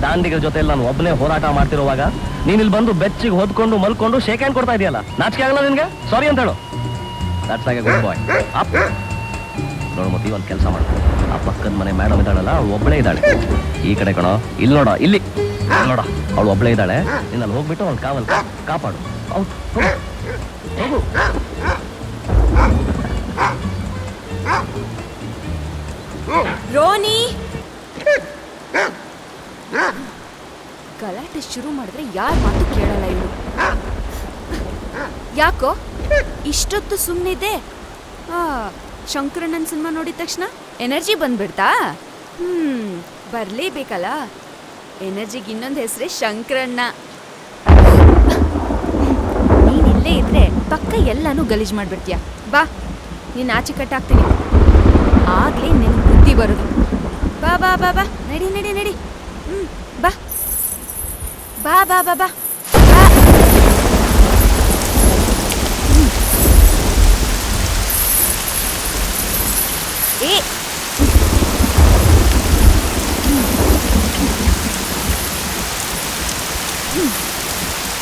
ದಾಂಡಿಗರ ಜೊತೆ ನಾನು ಒಬ್ಬನೇ ಹೋರಾಟ ಮಾಡ್ತಿರುವಾಗ ನೀನ್ ಇಲ್ಲಿ ಬಂದು ಬೆಚ್ಚಿಗೆ ಹೊದ್ಕೊಂಡು ಮಲ್ಕೊಂಡು ಶೇಕ್ ಹ್ಯಾಂಡ್ ಕೊಡ್ತಾ ಇದೆಯಲ್ಲ, ನಾಚಿಕೆ ಆಗಲ್ಲ ನಿನ್ಗೆ? ಸಾರಿ ಅಂತ ಹೇಳು. That's like a good boy. ಅಪ್ ನೋಡು ಮತಿ, ಒಂದು ಕೆಲಸ ಮಾಡು. ಆ ಪಕ್ಕದ ಮನೆ ಮೇಡಮ್ ಇದ್ದಾಳಲ್ಲ, ಅವಳು ಒಬ್ಬಳೇ ಇದ್ದಾಳೆ. ಈ ಕಡೆ ಕಣೋ, ಇಲ್ಲಿ ನೋಡ, ಇಲ್ಲಿ ನೋಡ, ಅವಳು ಒಬ್ಬಳೇ ಇದ್ದಾಳೆ. ನೀನು ಅಲ್ಲಿ ಹೋಗ್ಬಿಟ್ಟು ಅವ್ಳು ಕಾಪಾಡು. ಹೌದು, ಹೋಗು. ರೋನಿ, ಗಲಾಟೆ ಶುರು ಮಾಡಿದ್ರೆ ಯಾರ ಮಾತು ಕೇಳಲ್ಲ ಇವಳು. ಯಾಕೋ ಇಷ್ಟೊತ್ತು ಸುಮ್ಮನಿದೆ? ಶಂಕರಣ್ಣನ ಸಿನಿಮಾ ನೋಡಿದ ತಕ್ಷಣ ಎನರ್ಜಿ ಬಂದ್ಬಿಡ್ತಾ? ಬರ್ಲೇಬೇಕಲ್ಲ. ಎನರ್ಜಿಗೆ ಇನ್ನೊಂದು ಹೆಸರೇ ಶಂಕರಣ್ಣ. ನೀನ್ ಇಲ್ಲೇ ಇದ್ರೆ ಪಕ್ಕ ಎಲ್ಲಾನು ಗಲೀಜ್ ಮಾಡ್ಬಿಡ್ತೀಯ. ಬಾ, ನೀನ್ ಆಚೆ ಕಟ್ಟಾಕ್ತೀನಿ, ಆಗ್ಲೇ ನಿನ್ ಬುದ್ಧಿ ಬರೋದು. ಬಾ ಬಾ ಬಾ ಬಾ, ನಡಿ ನಡಿ ನಡಿ. ಬಾ ಬಾ ಬಾ ಬಾ ಬಾ. ಏ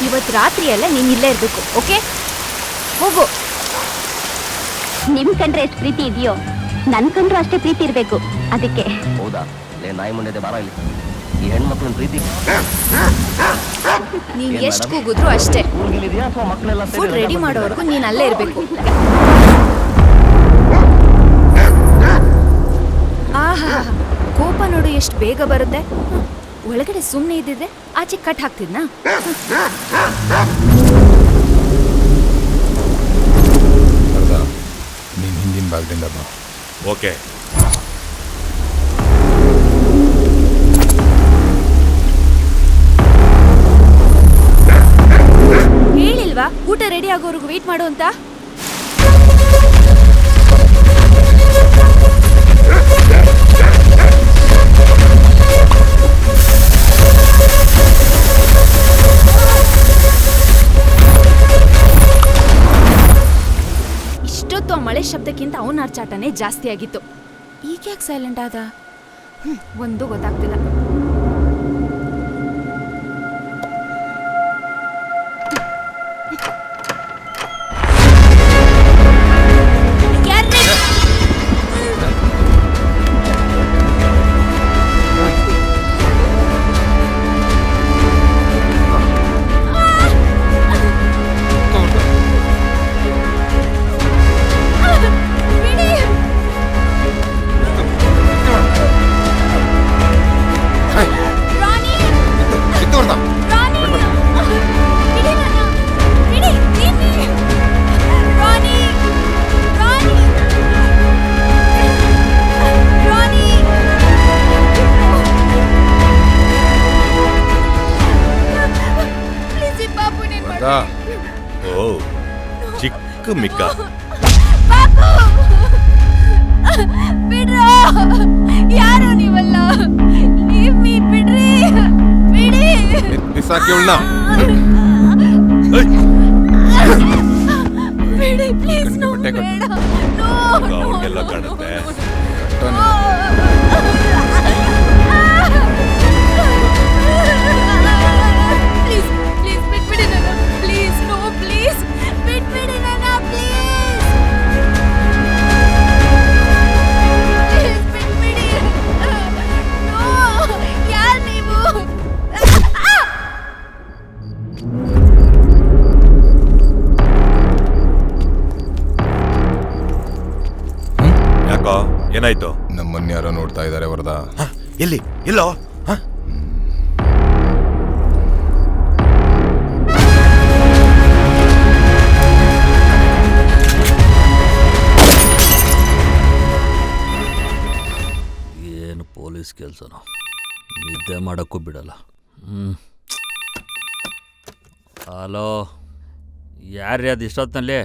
ಇವತ್ತು ರಾತ್ರಿ ಎಲ್ಲ ನೀನ್ ಇಲ್ಲೇ ಇರ್ಬೇಕು, ಓಕೆ? ಹೋಗು. ನಿಮ್ ಕಂಡ್ರೆ ಎಷ್ಟು ಪ್ರೀತಿ ಇದೆಯೋ ನನ್ ಕಂಡ್ರು ಅಷ್ಟೇ ಪ್ರೀತಿ ಇರ್ಬೇಕು, ಅದಕ್ಕೆ. ಹೌದಾ? ಲೇ ನಾಯಿ ಮುಂದೆ ಬಾರ ಇಲ್ಲಿ. ಈ ಹೆಣ್ಮಕ್ಳನ್ನ ಪ್ರೀತಿ ನೀನ್ ಎಷ್ಟು ಕೂಗಿದ್ರು ಅಷ್ಟೇ. ಫುಡ್ ರೆಡಿ ಮಾಡೋವರೆಗೂ ನೀನ್ ಅಲ್ಲೇ ಇರ್ಬೇಕು. ಆಹಾ, ಕೋಪ ನೋಡು ಎಷ್ಟು ಬೇಗ ಬರುತ್ತೆ. ಒಳಗಡೆ ಸುಮ್ಮನೆ ಇದ್ದಿದ್ರೆ ಆಚೆ ಕಟ್ ಹಾಕ್ತಿದ್ನಾ? ನೀನ್ ಹಿಂದಿನ ಭಾಗದಿಂದ ಬಾ. ಓಕೆ. ಹೇಳಿಲ್ವಾ ಊಟ ರೆಡಿ ಆಗೋವರೆಗೂ ವೇಟ್ ಮಾಡು ಅಂತ? ಇಷ್ಟೊತ್ತು ಆ ಮಳೆ ಶಬ್ದಕ್ಕಿಂತ ಅವನ ಅರ್ಚಾಟನೇ ಜಾಸ್ತಿ ಆಗಿತ್ತು. ಈಗ ಯಾಕೆ ಸೈಲೆಂಟ್ ಆದ? ಒಂದು ಗೊತ್ತಾಗ್ತಿಲ್ಲ. ಓ, ಚಿಕ್ಕ ಮಿಕ್ಕ. ಬಿಡ್ರೋ, ಯಾರು ನೀವಲ್ಲ, ಬಿಡ್ರಿ, ಬಿಡಿ. ಬಿಡಿ ಪ್ಲೀಸ್. ಅವ್ರಿಗೆಲ್ಲ ಕಾಣುತ್ತೆ. ಪ್ಲೀಸ್ ಪ್ಲೀಸ್ ಬಿಟ್ಬಿಡಿ ನನ್ನ, ಪ್ಲೀಸ್. ನೋ ಪ್ಲೀಸ್, ಬಿಟ್ಬಿಡಿ ನನ್ನ, ಪ್ಲೀಸ್. ಪ್ಲೀಸ್ ಬಿಟ್ಬಿಡಿ. ನೋ, ಯಾರು ನೀವು? ಯಾಕೋ, ಏನಾಯ್ತು? ನಮ್ಮನ್ನ ಯಾರೋ ನೋಡ್ತಾ ಇದ್ದಾರೆ ವರದ. ಎಲ್ಲಿ? ಎಲ್ಲೋ? ಏನು ಪೊಲೀಸ್ ಕೆಲಸನೋ, ನಿದ್ದೆ ಮಾಡೋಕ್ಕೂ ಬಿಡಲ್ಲ. ಹಲೋ, ಯಾರ್ರೀ ಅದು ಇಷ್ಟೊತ್ತಿನಲ್ಲಿ?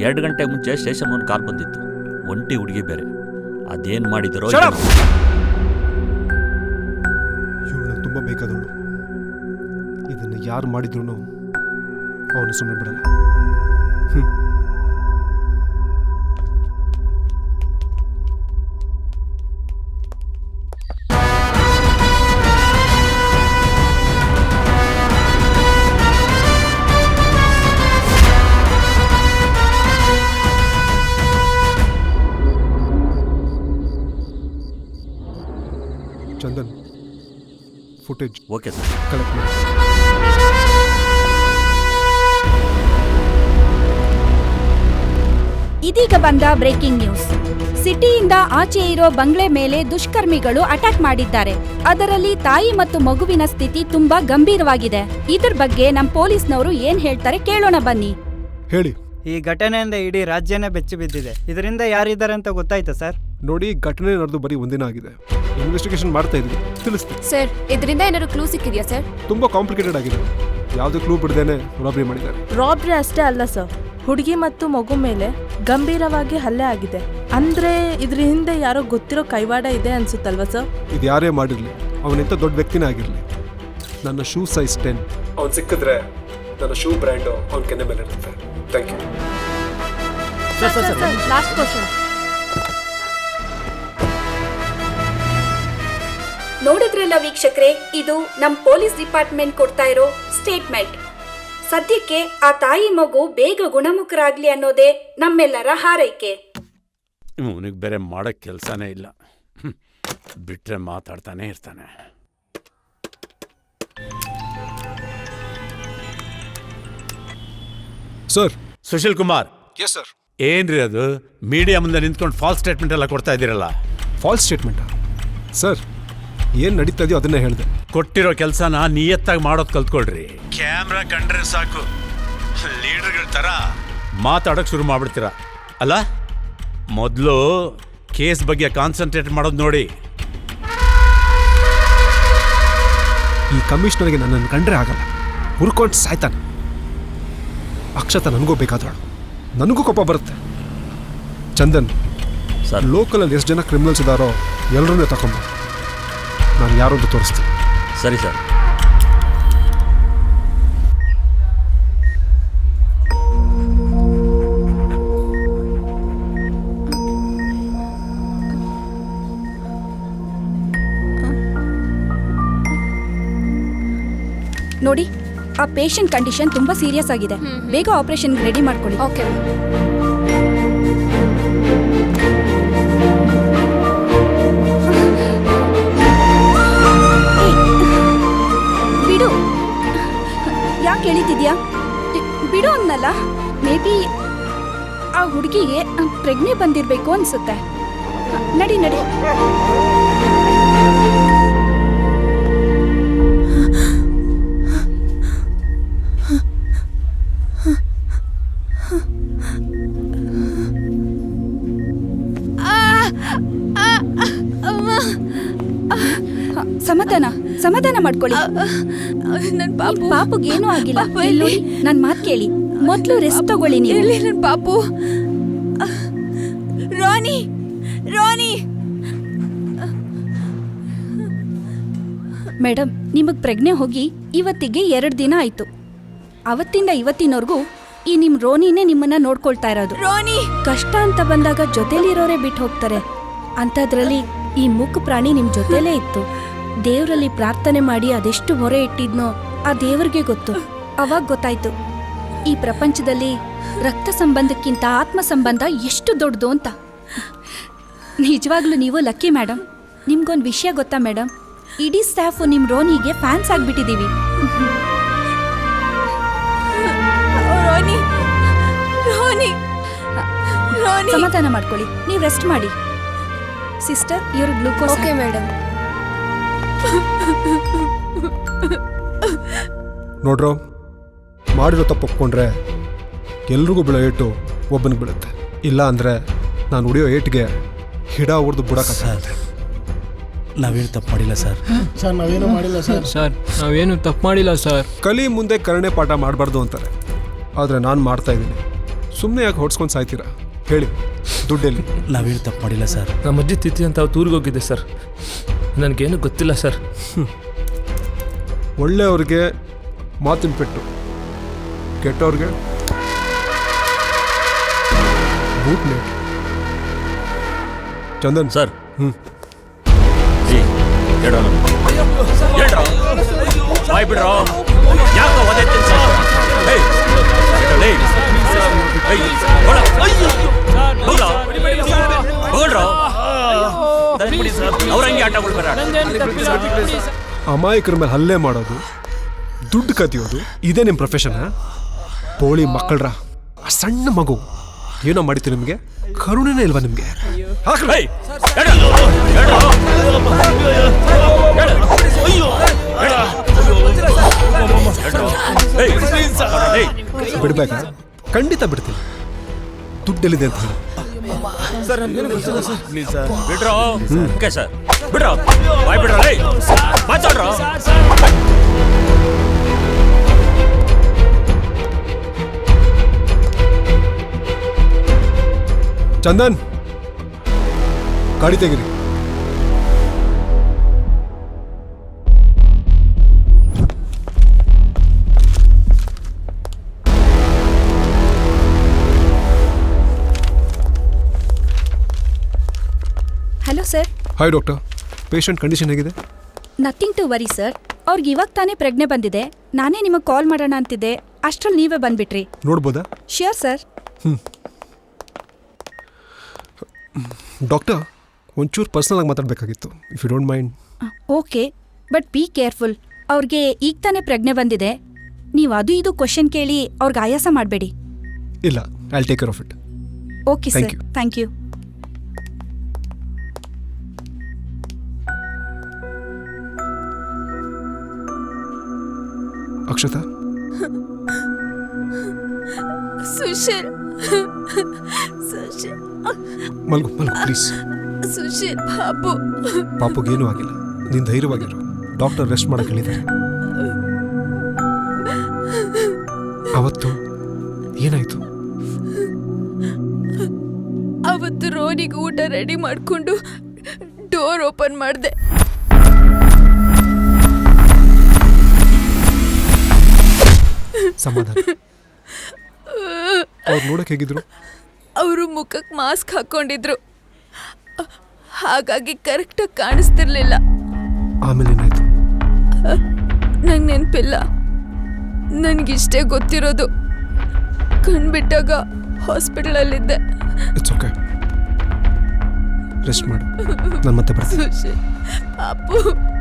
2 ಗಂಟೆ ಮುಂಚೆ ಸ್ಟೇಷನ್ ಒಂದು ಕಾಲ್ ಬಂದಿತ್ತು. ಒಂಟಿ ಹುಡುಗಿ ಬೇರೆ. ಅದೇನು ಮಾಡಿದರೋ ಇವಳು ತುಂಬ ಬೇಕಾದವಳು. ಇದನ್ನು ಯಾರು ಮಾಡಿದ್ರು ಅವನು ಸುಮ್ಮನೆ ಬಿಡಲ್ಲ. Chandan, footage okay sir. Collect ಮಾಡಿ. ಇದೀಗ ಬಂದ ಬ್ರೇಕಿಂಗ್ ನ್ಯೂಸ್. ಸಿಟಿಯಿಂದ ಆಚೆ ಇರೋ ಬಂಗ್ಲೆ ಮೇಲೆ ದುಷ್ಕರ್ಮಿಗಳು ಅಟ್ಯಾಕ್ ಮಾಡಿದ್ದಾರೆ. ಅದರಲ್ಲಿ ತಾಯಿ ಮತ್ತು ಮಗುವಿನ ಸ್ಥಿತಿ ತುಂಬಾ ಗಂಭೀರವಾಗಿದೆ. ಇದ್ರ ಬಗ್ಗೆ ನಮ್ಮ ಪೊಲೀಸ್ನವರು ಏನ್ ಹೇಳ್ತಾರೆ ಕೇಳೋಣ ಬನ್ನಿ. ಹೇಳಿ. ಈ ಘಟನೆಯಿಂದ ಇಡೀ ರಾಜ್ಯನೇ ಬೆಚ್ಚಿ ಬಿದ್ದಿದೆ. ಇದರಿಂದ ಯಾರಿದ್ದಾರೆ ಅಂತ ಗೊತ್ತಾಯ್ತಾ ಸರ್? ನೋಡಿ, ಘಟನೆ ನಡೆದು ಬರೀ ಒಂದಿನ ಆಗಿದೆ. ಇನ್ವೆಸ್ಟಿಗೇಷನ್ ಮಾಡ್ತಾ ಇದ್ವಿ, ತಿಳಿಸ್ತೀವಿ. ಸರ್, ಇದರಿಂದ ಏನಾದ್ರು ಕ್ಲೂ ಸಿಕ್ಕಿದ್ಯಾ ಸರ್? ತುಂಬಾ ಕಾಂಪ್ಲಿಕೇಟೆಡ್ ಆಗಿದೆ. ಯಾವುದೇ ಕ್ಲೂ ಬಿಡದೇನೆ ರಾಬರಿ ಮಾಡಿದ್ದಾರೆ. ರಾಬ್ರಿ ಅಷ್ಟೇ ಅಲ್ಲ ಸರ್, ಹುಡುಗಿ ಮತ್ತು ಮಗು ಮೇಲೆ ಗಂಭೀರವಾಗಿ ಹಲ್ಲೆ ಆಗಿದೆ. ಅಂದ್ರೆ ಇದ್ರ ಹಿಂದೆ ಯಾರೋ ಗೊತ್ತಿರೋ ಕೈವಾಡ ಇದೆ ಅನ್ಸುತ್ತಲ್ವಾ ಸರ್? ಇದು ಯಾರೇ ಮಾಡಿರ್ಲಿ, ಅವನೆಂತ ದೊಡ್ಡ ವ್ಯಕ್ತಿನೇ ಆಗಿರಲಿ, ನನ್ನ ಶೂ ಸೈಜ್ 10 ಅವ್ನು ಸಿಕ್ಕಿದ್ರೆ ನನ್ನ ಶೂ ಬ್ರ್ಯಾಂಡು ಅವ್ನ ಕೆನ್ನೆ ಮೇಲೆ ಇರುತ್ತೆ. Thank you. Last question. ನೋಡಿದ್ರಲ್ಲ ವೀಕ್ಷಕರೇ, ಇದು ನಮ್ಮ ಪೊಲೀಸ್ ಡಿಪಾರ್ಟ್ಮೆಂಟ್ ಕೊಡ್ತಾ ಇರೋ ಸ್ಟೇಟ್ಮೆಂಟ್. ಸದ್ಯಕ್ಕೆ ಆ ತಾಯಿ ಮಗು ಬೇಗ ಗುಣಮುಖರಾಗ್ಲಿ ಅನ್ನೋದೇ ನಮ್ಮೆಲ್ಲರ ಹಾರೈಕೆ. ಇವನಿಗೆ ಬೇರೆ ಮಾಡೋಕ್ಕೆ ಕೆಲಸನೇ ಇಲ್ಲ, ಬಿಟ್ಟರೆ ಮಾತಾಡ್ತಾನೆ ಇರ್ತಾನೆ. Sir. Sushil Kumar. Yes sir. ಏನ್ರಿ ಅದು ಮೀಡಿಯಾ ಮುಂದೆ ನಿಂತ್ಕೊಂಡು ಫಾಲ್ಸ್ ಸ್ಟೇಟ್ಮೆಂಟ್ ಎಲ್ಲ ಕೊಡ್ತಾ ಇದ್ದೀರಲ್ಲ? False statement sir? ಏನು ನಡೀತಾ ಇದೆಯೋ ಅದನ್ನೇ ಹೇಳಿದೆ. ಕೊಟ್ಟಿರೋ ಕೆಲಸನ ನಿಯತ್ತಾಗಿ ಮಾಡೋದು ಕಲ್ತ್ಕೊಳ್ರಿ. ಕ್ಯಾಮ್ರಾ ಕಂಡ್ರೆ ಸಾಕು ಲೀಡರ್ಗಳ ಥರ ಮಾತಾಡೋಕೆ ಶುರು ಮಾಡ್ಬಿಡ್ತೀರ ಅಲ್ಲ? ಮೊದಲು ಕೇಸ್ ಬಗ್ಗೆ ಕಾನ್ಸಂಟ್ರೇಟ್ ಮಾಡೋದು ನೋಡಿ. ಈ ಕಮಿಷನರ್ಗೆ ನನ್ನನ್ನು ಕಂಡ್ರೆ ಆಗಲ್ಲ, ಹುರ್ಕೊಂಡು ಸಾಯ್ತಾನೆ. ಅಕ್ಷತ ನನಗೂ ಬೇಕಾದವಳು, ನನಗೂ ಕೋಪ ಬರುತ್ತೆ. ಚಂದನ್ ಸರ್, ಲೋಕಲಲ್ಲಿ ಎಷ್ಟು ಜನ ಕ್ರಿಮಿನಲ್ಸ್ ಇದ್ದಾರೋ ಎಲ್ಲರನ್ನೇ ತಗೊಂಬ, ನಾನು ಯಾರು ಅಂತ ತೋರಿಸ್ತೀನಿ. ಸರಿ ಸರ್. ನೋಡಿ, ಆ ಪೇಷಂಟ್ ಕಂಡೀಷನ್ ತುಂಬಾ ಸೀರಿಯಸ್ ಆಗಿದೆ. ಬೇಗ ಆಪರೇಷನ್ ರೆಡಿ ಮಾಡ್ಕೊಳ್ಳಿ. ಓಕೆ. ಬಿಡು, ಯಾಕೆ ಎಳಿತಿದ್ಯಾ? ಬಿಡು ಅನ್ನಲ್ಲ. ಮೇ ಬಿ ಆ ಹುಡುಗಿಗೆ ಪ್ರೆಗ್ನೆ ಬಂದಿರಬೇಕು ಅನ್ಸುತ್ತೆ. ನಡಿ ನಡಿ. ಸಮಾಧಾನ ಮಾಡ್ಕೊಳ್ಳಿ. ನನ್ನ ಪಾಪುಗೇನೂ ಆಗಿಲ್ಲ. ನನ್ನ ಮಾತು ಕೇಳಿ, ಮೊದಲು ರೆಸ್ಟ್ ತಗೊಳ್ಳಿ ನೀವು. ನನ್ನ ಪಾಪು. ರಾಣಿ, ರಾಣಿ. ಮೇಡಮ್, ನಿಮಗೆ ಪ್ರೆಗ್ನೆ ಹೋಗಿ ಇವತ್ತಿಗೆ 2 ದಿನ ಆಯ್ತು. ಅವತ್ತಿಂದ ಇವತ್ತಿನವರೆಗೂ ಈ ನಿಮ್ ರೋನಿನೇ ನಿಮ್ಮನ್ನ ನೋಡ್ಕೊಳ್ತಾ ಇರೋದು. ರಾಣಿ, ಕಷ್ಟ ಅಂತ ಬಂದಾಗ ಜೊತೆಲಿರೋರೇ ಬಿಟ್ಟು ಹೋಗ್ತಾರೆ. ಅಂಥದ್ರಲ್ಲಿ ಈ ಮೂಕ ಪ್ರಾಣಿ ನಿಮ್ ಜೊತೆಲೇ ಇತ್ತು. ದೇವರಲ್ಲಿ ಪ್ರಾರ್ಥನೆ ಮಾಡಿ ಅದೆಷ್ಟು ಹೊರೆ ಇಟ್ಟಿದ್ನೋ ಆ ದೇವ್ರಿಗೆ ಗೊತ್ತು. ಅವಾಗ ಗೊತ್ತಾಯ್ತು ಈ ಪ್ರಪಂಚದಲ್ಲಿ ರಕ್ತ ಸಂಬಂಧಕ್ಕಿಂತ ಆತ್ಮ ಸಂಬಂಧ ಎಷ್ಟು ದೊಡ್ಡದು ಅಂತ. ನಿಜವಾಗ್ಲೂ ನೀವು ಲಕ್ಕಿ ಮೇಡಮ್. ನಿಮ್ಗೊಂದು ವಿಷಯ ಗೊತ್ತಾ ಮೇಡಮ್? ಇಡೀ ಸ್ಟಾಫು ನಿಮ್ ರೋನಿಗೆ ಫ್ಯಾನ್ಸ್ ಆಗ್ಬಿಟ್ಟಿದೀವಿ. ರಾಣಿ, ರಾಣಿ, ರಾಣಿ. ಸಮಾಧಾನ ಮಾಡ್ಕೊಳ್ಳಿ, ನೀವು ರೆಸ್ಟ್ ಮಾಡಿ. ಸಿಸ್ಟರ್, ಇವರು ಗ್ಲೂಕೋಸ್. Okay madam. ನೋಡ್ರೋ, ಮಾಡಿರೋ ತಪ್ಪು ಒಪ್ಕೊಂಡ್ರೆ ಎಲ್ರಿಗೂ ಬೀಳೋ ಏಟು ಒಬ್ಬನಿಗೆ ಬೀಳುತ್ತೆ. ಇಲ್ಲ ಅಂದರೆ ನಾನು ಹೊಡಿಯೋ ಏಟ್ಗೆ ಹಿಡ ಹೊಡೆದು ಬಿಡೋಕ್ಕಾಗತ್ತೆ. ನಾವೇನು ತಪ್ಪು ಮಾಡಿಲ್ಲ ಸರ್. ಸರ್, ನಾವೇನು ಮಾಡಿಲ್ಲ ಸರ್. ಸರ್, ನಾವೇನು ತಪ್ಪು ಮಾಡಿಲ್ಲ ಸರ್. ಕಲಿ ಮುಂದೆ ಕರುಣೆ ಪಾಠ ಮಾಡಬಾರ್ದು ಅಂತಾರೆ, ಆದರೆ ನಾನು ಮಾಡ್ತಾ ಇದ್ದೀನಿ. ಸುಮ್ಮನೆ ಯಾಕೆ ಹೊಡ್ಸ್ಕೊಂಡು ಸಾಯ್ತೀರಾ? ಹೇಳಿ, ದುಡ್ಡೆಲ್ಲಿ? ನಾವೇನು ತಪ್ಪು ಮಾಡಿಲ್ಲ ಸರ್. ನಮ್ಮ ಅಜ್ಜಿ ತಿಥಿ ಅಂತ ಅವತ್ತು ಊರಿಗೆ ಹೋಗಿದ್ದೆ ಸರ್. ನನಗೇನು ಗೊತ್ತಿಲ್ಲ ಸರ್. ಒಳ್ಳೆಯವ್ರಿಗೆ ಮಾತಿನ ಪೆಟ್ಟು, ಕೆಟ್ಟವ್ರಿಗೆ ಬೂಟ್ ನೇಟ್. ಚಂದನ್ ಸರ್. ಹ್ಞೂ ಬಾಯ್ ಬಿಡ್ರೋ. ಯಾಕೋ ಒದೆತ್ತೀನಿ ಸರ್. ಅವ್ರಂಗೆ ಆಟಗಳು ಬರ. ಅಮಾಯಕರ ಮೇಲೆ ಹಲ್ಲೆ ಮಾಡೋದು, ದುಡ್ಡು ಕದಿಯೋದು, ಇದೇ ನಿಮ್ಮ ಪ್ರೊಫೆಷನ್? ಪೋಳಿ ಮಕ್ಕಳ್ರ, ಆ ಸಣ್ಣ ಮಗು ಏನೋ ಮಾಡಿತ್ತು ನಿಮಗೆ? ಕರುಣೆನೇ ಇಲ್ವಾ ನಿಮಗೆ? ಬಿಡ್ಬೇಕಾ? ಖಂಡಿತ ಬಿಡ್ತೀನಿ. ದುಡ್ಡೆಲ್ಲಿದೆ ಅಂತ ಹೇಳಿ. ಬಿಡ್ರೋ. ಓಕೆ ಸರ್, ಬಿಡ್ರೋ. ಬಾಯ್ ಬಿಡ್ರೋ. ಮಾತಾಡ್ರೋ. ಚಂದನ್, ಗಾಡಿ ತೆಗಿರಿ. Hello sir. Hi doctor, patient condition ಹೇಗಿದೆ? Nothing to worry sir. ಅವ್ರಿಗೆ ಇವಾಗ ತಾನೇ ಪ್ರಜ್ಞೆ ಬಂದಿದೆ. ನಾನೇ ನಿಮಗೆ ಕಾಲ್ ಮಾಡೋಣ ಅಂತಿದ್ದೆ, ಅಷ್ಟ್ರಲ್ಲಿ ನೀವೇ ಬಂದ್ಬಿಟ್ರಿ. ನೋಡ್ಬೋದಾ? Sure sir. ಡಾಕ್ಟರ್, ಒಂಚೂರು ಪರ್ಸನಲ್ ಆಗಿ ಮಾತಾಡಬೇಕಾಗಿತ್ತು, if you don't mind. Okay, but be careful. ಅವ್ರಿಗೆ ಈಗ ತಾನೇ ಪ್ರಜ್ಞೆ ಬಂದಿದೆ. ನೀವು ಅದು ಇದು ಕ್ವಶನ್ ಕೇಳಿ ಅವ್ರಿಗೆ ಆಯಾಸ ಮಾಡಬೇಡಿ. ಇಲ್ಲ, I will take care of it. Okay sir, thank you. Akshata, Sushil, Sushil, ಮಲ್ಗು ಮಲ್ಗು ಪ್ಲೀಸ್. ಸುಶೀಲ್ ಬಾಬು. ಪಾಪುಗೇನೂ ಆಗಿಲ್ಲ, ನೀನು ಧೈರ್ಯವಾಗಿರು. ಡಾಕ್ಟರ್ ರೆಸ್ಟ್ ಮಾಡಕ್ಕೆ ಹೇಳಿದ್ದಾರೆ. ಅವತ್ತು ಏನಾಯ್ತು? ಅವತ್ತು ರೋನಿಗೆ ಊಟ ರೆಡಿ ಮಾಡಿಕೊಂಡು ಡೋರ್ ಓಪನ್ ಮಾಡಿದೆ. ಸಮಾಧಾನ. ಅವ್ರು ನೋಡಕ್ಕೆ ಹೇಗಿದ್ರು? ಅವರು ಮುಖಕ್ಕೆ ಮಾಸ್ಕ್ ಹಾಕೊಂಡಿದ್ರು, ಹಾಗಾಗಿ ಕರೆಕ್ಟಾಗಿ ಕಾಣಿಸ್ತಿರ್ಲಿಲ್ಲ. ಆಮೇಲೆ ಏನಾಯ್ತು? ನಂಗೆ ನೆನಪಿಲ್ಲ. ನನಗಿಷ್ಟೇ ಗೊತ್ತಿರೋದು, ಕಣ್ಬಿಟ್ಟಾಗ ಹಾಸ್ಪಿಟಲಲ್ಲಿದ್ದೆ. ಇಟ್ಸ್ ಓಕೆ, ರೆಸ್ಟ್ ಮಾಡು, ನಾನು ಮತ್ತೆ ಬರ್ತೀನಿ.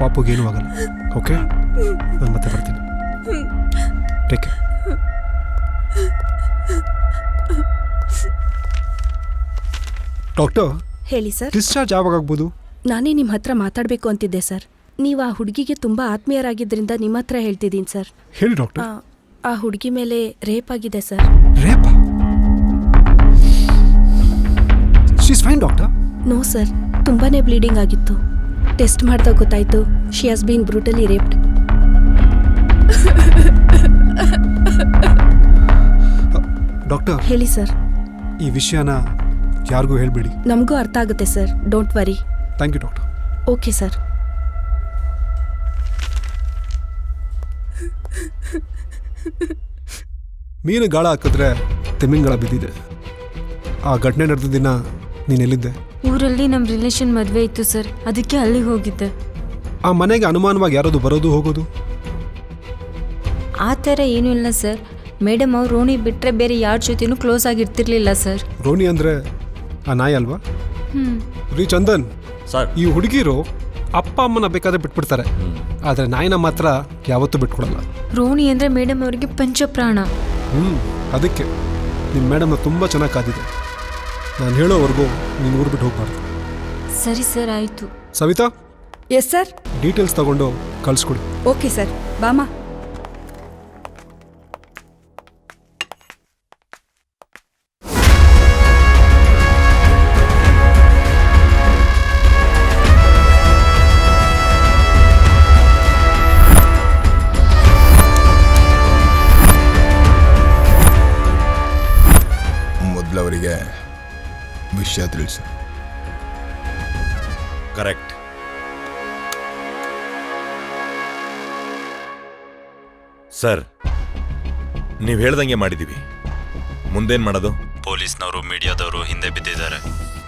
ಪಾಪುಗೇನೂ ಆಗಲ್ಲ, ಓಕೆ? ನಾನು ಮತ್ತೆ ಬರ್ತೀನಿ. Take care. ಡಾಕ್ಟರ್, ಹೇಳಿ ಸರ್. ಡಿಸ್ಚಾರ್ಜ್ ಯಾವಾಗ ಆಗ್ಬೋದು? ನಾನೇ ನಿಮ್ಮ ಹತ್ರ ಮಾತಾಡಬೇಕು ಅಂತಿದ್ದೆ ಸರ್. ನೀವು ಆ ಹುಡುಗಿಗೆ ತುಂಬ ಆತ್ಮೀಯರಾಗಿದ್ದರಿಂದ ನಿಮ್ಮ ಹತ್ರ ಹೇಳ್ತಿದ್ದೀನಿ ಸರ್. ಹೇಳಿ ಡಾಕ್ಟರ್. ಆ ಹುಡುಗಿ ಮೇಲೆ ರೇಪ್ ಆಗಿದೆ ಸರ್. Rape? She is fine doctor. No sir, ತುಂಬಾನೇ ಬ್ಲೀಡಿಂಗ್ ಆಗಿತ್ತು. ಟೆಸ್ಟ್ ಮಾಡಿದಾಗ ಗೊತ್ತಾಯ್ತು, she has been brutally raped. Doctor, ಹೇಳಿ ಸರ್. ಈ ವಿಷಯನ ಯಾರಿಗೂ ಹೇಳ್ಬೇಡಿ. ನಮಗೂ ಅರ್ಥ ಆಗುತ್ತೆ sir, don't worry. Thank you doctor. Okay sir. ಮೀನು ಗಾಳ ಹಾಕಿದ್ರೆ ತೆಮಿಂಗಳ ಬಿದ್ದಿದೆ. ಆ ಘಟನೆ ನಡೆದ ದಿನ ನೀನು ಎಲ್ಲಿದ್ದೆ? ಊರಲ್ಲಿ ನಮ್ಮ ರಿಲೇಷನ್ ಮದುವೆ ಇತ್ತು ಸರ್, ಅದಕ್ಕೆ ಅಲ್ಲಿಗೆ ಹೋಗಿದ್ದೆ. ಆ ಮನೆಗೆ ಅನುಮಾನವಾಗಿ ಯಾರಾದ್ರು ಬರೋದು ಹೋಗೋದು? ಆ ಥರ ಏನೂ ಇಲ್ಲ ಸರ್. ಮೇಡಮ್ ಅವ್ರು ರೋಣಿ ಬಿಟ್ಟರೆ ಬೇರೆ ಯಾರ ಜೊತೆನೂ ಕ್ಲೋಸ್ ಆಗಿರ್ತಿರ್ಲಿಲ್ಲ ಸರ್. ರೋಣಿ ಅಂದರೆ ಆ ನಾಯಿ ಅಲ್ವಾ? ರೀ ಚಂದನ್ ಸರ್, ಈ ಹುಡುಗಿರು ಅಪ್ಪ ಅಮ್ಮನ ಬೇಕಾದ್ರೆ ಬಿಟ್ಬಿಡ್ತಾರೆ, ಆದರೆ ನಾಯಿನ ಮಾತ್ರ ಯಾವತ್ತೂ ಬಿಟ್ಕೊಡಲ್ಲ. ರೋಣಿ ಅಂದರೆ ಮೇಡಮ್ ಅವರಿಗೆ ಪಂಚಪ್ರಾಣ. ಅದಕ್ಕೆ ನಿಮ್ಮ ಮೇಡಮ್ನ ತುಂಬ ಚೆನ್ನಾಗಿ ಕಾದಿದೆ. ನಾನು ಹೇಳೋವರೆಗೂ ನೀನು ಊರು ಬಿಟ್ಟು ಹೋಗ್ಬಾರ್ದು. ಸರಿ ಸರ್, ಆಯಿತು. ಸವಿತಾ. Yes sir. ಡೀಟೇಲ್ಸ್ ತಗೊಂಡು ಕಳಿಸ್ಕೊಡಿ. ಓಕೆ ಸರ್, ಬಾಮಾ. ಕರೆಕ್ಟ್. ಸರ್, ನೀವು ಹೇಳ್ದಂಗೆ ಮಾಡಿದ್ದೀವಿ. ಮುಂದೇನು ಮಾಡೋದು? ಪೊಲೀಸ್ನವರು ಮೀಡಿಯಾದವರು ಹಿಂದೆ ಬಿದ್ದಿದ್ದಾರೆ.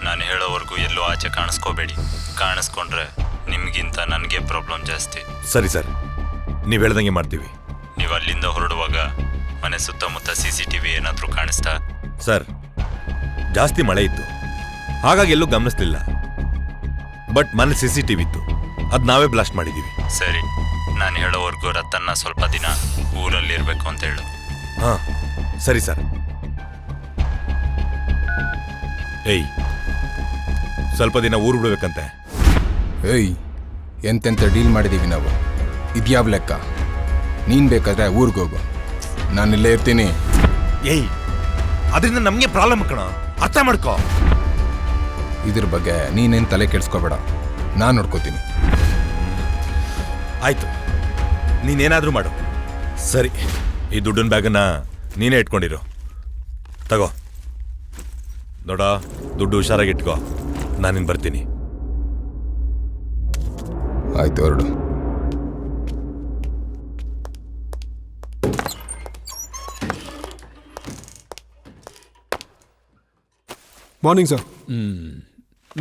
ನಾನು ಹೇಳೋವರೆಗೂ ಎಲ್ಲೂ ಆಚೆ ಕಾಣಿಸ್ಕೋಬೇಡಿ. ಕಾಣಿಸ್ಕೊಂಡ್ರೆ ನಿಮಗಿಂತ ನನಗೆ ಪ್ರಾಬ್ಲಮ್ ಜಾಸ್ತಿ. ಸರಿ ಸರ್, ನೀವು ಹೇಳ್ದಂಗೆ ಮಾಡ್ತೀವಿ. ನೀವು ಅಲ್ಲಿಂದ ಹೊರಡುವಾಗ ಮನೆ ಸುತ್ತಮುತ್ತ CCTV ಏನಾದರೂ ಕಾಣಿಸ್ತಾ? ಸರ್, ಜಾಸ್ತಿ ಮಳೆ ಇತ್ತು, ಹಾಗಾಗಿ ಎಲ್ಲೂ ಗಮನಿಸ್ಲಿಲ್ಲ. ಬಟ್ ಮನೆ CCTV ಇತ್ತು, ಅದು ನಾವೇ ಬ್ಲಾಸ್ಟ್ ಮಾಡಿದ್ದೀವಿ. ಸರಿ, ನಾನು ಹೇಳೋವರೆಗೂ ರತ್ತನ್ನ ಸ್ವಲ್ಪ ದಿನ ಊರಲ್ಲಿರಬೇಕು ಅಂತ ಹೇಳು. ಹಾಂ ಸರಿ ಸರ್. ಏಯ್, ಸ್ವಲ್ಪ ದಿನ ಊರು ಬಿಡ್ಬೇಕಂತೆ. ಏಯ್, ಎಂತೆಂತ ಡೀಲ್ ಮಾಡಿದ್ದೀವಿ ನಾವು. ಇದ್ಯಾವ ಲೆಕ್ಕ? ನೀನು ಬೇಕಾದ್ರೆ ಊರಿಗೆ ಹೋಗು, ನಾನು ಇಲ್ಲೇ ಇರ್ತೀನಿ. ಏಯ್, ಅದರಿಂದ ನಮಗೆ ಪ್ರಾಬ್ಲಮ್ ಕಣ, ಅರ್ಥ ಮಾಡ್ಕೋ. ಇದ್ರ ಬಗ್ಗೆ ನೀನೇನು ತಲೆ ಕೆಡಿಸ್ಕೋಬೇಡ, ನಾನು ನೋಡ್ಕೋತೀನಿ. ಆಯ್ತು, ನೀನೇನಾದರೂ ಮಾಡು. ಸರಿ, ಈ ದುಡ್ಡಿನ ಬ್ಯಾಗನ್ನ ನೀನೇ ಇಟ್ಕೊಂಡಿರು. ತಗೋ ದೊಡ್ಡ, ದುಡ್ಡು ಹುಷಾರಾಗಿ ಇಟ್ಕೋ. ನಾನಿನ್ನು ಬರ್ತೀನಿ. ಆಯ್ತು, ಹೊರಡು. Morning sir.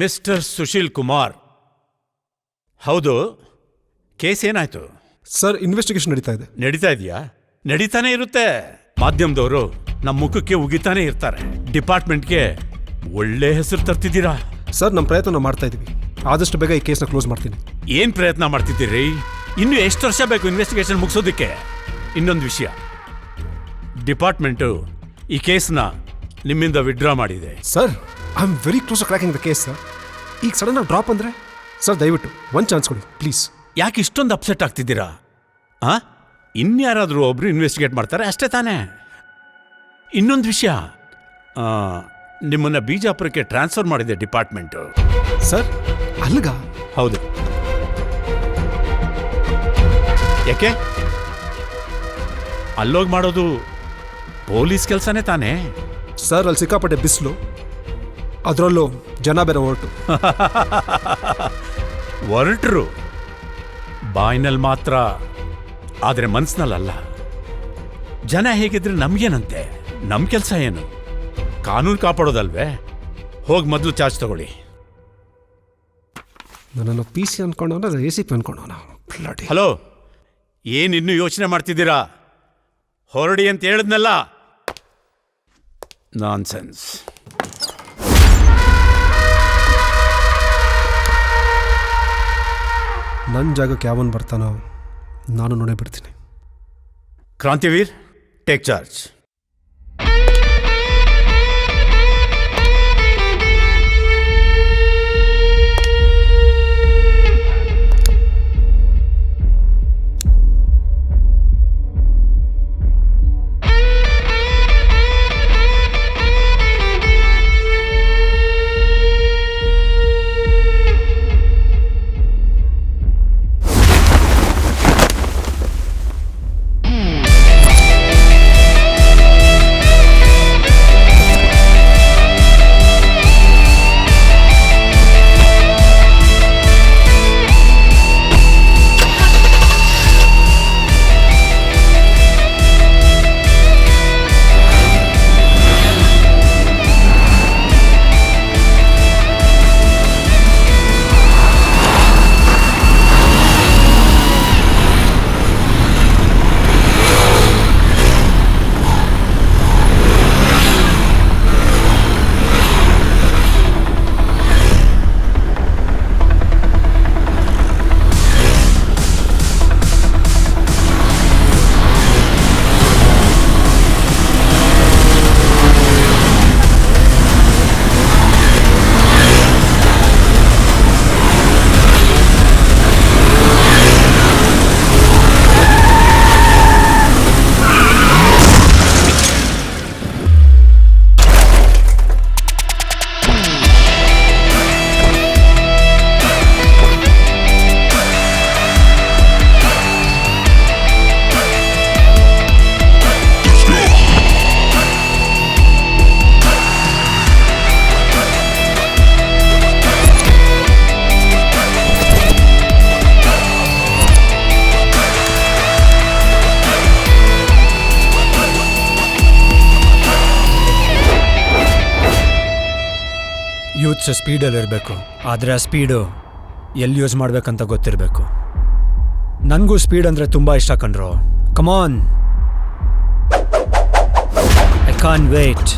Mister Sushil Kumar, ಹೌದು, ಕೇಸ್ ಏನಾಯ್ತು? ಸರ್, ಇನ್ವೆಸ್ಟಿಗೇಷನ್ ನಡೀತಾ ಇದೆ. ನಡೀತಾ ಇದೆಯಾ? ನಡೀತಾನೆ ಇರುತ್ತೆ. ಮಾಧ್ಯಮದವರು ನಮ್ಮ ಮುಖಕ್ಕೆ ಉಗಿತಾನೆ ಇರ್ತಾರೆ. ಡಿಪಾರ್ಟ್ಮೆಂಟ್ಗೆ ಒಳ್ಳೆ ಹೆಸರು ತರ್ತಿದ್ದೀರಾ. ಸರ್, ನಮ್ಮ ಪ್ರಯತ್ನ ಮಾಡ್ತಾ ಇದ್ದೀವಿ. ಆದಷ್ಟು ಬೇಗ ಈ ಕೇಸ್ನ ಕ್ಲೋಸ್ ಮಾಡ್ತೀನಿ. ಏನು ಪ್ರಯತ್ನ ಮಾಡ್ತಿದ್ದೀರಿ? ಇನ್ನು ಎಷ್ಟು ವರ್ಷ ಬೇಕು ಇನ್ವೆಸ್ಟಿಗೇಷನ್ ಮುಗಿಸೋದಕ್ಕೆ? ಇನ್ನೊಂದು ವಿಷಯ, ಡಿಪಾರ್ಟ್ಮೆಂಟು ಈ ಕೇಸ್ನ ನಿಮ್ಮಿಂದ ವಿಡ್ರಾ ಮಾಡಿದೆ. Sir, I am very close to cracking the case sir. ಈಗ ಸಡನ್ ಆಗಿ ಡ್ರಾಪ್ ಅಂದರೆ ಸರ್, ದಯವಿಟ್ಟು ಒಂದು ಚಾನ್ಸ್ ಕೊಡಿ ಪ್ಲೀಸ್. ಯಾಕೆ ಇಷ್ಟೊಂದು ಅಪ್ಸೆಟ್ ಆಗ್ತಿದ್ದೀರಾ? ಇನ್ಯಾರಾದರೂ ಒಬ್ರು ಇನ್ವೆಸ್ಟಿಗೇಟ್ ಮಾಡ್ತಾರೆ ಅಷ್ಟೇ ತಾನೇ. ಇನ್ನೊಂದು ವಿಷಯ, ನಿಮ್ಮನ್ನು ಬಿಜಾಪುರಕ್ಕೆ ಟ್ರಾನ್ಸ್ಫರ್ ಮಾಡಿದೆ ಡಿಪಾರ್ಟ್ಮೆಂಟು. ಸರ್, ಅಲ್ಗ? ಹೌದು. ಯಾಕೆ? ಅಲ್ಲೋಗಿ ಮಾಡೋದು ಪೊಲೀಸ್ ಕೆಲಸನೇ ತಾನೇ. ಸರ್, ಅಲ್ಲಿ ಸಿಕ್ಕಾಪಟ್ಟೆ ಬಿಸಿಲು, ಅದರಲ್ಲೂ ಜನ ಬೇರೆ ಹೊರಟರು ಬಾಯಿನಲ್ಲಿ ಮಾತ್ರ, ಆದರೆ ಮನಸ್ಸಿನಲ್ಲ. ಜನ ಹೇಗಿದ್ರೆ ನಮಗೇನಂತೆ? ನಮ್ಮ ಕೆಲಸ ಏನು? ಕಾನೂನು ಕಾಪಾಡೋದಲ್ವೇ? ಹೋಗಿ ಮೊದಲು ಚಾರ್ಜ್ ತಗೊಳ್ಳಿ. ನನ್ನನ್ನು PC ಅನ್ಕೊಂಡವನ, ACP ಅನ್ಕೊಂಡವನ. ಹಲೋ, ಏನಿನ್ನೂ ಯೋಚನೆ ಮಾಡ್ತಿದ್ದೀರಾ? ಹೊರಡಿ ಅಂತ ಹೇಳಿದ್ನಲ್ಲ. ನಾನ್ಸೆನ್ಸ್. ನನ್ನ ಜಾಗಕ್ಕೆ ಯಾವನ್ ಬರ್ತಾನೋ ನಾನು ನೋಡೇ ಬಿಡ್ತೀನಿ. ಕ್ರಾಂತಿವೀರ್, ಟೇಕ್ ಚಾರ್ಜ್. ಯೂತ್ಸ್ ಸ್ಪೀಡಲ್ಲಿ ಇರಬೇಕು, ಆದರೆ ಆ ಸ್ಪೀಡು ಎಲ್ಲಿ ಯೂಸ್ ಮಾಡಬೇಕಂತ ಗೊತ್ತಿರಬೇಕು. ನನಗೂ ಸ್ಪೀಡ್ ಅಂದರೆ ತುಂಬ ಇಷ್ಟ ಕಣ್ರೋ. Come on, I can't wait.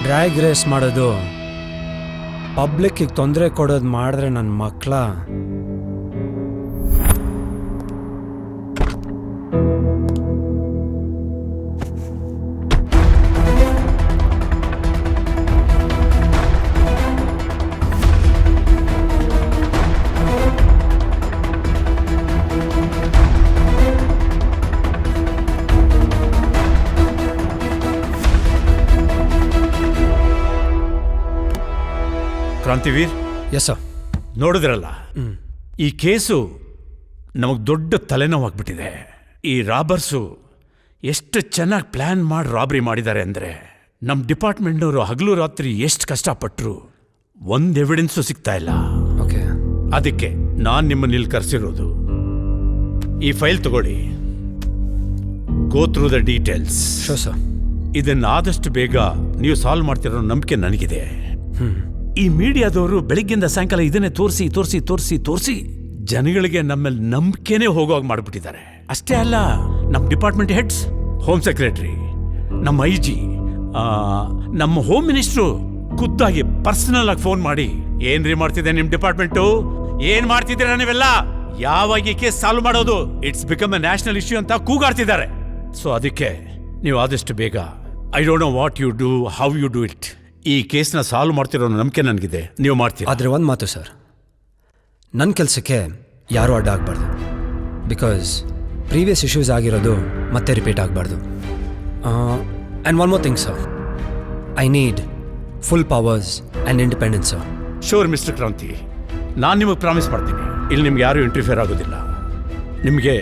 Drag race ಮಾಡೋದು ಪಬ್ಲಿಕ್ಕಿಗೆ ತೊಂದರೆ ಕೊಡೋದು ಮಾಡಿದ್ರೆ ನನ್ನ ಮಕ್ಕಳ ಕ್ರಾಂತಿವೀರ್. Yes sir. ನೋಡಿದ್ರಲ್ಲ, ಈ ಕೇಸು ನಮಗೆ ದೊಡ್ಡ ತಲೆನೋವಾಗ್ಬಿಟ್ಟಿದೆ. ಈ ರಾಬರ್ಸು ಎಷ್ಟು ಚೆನ್ನಾಗಿ ಪ್ಲ್ಯಾನ್ ಮಾಡಿ ರಾಬ್ರಿ ಮಾಡಿದ್ದಾರೆ ಅಂದರೆ, ನಮ್ಮ ಡಿಪಾರ್ಟ್ಮೆಂಟ್ನವರು ಹಗಲು ರಾತ್ರಿ ಎಷ್ಟು ಕಷ್ಟಪಟ್ಟರು ಒಂದು ಎವಿಡೆನ್ಸು ಸಿಗ್ತಾ ಇಲ್ಲ. ಓಕೆ, ಅದಕ್ಕೆ ನಾನು ನಿಮ್ಮನ್ನ ಇಲ್ಲಿ ಕರೆಸಿರೋದು. ಈ ಫೈಲ್ ತಗೊಳ್ಳಿ, go through the details. Show sir. ಇದನ್ನು ಆದಷ್ಟು ಬೇಗ ನೀವು ಸಾಲ್ವ್ ಮಾಡ್ತಿರೋ ನಂಬಿಕೆ ನನಗಿದೆ. ಈ ಮೀಡಿಯಾದವರು ಬೆಳಿಗ್ಗೆಯಿಂದ ಸಾಯಂಕಾಲ ಇದನ್ನೇ ತೋರಿಸಿ ತೋರಿಸಿ ತೋರಿಸಿ ತೋರಿಸಿ ಜನಗಳಿಗೆ ನಮ್ಮಲ್ಲಿ ನಂಬಿಕೆನೇ ಹೋಗೋವಾಗ ಮಾಡಿಬಿಟ್ಟಿದ್ದಾರೆ. ಅಷ್ಟೇ ಅಲ್ಲ, ನಮ್ಮ ಡಿಪಾರ್ಟ್ಮೆಂಟ್ ಹೆಡ್ಸ್, ಹೋಮ್ ಸೆಕ್ರೆಟರಿ, ನಮ್ಮ IG, ನಮ್ಮ ಹೋಮ್ ಮಿನಿಸ್ಟ್ರು ಖುದ್ದಾಗಿ ಪರ್ಸನಲ್ ಆಗಿ ಫೋನ್ ಮಾಡಿ ಏನ್ರಿ ಮಾಡ್ತಿದೆ ನಿಮ್ಮ ಡಿಪಾರ್ಟ್ಮೆಂಟು, ಏನ್ ಮಾಡ್ತಿದ್ದೀರಾ ನೀವೆಲ್ಲ, ಯಾವಾಗ ಈ ಕೇಸ್ ಸಾಲ್ವ್ ಮಾಡೋದು, it's become a national issue ಅಂತ ಕೂಗಾಡ್ತಿದ್ದಾರೆ. ಸೊ ಅದಕ್ಕೆ ನೀವು ಆದಷ್ಟು ಬೇಗ, I don't know what you do, how you do it, ಈ ಕೇಸ್ನ ಸಾಲ್ವ್ ಮಾಡ್ತಿರೋ ನಂಬಿಕೆ ನನಗಿದೆ, ನೀವು ಮಾಡ್ತೀರಿ. ಆದರೆ ಒಂದು ಮಾತು ಸರ್, ನನ್ನ ಕೆಲಸಕ್ಕೆ ಯಾರೂ ಅಡ್ಡ ಆಗಬಾರ್ದು. ಬಿಕಾಸ್ ಪ್ರೀವಿಯಸ್ ಇಶ್ಯೂಸ್ ಆಗಿರೋದು ಮತ್ತೆ ರಿಪೀಟ್ ಆಗಬಾರ್ದು. And one more thing sir, I need full powers and independence sir. Sure mister Kranti, ನಾನು ನಿಮಗೆ ಪ್ರಾಮಿಸ್ ಮಾಡ್ತೀನಿ, ಇಲ್ಲಿ ನಿಮ್ಗೆ ಯಾರೂ ಇಂಟರ್ಫಿಯರ್ ಆಗೋದಿಲ್ಲ. ನಿಮಗೆ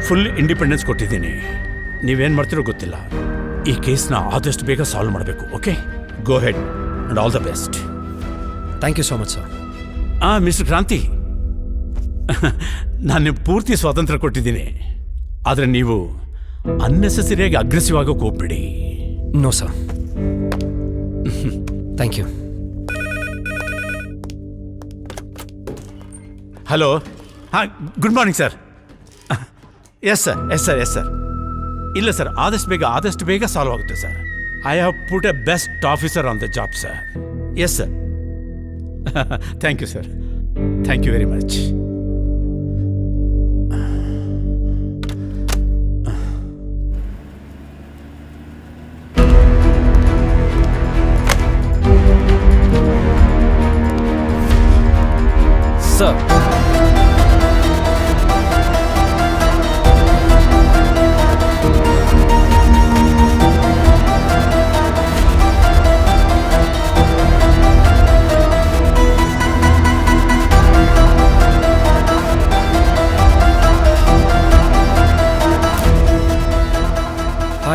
ಫುಲ್ ಇಂಡಿಪೆಂಡೆನ್ಸ್ ಕೊಟ್ಟಿದ್ದೀನಿ. ನೀವೇನು ಮಾಡ್ತಿರೋ ಗೊತ್ತಿಲ್ಲ. ಈ ಕೇಸ್ನ ಆದಷ್ಟು ಬೇಗ ಸಾಲ್ವ್ ಮಾಡಬೇಕು. Okay, go head and all the best. Thank you so much sir. Mister Kranti, ನಾನು ನಿಮ್ಗೆ ಪೂರ್ತಿ ಸ್ವಾತಂತ್ರ್ಯ ಕೊಟ್ಟಿದ್ದೀನಿ, ಆದರೆ ನೀವು ಅನ್ನೆಸೆಸರಿಯಾಗಿ ಅಗ್ರೆಸಿವ್ ಆಗೋಕೆ ಹೋಗ್ಬೇಡಿ. No sir. Thank you. Hello. Good morning sir. Yes sir, yes sir, yes sir. ಇಲ್ಲ ಸರ್, ಆದಷ್ಟು ಬೇಗ ಸಾಲ್ವ್ ಆಗುತ್ತೆ sir. I have put a best officer on the job sir. Yes sir. Thank you sir. Thank you very much. Sir,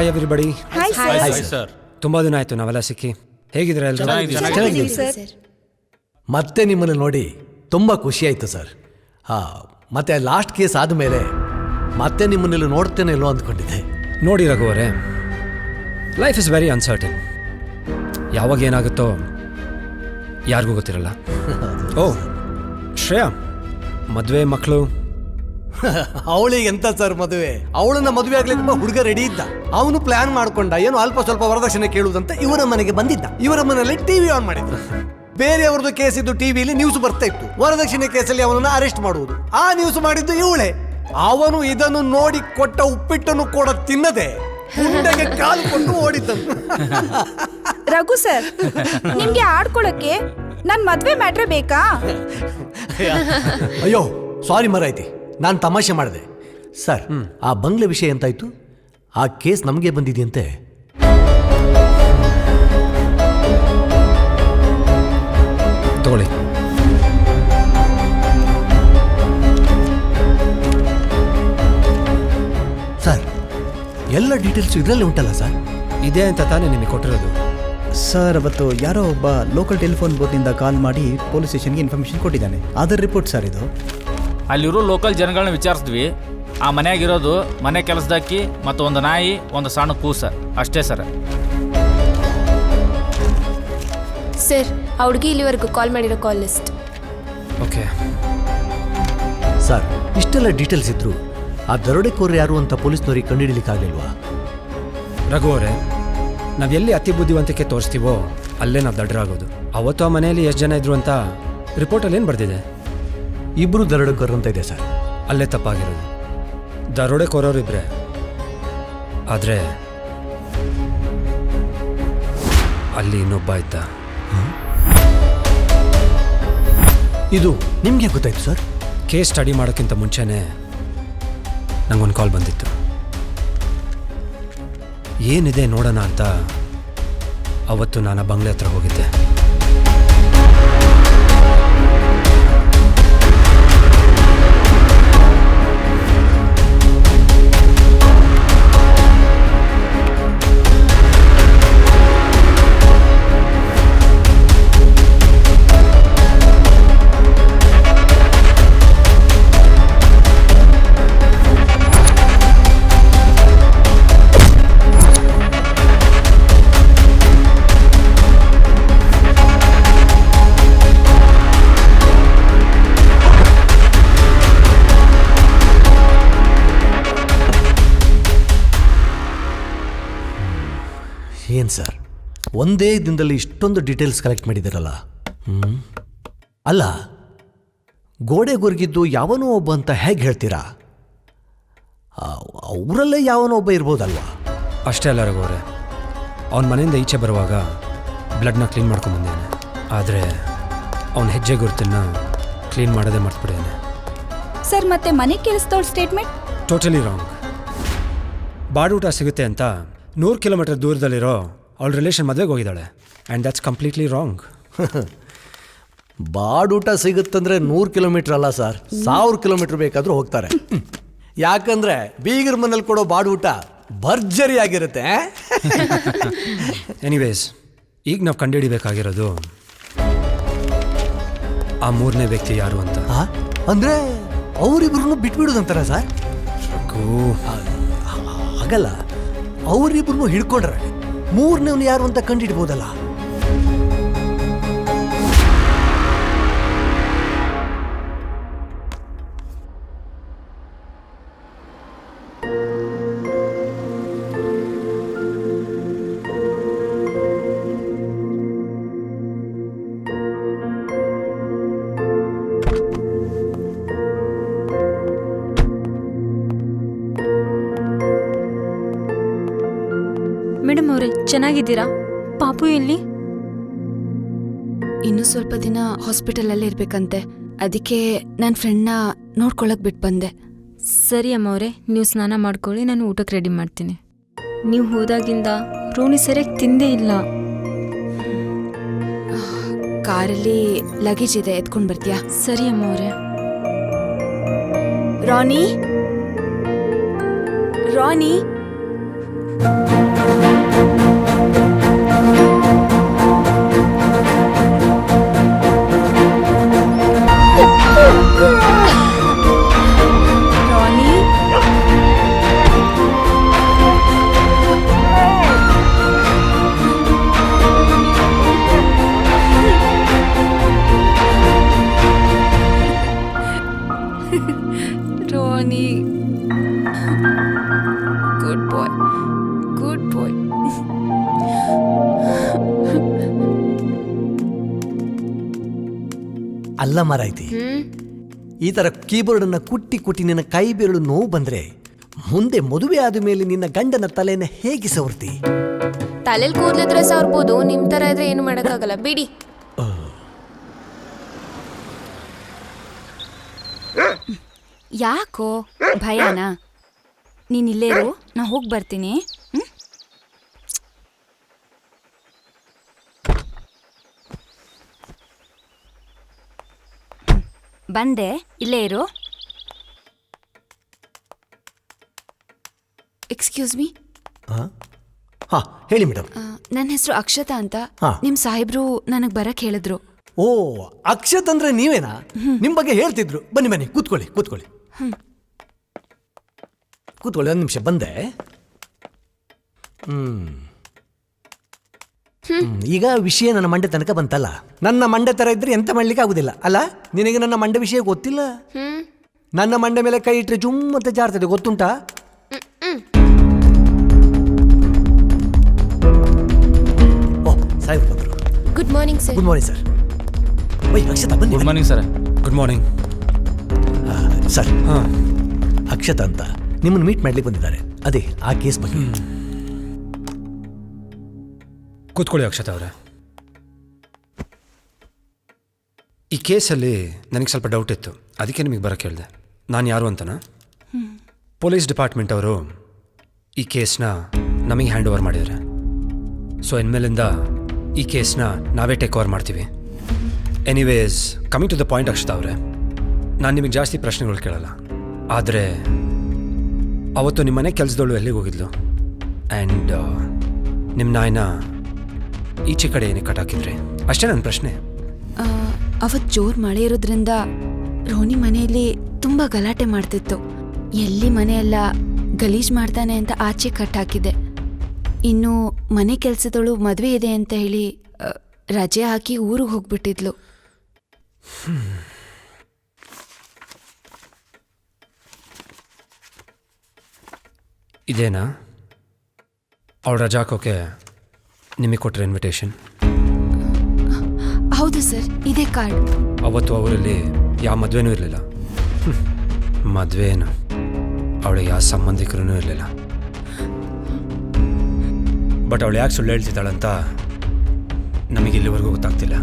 hi everybody. Hi sir. ತುಂಬ ದಿನ ಆಯಿತು ನಾವೆಲ್ಲ ಸಿಕ್ಕಿ. ಹೇಗಿದ್ದೀರಾ ಎಲ್ಲರೂ? ಚೆನ್ನಾಗಿದ್ದೀವಿ. ಮತ್ತೆ ನಿಮ್ಮನ್ನು ನೋಡಿ ತುಂಬ ಖುಷಿ ಆಯಿತು ಸರ್. ಮತ್ತೆ ಲಾಸ್ಟ್ ಕೇಸ್ ಆದಮೇಲೆ ಮತ್ತೆ ನಿಮ್ಮನ್ನೆಲ್ಲ ನೋಡ್ತೇನೆ ಇಲ್ಲೋ ಅಂದ್ಕೊಂಡಿದ್ದೆ. ನೋಡಿ ರಘು ಅವರೇ, ಲೈಫ್ ಇಸ್ ವೆರಿ ಅನ್ಸರ್ಟನ್. ಯಾವಾಗ ಏನಾಗುತ್ತೋ ಯಾರಿಗೂ ಗೊತ್ತಿರಲ್ಲ. ಓ ಶ್ರೇಯಾ, ಮದುವೆ ಮಕ್ಕಳು? ಅವಳಿಗೆ ಎಂತ ಸರ್ ಮದುವೆ? ಅವಳನ್ನ ಮದುವೆ ಆಗ್ಲಿಕ್ಕೆ ಹುಡುಗ ರೆಡಿ ಇದ್ದ. ಅವನು ಪ್ಲಾನ್ ಮಾಡ್ಕೊಂಡ, ಏನು ಅಲ್ಪ ಸ್ವಲ್ಪ ವರದಕ್ಷಿಣೆ ಕೇಳುವುದಂತ ಇವರ ಮನೆಗೆ ಬಂದಿದ್ದ. ಇವರ ಮನೆಯಲ್ಲಿ ಟಿವಿ ಆನ್ ಮಾಡಿದ್ರು. ಬೇರೆಯವ್ರದ್ದು ಕೇಸ್ ಇದ್ದು ಟಿವಿಲಿ ನ್ಯೂಸ್ ಬರ್ತಾ ಇತ್ತು. ವರದಕ್ಷಿಣೆ ಕೇಸಲ್ಲಿ ಅವನನ್ನ ಅರೆಸ್ಟ್ ಮಾಡುವುದು. ಆ ನ್ಯೂಸ್ ಮಾಡಿದ್ದು ಇವಳೆ. ಅವನು ಇದನ್ನು ನೋಡಿ ಕೊಟ್ಟ ಉಪ್ಪಿಟ್ಟನ್ನು ಕೂಡ ತಿನ್ನದೆ ಗುಂಡೆಗೆ ಕಾಲು ಕೊಟ್ಟು ಓಡಿದ್ದನು. ರಘು ಸರ್, ನಿಮ್ಗೆ ಆಡ್ಕೊಳಕ್ಕೆ ನನ್ ಮದ್ವೆ ಮ್ಯಾಟ್ರೆ ಬೇಕಾ? ಅಯ್ಯೋ ಸಾರಿ ಮರಾಯ್ತಿ, ನಾನು ತಮಾಷೆ ಮಾಡಿದೆ ಸರ್. ಆ ಬಂಗ್ಲೆ ವಿಷಯ ಎಂತಾಯ್ತು? ಆ ಕೇಸ್ ನಮಗೆ ಬಂದಿದೆಯಂತೆ. ತಗೊಳ್ಳಿ. ಸರ್, ಎಲ್ಲ ಡೀಟೇಲ್ಸ್ ಇದರಲ್ಲಿ ಉಂಟಲ್ಲ ಸರ್? ಇದೆ ಅಂತ ತಾನೇ ನಿಮಗೆ ಕೊಟ್ಟಿರೋದು. ಸರ್, ಅವತ್ತು ಯಾರೋ ಒಬ್ಬ ಲೋಕಲ್ ಟೆಲಿಫೋನ್ ಬೂತ್ನಿಂದ ಕಾಲ್ ಮಾಡಿ ಪೊಲೀಸ್ ಸ್ಟೇಷನ್ಗೆ ಇನ್ಫಾರ್ಮೇಷನ್ ಕೊಟ್ಟಿದ್ದಾನೆ. ಅದರ ರಿಪೋರ್ಟ್ ಸರ್ ಇದು. ಅಲ್ಲಿರೋ ಲೋಕಲ್ ಜನಗಳನ್ನ ವಿಚಾರಿಸಿದ್ವಿ. ಆ ಮನೆಯಾಗಿರೋದು ಮನೆ ಕೆಲಸದಾಕಿ ಮತ್ತು ಒಂದು ನಾಯಿ, ಒಂದು ಸಣ್ಣ ಕೂಸ ಅಷ್ಟೇ ಸರ್. ಸರ್, ಆ ಹುಡುಗಿ ಇಲ್ಲಿವರೆಗೂ ಕಾಲ್ ಮಾಡಿರೋ ಕಾಲ್ ಲಿಸ್ಟ್. ಓಕೆ ಸರ್, ಇಷ್ಟೆಲ್ಲ ಡೀಟೇಲ್ಸ್ ಇದ್ರು ಆ ದರೋಡೆಕೋರು ಯಾರು ಅಂತ ಪೊಲೀಸ್ನವ್ರಿಗೆ ಕಂಡುಹಿಡಿಲಿಕ್ಕಾಗಲಿಲ್ವಾ? ರಘು ಅವರೇ, ನಾವು ಎಲ್ಲಿ ಅತಿ ಬುದ್ಧಿವಂತಿಕೆ ತೋರಿಸ್ತೀವೋ ಅಲ್ಲೇ ನಾವು ದಡ್ಡರಾಗೋದು. ಅವತ್ತು ಆ ಮನೆಯಲ್ಲಿ ಎಷ್ಟು ಜನ ಇದ್ರು ಅಂತ ರಿಪೋರ್ಟಲ್ಲಿ ಏನು ಬರ್ದಿದೆ? ಇಬ್ಬರು ದರೋಡೆಕೋರು ಅಂತ ಇದೆ ಸರ್. ಅಲ್ಲೇ ತಪ್ಪಾಗಿರೋದು. ದರೋಡೆಕೋರರು ಇಬ್ಬರೇ, ಆದರೆ ಅಲ್ಲಿ ಇನ್ನೊಬ್ಬ ಇದ್ದ. ಇದು ನಿಮಗೆ ಗೊತ್ತಾಯ್ತು ಸರ್? ಕೇಸ್ ಸ್ಟಡಿ ಮಾಡೋಕ್ಕಿಂತ ಮುಂಚೆನೇ ನಂಗೊಂದು ಕಾಲ್ ಬಂದಿತ್ತು. ಏನಿದೆ ನೋಡೋಣ ಅಂತ ಅವತ್ತು ನಾನು ಬಂಗ್ಲೆ ಹತ್ರ ಹೋಗಿದ್ದೆ. ಏನು ಸರ್, ಒಂದೇ ದಿನದಲ್ಲಿ ಇಷ್ಟೊಂದು ಡೀಟೇಲ್ಸ್ ಕಲೆಕ್ಟ್ ಮಾಡಿದ್ದೀರಲ್ಲ? ಅಲ್ಲ, ಗೋಡೆಗೊರ್ಗಿದ್ದು ಯಾವನೋ ಒಬ್ಬ ಅಂತ ಹೇಗೆ ಹೇಳ್ತೀರಾ? ಅವರಲ್ಲೇ ಯಾವನೋ ಒಬ್ಬ ಇರ್ಬೋದಲ್ವಾ? ಅಷ್ಟೇ ಅಲ್ಲ ರಘು ಅವರೇ, ಅವನ ಮನೆಯಿಂದ ಈಚೆ ಬರುವಾಗ ಬ್ಲಡ್ನ ಕ್ಲೀನ್ ಮಾಡ್ಕೊಂಬಂದೇನೆ. ಆದರೆ ಅವನ ಹೆಜ್ಜೆ ಗುರುತನ್ನು ಕ್ಲೀನ್ ಮಾಡೋದೇ ಮರ್ತ್ಬಿಡೇನೆ. ಸರ್, ಮತ್ತೆ ಮನೆ ಕೆಲಸದವ್ಳ ಸ್ಟೇಟ್ಮೆಂಟ್ ಟೋಟಲಿ ರಾಂಗ್. ಬಾಡೂಟ ಸಿಗುತ್ತೆ ಅಂತ 100 ಕಿಲೋಮೀಟರ್ ದೂರದಲ್ಲಿರೋ ಅವಳ ರಿಲೇಷನ್ ಮದುವೆಗೆ ಹೋಗಿದ್ದಾಳೆ. And that's completely wrong. ಬಾಡೂಟ ಸಿಗುತ್ತಂದ್ರೆ 100 ಕಿಲೋಮೀಟರ್ ಅಲ್ಲ ಸರ್, 1000 ಕಿಲೋಮೀಟರ್ ಬೇಕಾದರೂ ಹೋಗ್ತಾರೆ. ಯಾಕಂದ್ರೆ ಬೀಗರ ಮನೇಲಿ ಕೊಡೋ ಬಾಡೂಟ ಭರ್ಜರಿ ಆಗಿರುತ್ತೆ. ಎನಿವೇಸ್, ಈಗ ನಾವು ಕಂಡುಹಿಡಿಬೇಕಾಗಿರೋದು ಆ ಮೂರನೇ ವ್ಯಕ್ತಿ ಯಾರು ಅಂತ. ಅಂದ್ರೆ ಅವರಿಬ್ರು ಬಿಟ್ಬಿಡುದಂತಾರ ಸರ್? ಹಾಗಲ್ಲ, ಅವರಿಬ್ರು ಹಿಡ್ಕೊಂಡ್ರೆ ಮೂರನೇವ್ನು ಯಾರು ಅಂತ ಕಂಡುಹಿಡ್ಬೋದಲ್ಲ? ಮೇಡಮ್ ಅವರೇ, ಚೆನ್ನಾಗಿದ್ದೀರಾ? ಪಾಪು ಎಲ್ಲಿ? ಇನ್ನೂ ಸ್ವಲ್ಪ ದಿನ ಹಾಸ್ಪಿಟಲಲ್ಲೇ ಇರ್ಬೇಕಂತೆ. ಅದಕ್ಕೆ ನನ್ನ ಫ್ರೆಂಡ್ನ ನೋಡ್ಕೊಳಕ್ ಬಿಟ್ಟು ಬಂದೆ. ಸರಿ ಅಮ್ಮ ಅವರೇ, ನೀವು ಸ್ನಾನ ಮಾಡ್ಕೊಳ್ಳಿ, ನಾನು ಊಟಕ್ಕೆ ರೆಡಿ ಮಾಡ್ತೀನಿ. ನೀವು ಹೋದಾಗಿಂದ ರೋಣಿ ಸರಿಯಾಗಿ ತಿಂದೇ ಇಲ್ಲ. ಕಾರಲ್ಲಿ ಲಗೇಜ್ ಇದೆ, ಎತ್ಕೊಂಡು ಬರ್ತೀಯಾ? ಸರಿ ಅಮ್ಮ ಅವರೇ. ರಾಣಿ, ರಾಣಿ, ರಾಣಿ Ronnie. Good boy. Good boy. ಅಲ್ಲ ಮಾರಾಯ್ತಿ, ಈ ಥರ ಕೀಬೋರ್ಡನ್ನು ಕುಟ್ಟಿ ಕುಟ್ಟಿ ನಿನ್ನ ಕೈ ಬೆರಳು ನೋವು ಬಂದರೆ ಮುಂದೆ ಮದುವೆ ಆದ ಮೇಲೆ ನಿನ್ನ ಗಂಡನ ತಲೆಯನ್ನು ಹೇಗೆ ಸವರ್ತಿ? ತಲೆಯಲ್ಲಿ ಕೂದಲಿದ್ರೆ ಸವರ್ಬೋದು, ನಿಮ್ಮ ಥರ ಇದ್ರೆ ಏನು ಮಾಡೋಕ್ಕಾಗಲ್ಲ ಬಿಡಿ. ಯಾಕೋ ಭಯನಾ? ನೀನ್ ಇಲ್ಲೇ ಇರು, ನಾ ಹೋಗಿ ಬರ್ತೀನಿ. ಬಂದೆ, ಇಲ್ಲೇ ಇರು. Excuse me. ಹಾಂ ಹೇಳಿ ಮೇಡಮ್. ನನ್ನ ಹೆಸರು ಅಕ್ಷತಾ ಅಂತ. ಹಾ. ನಿಮ್ಮ ಸಾಹೇಬ್ರು ನನಗೆ ಬರಕ್ಕೆ ಹೇಳಿದ್ರು. ಓ, ಅಕ್ಷತ್ ಅಂದ್ರೆ ನೀವೇನಾ? ನಿಮ್ಮ ಬಗ್ಗೆ ಹೇಳ್ತಿದ್ರು. ಬನ್ನಿ ಬನ್ನಿ, ಕೂತ್ಕೊಳ್ಳಿ ಕೂತ್ಕೊಳ್ಳಿ ಕೂತ್ಕೊಳ್ಳಿ. ಒಂದು ನಿಮಿಷ ಬಂದೆ. ಈಗ ವಿಷಯ ನನ್ನ ಮಂಡೆ ತನಕ ಬಂತಲ್ಲ. ನನ್ನ ಮಂಡೆ ಥರ ಇದ್ರೆ ಎಂತ ಮಾಡ್ಲಿಕ್ಕೆ ಆಗುದಿಲ್ಲ ಅಲ್ಲ? ನಿನಗೆ ನನ್ನ ಮಂಡೆ ವಿಷಯ ಗೊತ್ತಿಲ್ಲ? ನನ್ನ ಮಂಡೆ ಮೇಲೆ ಕೈ ಇಟ್ಟರೆ ಜುಮ್ ಅಂತ ಜಾರ್ತದೆ, ಗೊತ್ತುಂಟಾ? ಓ, ಸಾಹೇಬ್ ಬಂದರು. Good morning sir. Good morning sir. ವೈ ಅಕ್ಷತಾ ಬನ್ನಿ. Good morning sir. Good morning sir. ಹಾಂ, ಅಕ್ಷತಾ ಅಂತ ನಿಮ್ಮನ್ನು ಮೀಟ್ ಮಾಡ್ಲಿಕ್ಕೆ ಬಂದಿದ್ದಾರೆ. ಅದೇ ಆ ಕೇಸ್ ಬಗ್ಗೆ. ಕೂತ್ಕೊಳ್ಳಿ ಅಕ್ಷತಾ ಅವರೇ. ಈ ಕೇಸಲ್ಲಿ ನನಗೆ ಸ್ವಲ್ಪ ಡೌಟ್ ಇತ್ತು, ಅದಕ್ಕೆ ನಿಮಗೆ ಬರೋಕ್ಕೆ ಹೇಳಿದೆ. ನಾನು ಯಾರು ಅಂತನಾ? ಪೊಲೀಸ್ ಡಿಪಾರ್ಟ್ಮೆಂಟ್ ಅವರು ಈ ಕೇಸ್ನ ನಮಗೆ ಹ್ಯಾಂಡ್ ಓವರ್ ಮಾಡಿದ್ದಾರೆ. ಸೊ ಇನ್ಮೇಲಿಂದ ಈ ಕೇಸ್ನ ನಾವೇ ಟೇಕ್ ಓವರ್ ಮಾಡ್ತೀವಿ. Anyways, coming to the point Akshata ಅವರೇ, ನಾನು ನಿಮಗೆ ಜಾಸ್ತಿ ಪ್ರಶ್ನೆಗಳು ಕೇಳಲ್ಲ. ಆದರೆ ಅವತ್ತು ನಿಮ್ಮ ಮನೆ ಕೆಲಸದವಳು ಎಲ್ಲಿಗೆ ಹೋಗಿದ್ಲು? ಆ್ಯಂಡ್ ನಿಮ್ಮ ನಾಯಿನ ಈಚೆ ಕಡೆ ಏನಕ್ಕೆ ಕಟ್ಟಾಕಿದ್ರಿ? ಅಷ್ಟೇ ನನ್ನ ಪ್ರಶ್ನೆ. ಅವತ್ತು ಜೋರು ಮಳೆ ಇರೋದ್ರಿಂದ ರೋನಿ ಮನೆಯಲ್ಲಿ ತುಂಬ ಗಲಾಟೆ ಮಾಡ್ತಿತ್ತು. ಎಲ್ಲಿ ಮನೆಯೆಲ್ಲ ಗಲೀಜು ಮಾಡ್ತಾನೆ ಅಂತ ಆಚೆ ಕಟ್ಟಾಕಿದ್ದೆ. ಇನ್ನು ಮನೆ ಕೆಲಸದಳು ಮದುವೆ ಇದೆ ಅಂತ ಹೇಳಿ ರಜೆ ಹಾಕಿ ಊರಿಗೆ ಹೋಗ್ಬಿಟ್ಟಿದ್ಲು. ಇದೇನಾ ಅವಳು ರಜಾ ಹಾಕೋಕೆ ನಿಮಗೆ ಕೊಟ್ಟರೆ ಇನ್ವಿಟೇಷನ್? ಹೌದು ಸರ್, ಇದೇ ಕಾರ್ಡ್. ಅವತ್ತು ಅವರಲ್ಲಿ ಯಾವ ಮದುವೆನೂ ಇರಲಿಲ್ಲ. ಮದುವೆ ಏನು, ಅವಳಿಗೆ ಯಾವ ಸಂಬಂಧಿಕರೂ ಇರಲಿಲ್ಲ. ಬಟ್ ಅವಳು ಯಾಕೆ ಸುಳ್ಳು ಹೇಳ್ತಿದ್ದಾಳಂತ ನಮಗೆ ಇಲ್ಲಿವರೆಗೂ ಗೊತ್ತಾಗ್ತಿಲ್ಲ.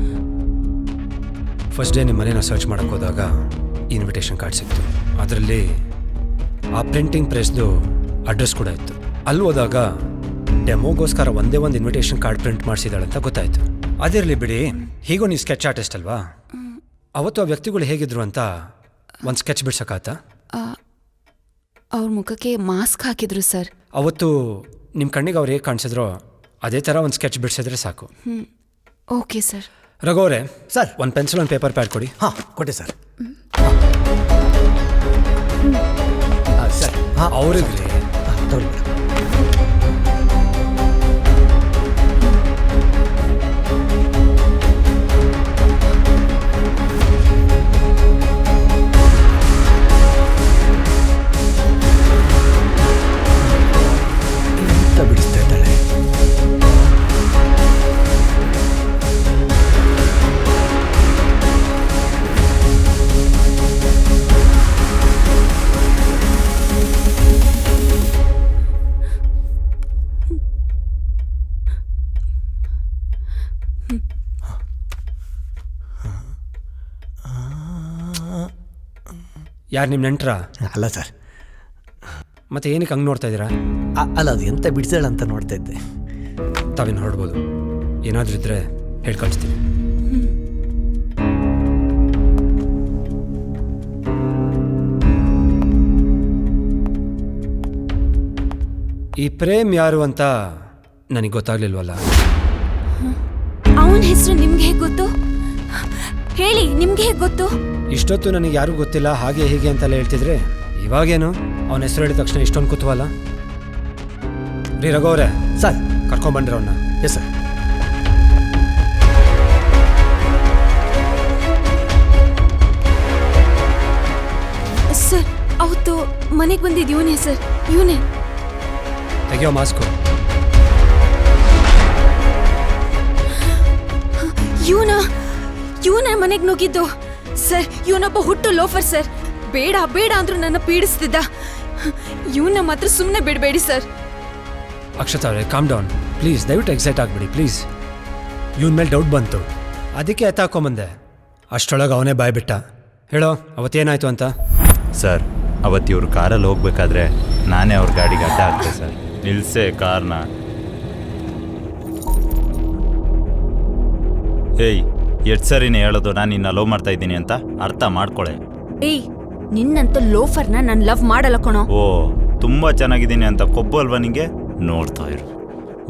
ಫಸ್ಟ್ ಡೇ ನಿಮ್ಮ ಮನೇನ ಸರ್ಚ್ ಮಾಡೋಕ್ಕೆ ಹೋದಾಗ ಇನ್ವಿಟೇಷನ್ ಕಾರ್ಡ್ ಸಿಕ್ತು. ಅದರಲ್ಲಿ ಆ ಪ್ರಿಂಟಿಂಗ್ ಪ್ರೆಸ್ದು ಅಡ್ರೆಸ್ ಕೂಡ ಇತ್ತು. ಅಲ್ಲಿ ಹೋದಾಗ ಡೆಮೋಗೋಸ್ಕರ ಒಂದೇ ಒಂದು ಇನ್ವಿಟೇಷನ್ ಕಾರ್ಡ್ ಪ್ರಿಂಟ್ ಮಾಡಿಸಿದಾಳಂತ ಗೊತ್ತಾಯಿತು. ಅದಿರಲಿ ಬಿಡಿ, ಹೀಗೋ ನೀವು ಸ್ಕೆಚ್ ಆರ್ಟಿಸ್ಟ್ ಅಲ್ವಾ? ಅವತ್ತು ಆ ವ್ಯಕ್ತಿಗಳು ಹೇಗಿದ್ರು ಅಂತ ಒಂದು ಸ್ಕೆಚ್ ಬಿಡ್ಸೋಕ್ಕಾತ? ಅವ್ರ ಮುಖಕ್ಕೆ ಮಾಸ್ಕ್ ಹಾಕಿದ್ರು ಸರ್. ಅವತ್ತು ನಿಮ್ಮ ಕಣ್ಣಿಗೆ ಅವ್ರು ಹೇಗೆ ಕಾಣಿಸಿದ್ರೋ ಅದೇ ಥರ ಒಂದು ಸ್ಕೆಚ್ ಬಿಡಿಸಿದ್ರೆ ಸಾಕು. Okay sir. ರಘುವರೇ ಸರ್, ಒಂದು ಪೆನ್ಸಿಲ್ ಒಂದು ಪೇಪರ್ ಪ್ಯಾಡ್ ಕೊಡಿ. ಹಾಂ ಕೊಟ್ಟೆ ಸರ್. ಸರ್ ಅವ್ರಿಗೆ ತಗೊಳ್ಳಿ ಮೇಡಮ್. ಎಂತ ಬಿಡಿಸ್ತಾ ಇದ್ದಾಳೆ? ಯಾರು ನಿಮ್ಮ ನೆಂಟ್ರಾ? ಅಲ್ಲ ಸರ್. ಮತ್ತೆ ಏನಕ್ಕೆ ಹಂಗೆ ನೋಡ್ತಾ ಇದ್ದೀರಾ? ಅಲ್ಲ, ಅದು ಎಂತ ಬಿಡಿಸ್ತಾಳೆ ಅಂತ ನೋಡ್ತಾ ಇದ್ದೆ. ತಾವೇನು ಹೊರಡ್ಬೋದು. ಏನಾದರೂ ಇದ್ದರೆ ಹೇಳಿ ಕಳಿಸ್ತೀನಿ. ಈ ಪ್ರೇಮ್ ಯಾರು ಅಂತ ನನಗೆ ಗೊತ್ತಾಗ್ಲಿಲ್ವಲ್ಲ. ಅವನ ಹೆಸರು ನಿಮ್ಗೆ ಹೇಗೆ ಗೊತ್ತು? ಹೇಳಿ, ನಿಮ್ಗೆ ಹೇಗೆ ಗೊತ್ತು? ಇಷ್ಟೊತ್ತು ನನಗೆ ಯಾರೂ ಗೊತ್ತಿಲ್ಲ ಹಾಗೆ ಹೀಗೆ ಅಂತೆಲ್ಲ ಹೇಳ್ತಿದ್ರೆ ಇವಾಗೇನು ಅವನ ಹೆಸರು ಹೇಳಿದ ತಕ್ಷಣ ಇಷ್ಟೊಂದು ಕುತೂಹಲ? ರೀ ರಘುವರೇ, ಸರ್ ಕರ್ಕೊಂಬಂಡ್ರಿ ಅವನ್ನ. Yes sir. ಸರ್, ಅವತ್ತು ಮನೆಗೆ ಬಂದಿದ್ದು ಇವನೇ ಸರ್, ಇವನೇ. ತೆಗಿಯೋ ಮಾಸ್ಕು. ಇವನ ಮನೆಗೆ ನುಗ್ಗಿದ್ದು ಸರ್. ಇವನೊಬ್ಬ ಹುಟ್ಟು ಲೋಫರ್ ಸರ್. ಬೇಡ ಬೇಡ ಅಂದ್ರೂ ನನ್ನ ಪೀಡಿಸ್ತಿದ್ದ. ಇವನ್ನ ಮಾತ್ರ ಸುಮ್ಮನೆ ಬಿಡಬೇಡಿ ಸರ್. ಅಕ್ಷತಾ ಅವರೇ, ಕಾಮ್ ಡೌನ್ ಪ್ಲೀಸ್. ದಯವಿಟ್ಟು ಎಕ್ಸೈಟ್ ಆಗಿಬಿಡಿ ಪ್ಲೀಸ್. ಇವನ ಮೇಲೆ ಡೌಟ್ ಬಂತು, ಅದಕ್ಕೆ ಎತ್ತಾಕೊಂಬಂದೆ. ಅಷ್ಟರೊಳಗೆ ಅವನೇ ಬಾಯ್ಬಿಟ್ಟ. ಹೇಳೋ, ಅವತ್ತೇನಾಯ್ತು ಅಂತ? ಸರ್, ಅವತ್ತು ಇವ್ರು ಕಾರಲ್ಲಿ ಹೋಗ್ಬೇಕಾದ್ರೆ ನಾನೇ ಅವ್ರ ಗಾಡಿಗೆ ಅಡ್ಡ ಹಾಕ್ತೆ ಸರ್. ನಿಲ್ಸೆ ಕಾರ್ನ. ಏಯ್, ಎಷ್ಟು ಸರಿನೇ ಹೇಳೋದು ನಾನು ನಿನ್ನ ಲವ್ ಮಾಡ್ತಾ ಇದ್ದೀನಿ ಅಂತ? ಅರ್ಥ ಮಾಡ್ಕೊಳೆ. ಏಯ್, ನಿನ್ನಂತ ಲೋಫರ್ನ ನಾನು ಲವ್ ಮಾಡಲ್ಲ ಕಣೋ. ಓ, ತುಂಬ ಚೆನ್ನಾಗಿದ್ದೀನಿ ಅಂತ ಕೊಬ್ಬು ಅಲ್ವಾ ನಿಂಗೆ? ನೋಡ್ತಾ ಇರು,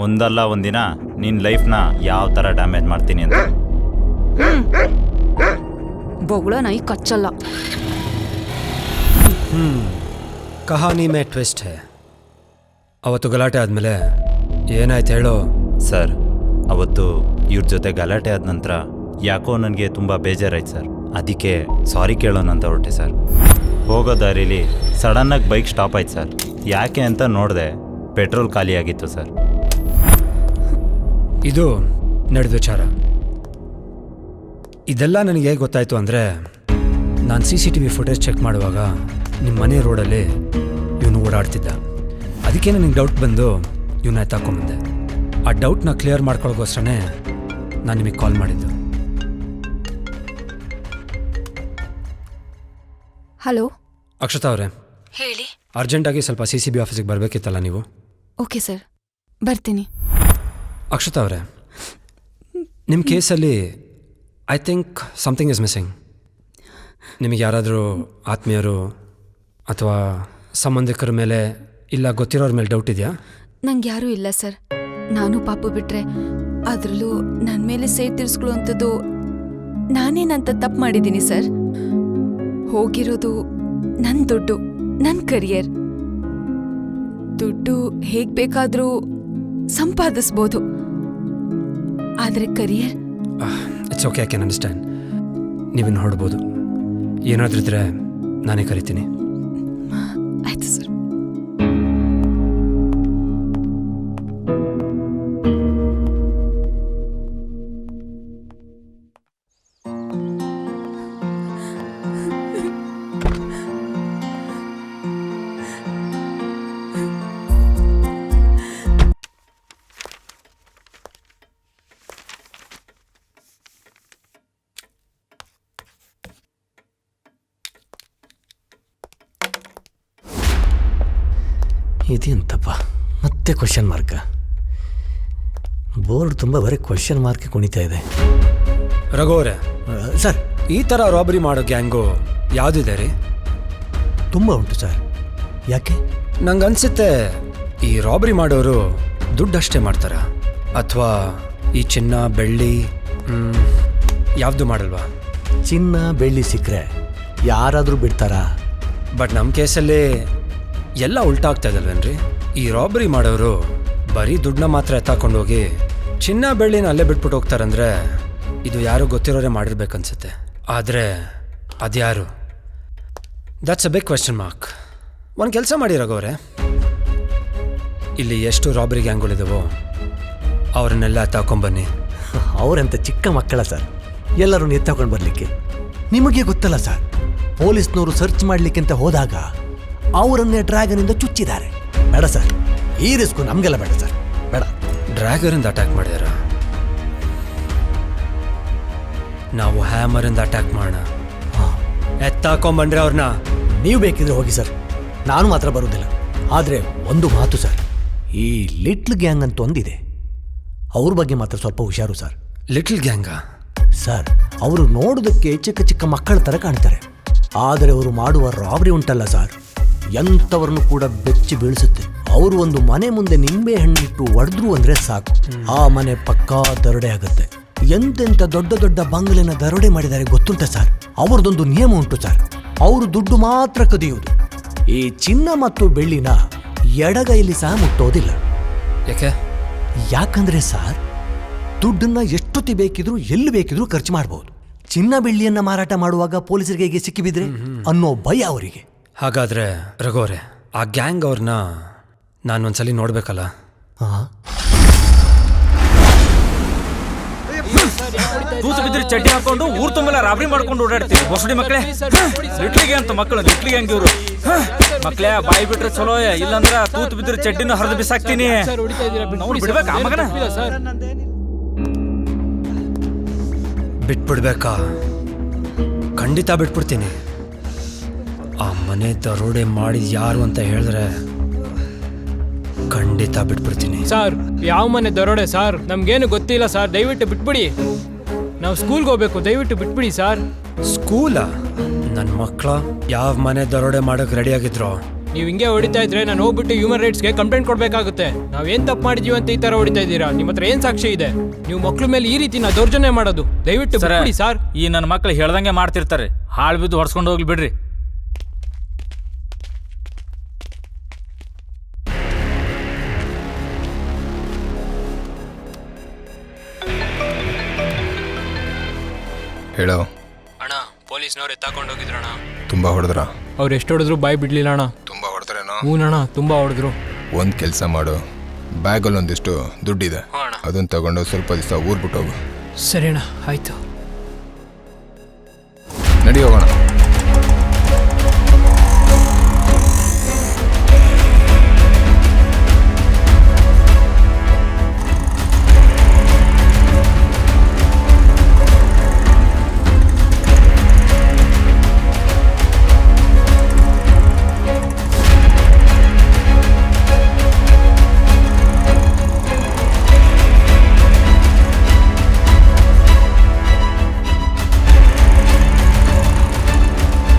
ಒಂದಲ್ಲ ಒಂದಿನ ನಿನ್ನ ಲೈಫ್ನ ಯಾವ ಥರ ಡ್ಯಾಮೇಜ್ ಮಾಡ್ತೀನಿ ಅಂತ. ಬೊಗಳ ನಾಯಿ ಕಚ್ಚಲ್ಲ. ಕಹಾನಿ ಮೇ ಟ್ವಿಸ್ಟ್ ಹೇ. ಅವತ್ತು ಗಲಾಟೆ ಆದಮೇಲೆ ಏನಾಯ್ತು ಹೇಳೋ? ಸರ್, ಅವತ್ತು ಇವ್ರ ಜೊತೆ ಗಲಾಟೆ ಆದ ನಂತರ ಯಾಕೋ ನನಗೆ ತುಂಬ ಬೇಜಾರಾಯ್ತು ಸರ್. ಅದಕ್ಕೆ ಸಾರಿ ಕೇಳೋಣ ಅಂತ ಹೊರಟೆ ಸರ್. ಹೋಗೋ ದಾರಿಲಿ ಸಡನ್ನಾಗಿ ಬೈಕ್ ಸ್ಟಾಪ್ ಆಯ್ತು ಸರ್. ಯಾಕೆ ಅಂತ ನೋಡಿದೆ, ಪೆಟ್ರೋಲ್ ಖಾಲಿಯಾಗಿತ್ತು ಸರ್. ಇದು ನಡೆದ ವಿಚಾರ. ಇದೆಲ್ಲ ನನಗೆ ಗೊತ್ತಾಯಿತು ಅಂದರೆ ನಾನು CCTV ಫುಟೇಜ್ ಚೆಕ್ ಮಾಡುವಾಗ ನಿಮ್ಮ ಮನೆ ರೋಡಲ್ಲಿ ಇವನು ಓಡಾಡ್ತಿದ್ದ. ಅದಕ್ಕೆ ನನಗೆ ಡೌಟ್ ಬಂದು ಇವನ್ನ ಎತ್ತಾಕೊಂಬಂದೆ. ಆ ಡೌಟ್ನ ಕ್ಲಿಯರ್ ಮಾಡ್ಕೊಳ್ಳೋಗೋಸ್ಕರನೇ ನಾನು ನಿಮಗೆ ಕಾಲ್ ಮಾಡಿದ್ದು. ಹಲೋ ಅಕ್ಷತಾ ಅವರೇ, ಹೇಳಿ. ಅರ್ಜೆಂಟಾಗಿ ಸ್ವಲ್ಪ CCB ಆಫೀಸಿಗೆ ಬರಬೇಕಿತ್ತಲ್ಲ ನೀವು? ಓಕೆ ಸರ್, ಬರ್ತೀನಿ. ಅಕ್ಷತಾ ಅವರೇ, ನಿಮ್ಮ ಕೇಸಲ್ಲಿ I think something is missing. ನಿಮಗೆ ಯಾರಾದರೂ ಆತ್ಮೀಯರು ಅಥವಾ ಸಂಬಂಧಿಕರ ಮೇಲೆ ಇಲ್ಲ ಗೊತ್ತಿರೋರ ಮೇಲೆ ಡೌಟ್ ಇದೆಯಾ? ನಂಗೆ ಯಾರೂ ಇಲ್ಲ ಸರ್. ನಾನು ಪಾಪು ಬಿಟ್ರೆ, ಅದರಲ್ಲೂ ನನ್ನ ಮೇಲೆ ಸೇಡ್ ತೀರಿಸ್ಕೊಳ್ಳುವಂಥದ್ದು ನಾನೇನಂತ ತಪ್ಪು ಮಾಡಿದ್ದೀನಿ ಸರ್. ಹೋಗಿರೋದು ನನ್ನ ದುಡ್ಡು, ನನ್ನ ಕರಿಯರ್. ದುಡ್ಡು ಹೇಗೆ ಬೇಕಾದರೂ ಸಂಪಾದಿಸ್ಬೋದು, ಆದರೆ career it's okay, I can understand. ನೀವಿನ್ನು ಹೊರಡ್ಬೋದು. ಏನಾದರೂ ಇದ್ದರೆ ನಾನೇ ಕರಿತೀನಿ. ಆಯ್ತು ಸರ್. ಇದೇಂತಪ್ಪ, ಮತ್ತೆ ಕ್ವಶನ್ ಮಾರ್ಕ? ಬೋರ್ಡ್ ತುಂಬ ಬರೀ ಕ್ವಶನ್ ಮಾರ್ಕ್ ಕುಣಿತಾ ಇದೆ. ರಘುವರೇ ಸರ್, ಈ ಥರ ರಾಬರಿ ಮಾಡೋ ಗ್ಯಾಂಗು ಯಾವುದಿದೆ ರೀ? ತುಂಬ ಉಂಟು ಸರ್. ಯಾಕೆ? ನಂಗೆ ಅನ್ಸುತ್ತೆ ಈ ರಾಬರಿ ಮಾಡೋರು ದುಡ್ಡಷ್ಟೇ ಮಾಡ್ತಾರ, ಅಥವಾ ಈ ಚಿನ್ನ ಬೆಳ್ಳಿ ಯಾವುದು ಮಾಡಲ್ವಾ? ಚಿನ್ನ ಬೆಳ್ಳಿ ಸಿಕ್ಕರೆ ಯಾರಾದರೂ ಬಿಡ್ತಾರಾ? ಬಟ್ ನಮ್ಮ ಕೇಸಲ್ಲಿ ಎಲ್ಲ ಉಲ್ಟಾ ಆಗ್ತಾ ಇದಲ್ವೇನ್ರಿ? ಈ ರಾಬರಿ ಮಾಡೋರು ಬರೀ ದುಡ್ಡನ್ನ ಮಾತ್ರ ಎತ್ತಾಕೊಂಡೋಗಿ ಚಿನ್ನ ಬೆಳ್ಳಿನ ಅಲ್ಲೇ ಬಿಟ್ಬಿಟ್ಟು ಹೋಗ್ತಾರಂದ್ರೆ ಇದು ಯಾರು ಗೊತ್ತಿರೋರೇ ಮಾಡಿರ್ಬೇಕನ್ಸುತ್ತೆ. ಆದರೆ ಅದ್ಯಾರು? That's a big question mark. ಒಂದು ಕೆಲಸ ಮಾಡಿ ರಘುವರೇ, ಇಲ್ಲಿ ಎಷ್ಟು ರಾಬರಿ ಗ್ಯಾಂಗ್ಗಳಿದಾವೋ ಅವ್ರನ್ನೆಲ್ಲ ಎತ್ತಾಕೊಂಬನ್ನಿ. ಅವರಂತ ಚಿಕ್ಕ ಮಕ್ಕಳ ಸರ್, ಎಲ್ಲರೂ ಎತ್ತಾಕೊಂಡು ಬರಲಿಕ್ಕೆ? ನಿಮಗೆ ಗೊತ್ತಲ್ಲ ಸರ್, ಪೊಲೀಸ್ನವರು ಸರ್ಚ್ ಮಾಡಲಿಕ್ಕೆ ಅಂತ ಹೋದಾಗ ಅವರನ್ನೇ ಡ್ರ್ಯಾಗನಿಂದ ಚುಚ್ಚಿದ್ದಾರೆ. ಬೇಡ ಸರ್, ಈ ರಿಸ್ಕು ನಮಗೆಲ್ಲ ಬೇಡ ಸರ್, ಬೇಡ. ಡ್ರ್ಯಾಗರಿಂದ ಅಟ್ಯಾಕ್ ಮಾಡಿದಾರ? ನಾವು ಹ್ಯಾಮರಿಂದ ಅಟ್ಯಾಕ್ ಮಾಡೋಣ. ಎತ್ತಾಕೊಂಬಂಡ್ರೆ ಅವ್ರನ್ನ. ನೀವು ಬೇಕಿದ್ರೆ ಹೋಗಿ ಸರ್, ನಾನು ಮಾತ್ರ ಬರೋದಿಲ್ಲ. ಆದರೆ ಒಂದು ಮಾತು ಸರ್, ಈ ಲಿಟ್ಲ್ ಗ್ಯಾಂಗ್ ಅಂತ ಒಂದಿದೆ, ಅವ್ರ ಬಗ್ಗೆ ಮಾತ್ರ ಸ್ವಲ್ಪ ಹುಷಾರು ಸರ್. ಲಿಟ್ಲ್ ಗ್ಯಾಂಗಾ? ಸರ್, ಅವರು ನೋಡೋದಕ್ಕೆ ಚಿಕ್ಕ ಚಿಕ್ಕ ಮಕ್ಕಳ ಥರ ಕಾಣ್ತಾರೆ, ಆದರೆ ಅವರು ಮಾಡುವ ರಾಬರಿ ಉಂಟಲ್ಲ ಸರ್, ಎಂಥವ್ರನ್ನು ಕೂಡ ಬೆಚ್ಚಿ ಬೀಳಿಸುತ್ತೆ. ಅವರು ಒಂದು ಮನೆ ಮುಂದೆ ನಿಂಬೆ ಹಣ್ಣಿಟ್ಟು ಒಡೆದ್ರು ಅಂದ್ರೆ ಸಾಕು, ಆ ಮನೆ ಪಕ್ಕಾ ದರೋಡೆ ಆಗುತ್ತೆ. ಎಂತೆಂಥ ದೊಡ್ಡ ದೊಡ್ಡ ಬಂಗಲೆನ ದರೋಡೆ ಮಾಡಿದ್ದಾರೆ ಗೊತ್ತುಂಟ ಸರ್. ಅವ್ರದ್ದೊಂದು ನಿಯಮ ಉಂಟು ಸರ್, ಅವರು ದುಡ್ಡು ಮಾತ್ರ ಕದಿಯುವುದು. ಈ ಚಿನ್ನ ಮತ್ತು ಬೆಳ್ಳಿನ ಎಡಗೈಲಿ ಸಹ ಮುಟ್ಟೋದಿಲ್ಲ. ಯಾಕಂದ್ರೆ ಸರ್, ದುಡ್ಡನ್ನ ಎಷ್ಟೊತ್ತಿ ಬೇಕಿದ್ರು ಎಲ್ಲಿ ಬೇಕಿದ್ರು ಖರ್ಚು ಮಾಡಬಹುದು. ಚಿನ್ನ ಬೆಳ್ಳಿಯನ್ನ ಮಾರಾಟ ಮಾಡುವಾಗ ಪೊಲೀಸರಿಗೆ ಸಿಕ್ಕಿಬಿದ್ರೆ ಅನ್ನೋ ಭಯ ಅವರಿಗೆ. ಹಾಗಾದ್ರೆ ರಘೋರೆ, ಆ ಗ್ಯಾಂಗ್ ಅವ್ರನ್ನ ನಾನೊಂದ್ಸಲಿ ನೋಡ್ಬೇಕಲ್ಲ? ತೂತು ಬಿದ್ದರೆ ಚಡ್ಡಿ ಹಾಕೊಂಡು ಊರ್ ತುಂಬೆಲ್ಲ ರಾಬರಿ ಮಾಡ್ಕೊಂಡು ಓಡಾಡ್ತೀವಿ. ಬೊಸಡಿ ಮಕ್ಕಳೇ, ಲಿಟ್ಲಿಗೆ ಅಂತ ಮಕ್ಕಳು, ಲಿಟ್ಲಿಗೆ ಹಂಗೆ ಇವರು ಮಕ್ಕಳೇ. ಬಾಯಿ ಬಿಟ್ರೆ ಚಲೋ, ಇಲ್ಲಂದ್ರ ತೂತು ಬಿದ್ದರೆ ಚಡ್ಡಿನ ಹರಿದು ಬಿಸಾಕ್ತೀನಿ. ನೋಡಿ ಬಿಡ್ಬೇಕಾ ಮಗನ? ಬಿಟ್ಬಿಡ್ಬೇಕಾ? ಖಂಡಿತ ಬಿಟ್ಬಿಡ್ತೀನಿ. ಆ ಮನೆ ದರೋಡೆ ಮಾಡಿದ್ ಯಾರು ಅಂತ ಹೇಳಿದ್ರೆ ಖಂಡಿತ ಬಿಟ್ಬಿಡ್ತೀನಿ. ಸರ್, ಯಾವ ಮನೆ ದರೋಡೆ ಸರ್? ನಮ್ಗೇನು ಗೊತ್ತಿಲ್ಲ ಸರ್, ದಯವಿಟ್ಟು ಬಿಟ್ಬಿಡಿ. ನಾವು ಸ್ಕೂಲ್ಗೆ ಹೋಗ್ಬೇಕು, ದಯವಿಟ್ಟು ಬಿಟ್ಬಿಡಿ ಸರ್. ಸ್ಕೂಲಾ? ನನ್ನ ಮಕ್ಕಳ ಯಾವ ಮನೆ ದರೋಡೆ ಮಾಡಕ್ ರೆಡಿ ಆಗಿದ್ರು? ನೀವು ಹಿಂಗೆ ಹೊಡಿತಾ ಇದ್ರೆ ನಾನು ಹೋಗ್ಬಿಟ್ಟು ಹ್ಯೂಮನ್ ರೈಟ್ಸ್ಗೆ ಕಂಪ್ಲೇಂಟ್ ಕೊಡ್ಬೇಕಾಗುತ್ತೆ. ನಾವೇನ್ ತಪ್ಪು ಮಾಡಿದೀವಿ ಅಂತ ಈ ತರ ಹೊಡಿತಾ ಇದ್ದೀರಾ? ನಿಮ್ಮ ಹತ್ರ ಏನ್ ಸಾಕ್ಷಿ ಇದೆ? ನೀವು ಮಕ್ಳ ಮೇಲೆ ಈ ರೀತಿ ದೌರ್ಜನ್ಯ ಮಾಡೋದು ದಯವಿಟ್ಟು ಬಿಟ್ಬಿಡಿ ಸರ್. ಈ ನನ್ನ ಮಕ್ಳು ಹೇಳ್ದಂಗೆ ಮಾಡ್ತಿರ್ತಾರೆ, ಹಾಳು ಬಿದ್ದು ಹೊಡ್ಸ್ಕೊಂಡು ಹೋಗ್ಲಿ ಬಿಡ್ರಿ. ಹೇಳೋ ಅಣ್ಣ, ಪೊಲೀಸ್ನವ್ರು ಎತ್ತಾಕೊಂಡು ಹೋಗಿದ್ರಣ್ಣ. ತುಂಬಾ ಹೊಡೆದ್ರ? ಅವ್ರು ಎಷ್ಟು ಹೊಡೆದ್ರು ಬಾಯಿ ಬಿಡ್ಲಿಲ್ಲ ಅಣ್ಣ. ತುಂಬಾ ಹೊಡೆದ್ರೇನೋ? ಹೂನಣ್ಣ, ತುಂಬಾ ಹೊಡೆದ್ರು. ಒಂದ್ ಕೆಲಸ ಮಾಡು, ಬ್ಯಾಗಲ್ಲಿ ಒಂದಿಷ್ಟು ದುಡ್ಡಿದೆ, ಅದನ್ನ ತಗೊಂಡು ಸ್ವಲ್ಪ ದಿವಸ ಊರ್ ಬಿಟ್ಟು ಹೋಗು. ಸರಿ ಅಣ್ಣ, ಆಯ್ತು. ನಡಿ ಹೋಗೋಣ.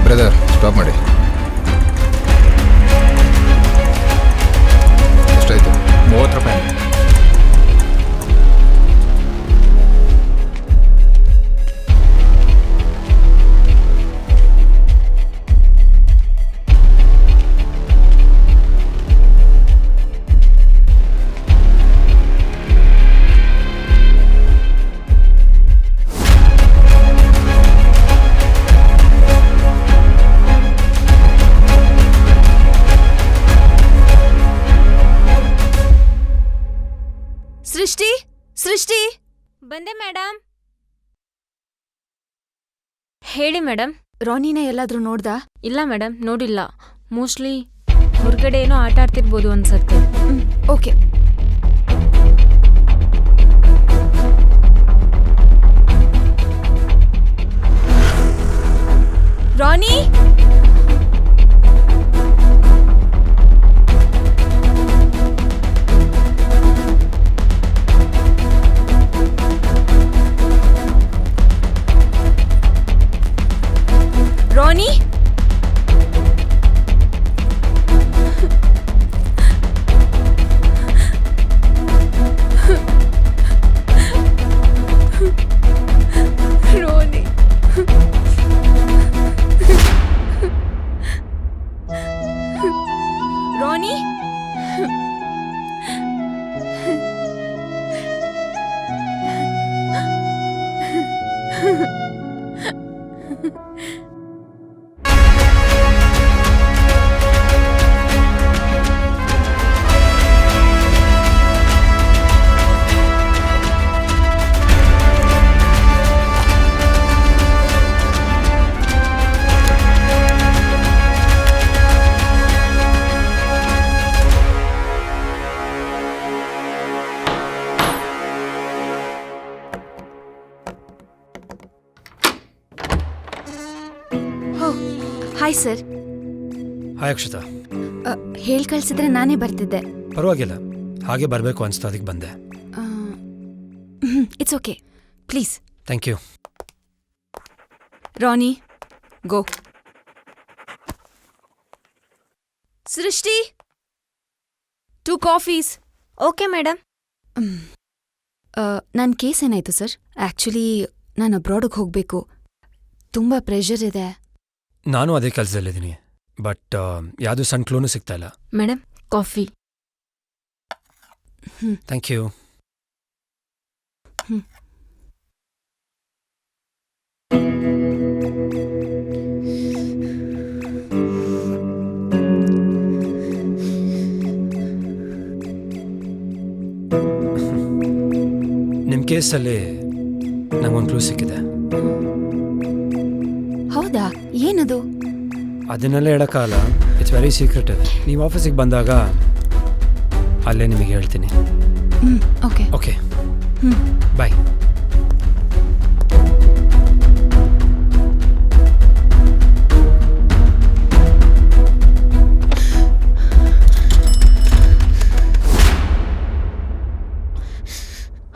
ಬ್ರದರ್, ಸ್ಟಾಪ್ ಮಾಡಿ. ಎಷ್ಟಾಯ್ತು? 30 ರೂಪಾಯಿ. ಸೃಷ್ಟಿ, ಬಂದೆ ಮೇಡಮ್. ಹೇಳಿ ಮೇಡಮ್. ರಾನಿನ ಎಲ್ಲಾದ್ರೂ ನೋಡ್ದಾ? ಇಲ್ಲ ಮೇಡಮ್, ನೋಡಿಲ್ಲ. ಮೋಸ್ಟ್ಲಿ ಹೊರಗಡೆ ಏನೋ ಆಟ ಆಡ್ತಿರ್ಬೋದು ಅನ್ಸತ್ತೆ. Okay. Rani, Rani, Ronnie, Rani, hi sir. Hi Akshata. ಹೇಳ್ ಕಳ್ಸಿದ್ರೆ ನಾನೇ ಬರ್ತಿದ್ದೆ. ಪರವಾಗಿಲ್ಲ, ಹಾಗೆ ಬರಬೇಕು ಅನ್ಸ್ತಾ ಅದಕ್ಕೆ ಬಂದೆ. It's okay, please. Thank you. Rani, go. Srishti, 2 coffees. Okay madam. ನನ್ನ ಕೇಸ್ ಏನಾಯ್ತು ಸರ್? ಆ್ಯಕ್ಚುಲಿ ನಾನು ಅಬ್ರಾಡಿಗೆ ಹೋಗಬೇಕು. ತುಂಬ ಪ್ರೆಷರ್ ಇದೆ. ನಾನು ಅದೇ ಕೆಲಸದಲ್ಲಿದ್ದೀನಿ, ಬಟ್ ಯಾವುದೂ ಸಣ್ಣ ಕ್ಲೂನು ಸಿಗ್ತಾ ಇಲ್ಲ. Madam coffee. Thank you. ನಿಮ್ಮ ಕೇಸಲ್ಲಿ ನಂಗೊಂದು ಕ್ಲೂ ಸಿಕ್ಕಿದೆ. ಹೌದಾ? ಏನದು? ಅದನ್ನೆಲ್ಲ ಹೇಳೋಕ್ಕಾಗಲ್ಲ, ಇಟ್ಸ್ ವೆರಿ ಸೀಕ್ರೆಟಿವ್. ನೀವು ಆಫೀಸಿಗೆ ಬಂದಾಗ ಅಲ್ಲೇ ನಿಮಗೆ ಹೇಳ್ತೀನಿ. ಓಕೆ ಓಕೆ, ಬಾಯ್.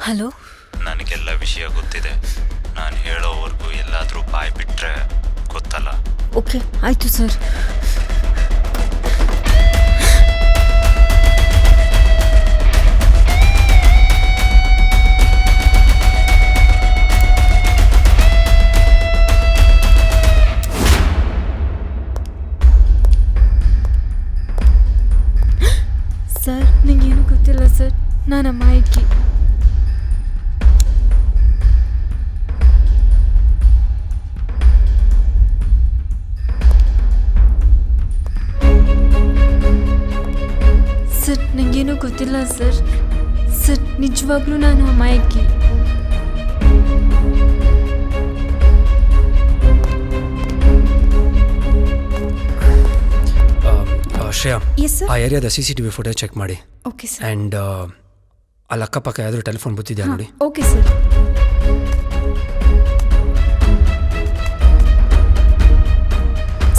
ಹಲೋ. ನನಗೆಲ್ಲ ವಿಷಯ ಗೊತ್ತಿದೆ. ನಾನು ಹೇಳೋವರೆಗೂ ಎಲ್ಲಾದರೂ ಬಾಯ್ ಬಿಟ್ರೆ ಗೊತ್ತಲ್ಲ. ಓಕೆ ಆಯಿತು ಸರ್. ಸರ್ ನನಗೇನು ಗೊತ್ತಿಲ್ಲ ಸರ್, ನಾನು ಅಮಾಯಕಿ. ಸರ್ ನನಗೇನು ಗೊತ್ತಿಲ್ಲ ಸರ್. ಸರ್ ನಿಜವಾಗ್ಲೂ ನಾನು ಅಮಾಯಕಿ. Shreya, Yes, sir. ಆ ಏರಿಯಾದ CCTV ಫುಟೇಜ್ ಚೆಕ್ ಮಾಡಿ. Okay sir. ಆ್ಯಂಡ್ ಅಲ್ಲಿ ಅಕ್ಕಪಕ್ಕ ಯಾವ್ದಾದ್ರು ಟೆಲಿಫೋನ್ ಬುತ್ತಿದೆಯಾ ನೋಡಿ. Okay sir.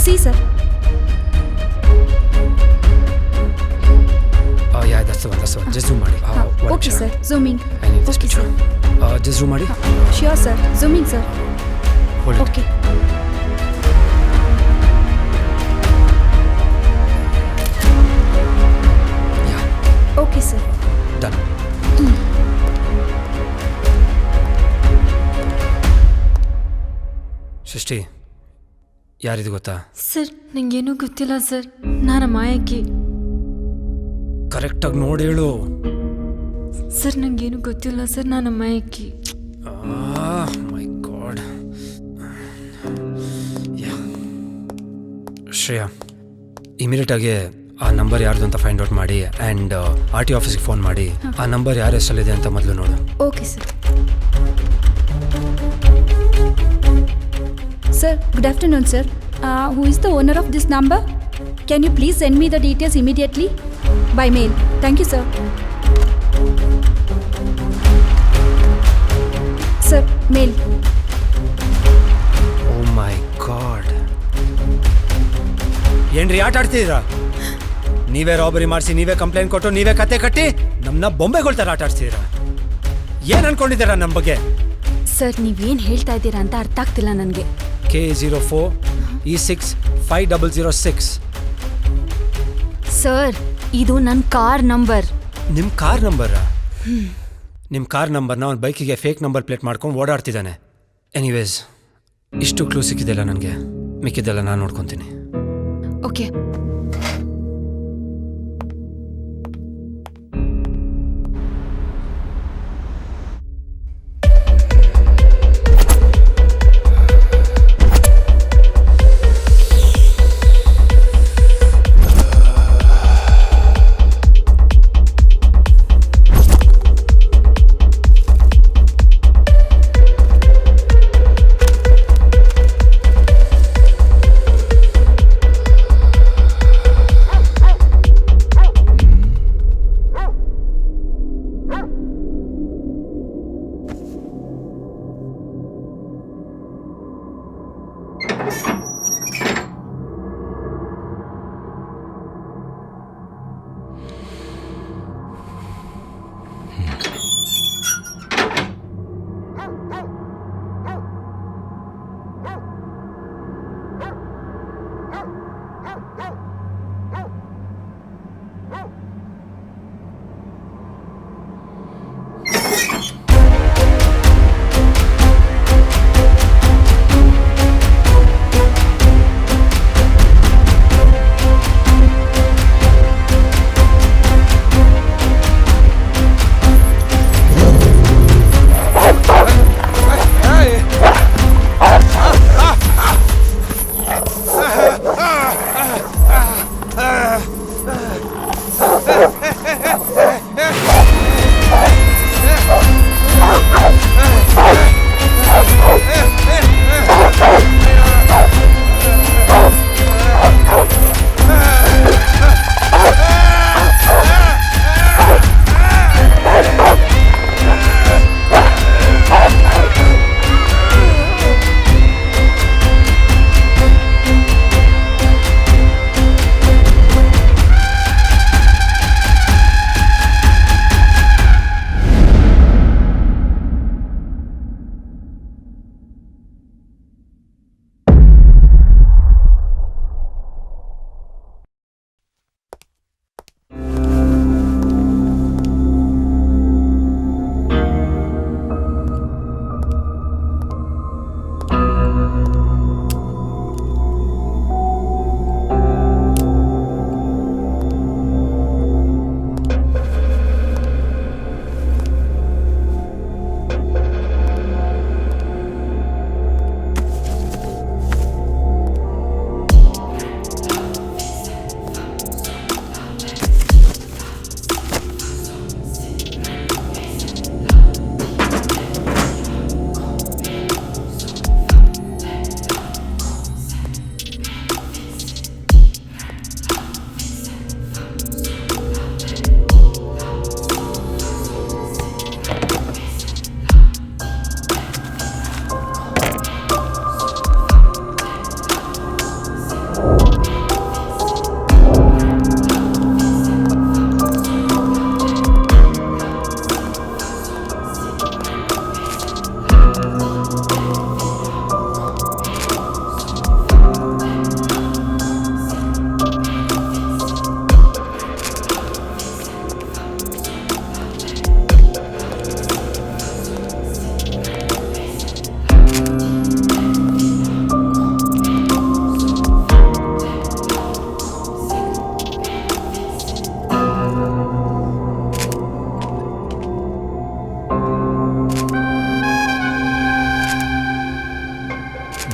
C sir. Yeah, that's the one. Just zoom ಮಾಡಿ. Okay sir. Zooming. I need this okay picture. Sir. Just zoom ಮಾಡಿ. Sure sir. Zooming sir. Hold it. Okay. Okay sir. Done. ಸೃಷ್ಟಿ, ಯಾರಿದು ಗೊತ್ತಾ? Sir ನನಗೇನು ಗೊತ್ತಿಲ್ಲ sir, ನಾನು ಅಮಾಯಕಿ. ಕರೆಕ್ಟಾಗಿ ನೋಡಿ ಹೇಳು. ಸರ್ ನನಗೇನು ಗೊತ್ತಿಲ್ಲ ಸರ್, ನಾನು ಅಮಾಯಕಿ. ಮೈ ಗಾಡ್. ಶ್ರೇಯಾ, ಇಮಿಡಿಯೇಟಾಗಿ ಆ ನಂಬರ್ ಯಾರ್ದು ಅಂತ ಫೈಂಡ್ ಔಟ್ ಮಾಡಿ ಆ್ಯಂಡ್ RT ಆಫೀಸ್ಗೆ ಫೋನ್ ಮಾಡಿ ಆ ನಂಬರ್ ಯಾರ ಹೆಸರಲ್ಲಿದೆ ಅಂತ ಮೊದಲು ನೋಡು. Okay sir. Sir, good afternoon sir. Who is the owner of this number? Can you please send me the details immediately by mail? Thank you sir. Sir, mail. Oh my god, ಏನ್ರಿ ಆಟ ಆಡ್ತಿದ್ದೀರಾ? ನೀವೇ robbery ಮಾಡಿಸಿ, ನೀವೇ complaint ಕೊಟ್ಟು, ನೀವೇ ಕತೆ ಕಟ್ಟಿ ನಮ್ಮನ್ನ ಬೊಂಬೆಗೊಳ್ತಾರೆ ಆಟ ಆಡ್ತಿದ್ದೀರಾ. ಏನು ಅನ್ಕೊಂಡಿದ್ದೀರಾ ನಮ್ಮ ಬಗ್ಗೆ? ಸರ್ ನೀವೇನು ಹೇಳ್ತಾ ಇದ್ದೀರಾ ಅಂತ ಅರ್ಥ ಆಗ್ತಿಲ್ಲ ನನಗೆ. K04 E6 5006. ಸರ್ ಇದು ನನ್ನ ಕಾರ್ ನಂಬರ್. ನಿಮ್ಮ ಕಾರ್ ನಂಬರಾ? ನಿಮ್ಮ ಕಾರ್ ನಂಬರ್ನ ಅವ್ನ ಬೈಕಿಗೆ ಫೇಕ್ ನಂಬರ್ ಪ್ಲೇಟ್ ಮಾಡ್ಕೊಂಡು ಓಡಾಡ್ತಿದ್ದಾನೆ. ಎನಿವೇಸ್, ಇಷ್ಟು ಕ್ಲೂ ಸಿಕ್ಕಿದೆಲ್ಲ ನನಗೆ, ಮಿಕ್ಕಿದ್ದೆಲ್ಲ ನಾನು ನೋಡ್ಕೊತೀನಿ. ಓಕೆ.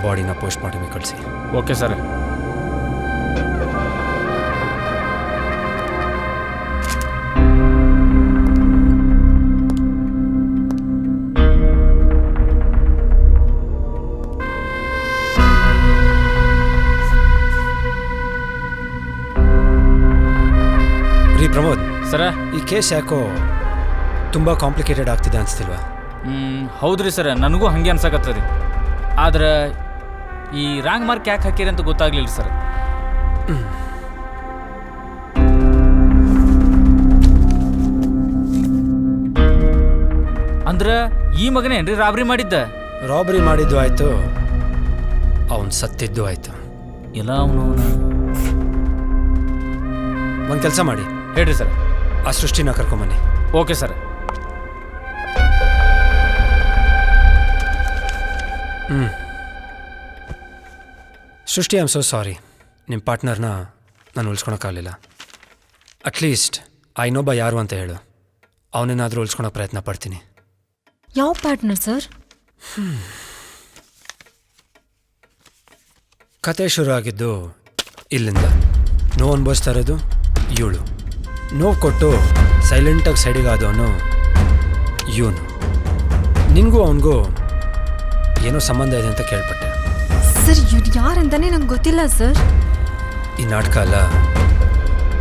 ಬಾಡಿನ ಪೋಸ್ಟ್ ಮಾರ್ಟಮ್ಗೆ ಕಳಿಸಿ. Okay sir. ರೀ ಪ್ರಮೋದ್ ಸರ, ಈ ಕೇಸ್ ಯಾಕೋ ತುಂಬ ಕಾಂಪ್ಲಿಕೇಟೆಡ್ ಆಗ್ತಿದೆ ಅನಿಸ್ತಿಲ್ವಾ? ಹೌದ್ರಿ ಸರ್, ನನಗೂ ಹಂಗೆ ಅನ್ಸಕತ್ತದ. ಆದ್ರೆ ಈ ರಾಂಗ್ ಮಾರ್ಕ್ ಯಾಕೆ ಹಾಕಿರಿ ಅಂತ ಗೊತ್ತಾಗ್ಲಿಲ್ಲ ಸರ್. ಅಂದ್ರೆ ಈ ಮಗನೇ ಏನ್ರಿ ರಾಬರಿ ಮಾಡಿದ್ದ? ರಾಬರಿ ಮಾಡಿದ್ದು ಆಯ್ತು, ಅವನು ಸತ್ತಿದ್ದು ಆಯ್ತು. ಇಲ್ಲ ಅವನು ಒಂದು ಕೆಲಸ ಮಾಡಿ. ಹೇಳ್ರಿ ಸರ್. ಆ ಸೃಷ್ಟಿನ ಕರ್ಕೊಂಬನ್ನಿ. Okay sir. Srishti, I am so sorry. ನಿಮ್ಮ ಪಾರ್ಟ್ನರ್ನ ನಾನು ಉಳಿಸ್ಕೊಳಕ್ಕಾಗಲಿಲ್ಲ. ಅಟ್ಲೀಸ್ಟ್ ಆ ಇನ್ನೊಬ್ಬ ಯಾರು ಅಂತ ಹೇಳು, ಅವನೇನಾದರೂ ಉಳಿಸ್ಕೊಳಕ್ಕೆ ಪ್ರಯತ್ನ ಪಡ್ತೀನಿ. ಯಾವ ಪಾರ್ಟ್ನರ್ ಸರ್? ಕತೆ ಶುರು ಆಗಿದ್ದು ಇಲ್ಲಿಂದ. ನೋವು ಅನುಭವಿಸ್ತಾ ಇರೋದು ಇವಳು. ನೋವು ಕೊಟ್ಟು ಸೈಲೆಂಟಾಗಿ ಸೈಡಿಗಾದವನು ಇವನು. ನಿನಗೂ ಅವನಿಗೂ ಏನೋ ಸಂಬಂಧ ಇದೆ ಅಂತ ಕೇಳ್ಪಟ್ಟೆ. ಸರ್, ಇವ್ರು ಯಾರಂತಾನೆ ನಂಗೆ ಗೊತ್ತಿಲ್ಲ ಸರ್. ಈ ನಾಟಕ ಅಲ್ಲ,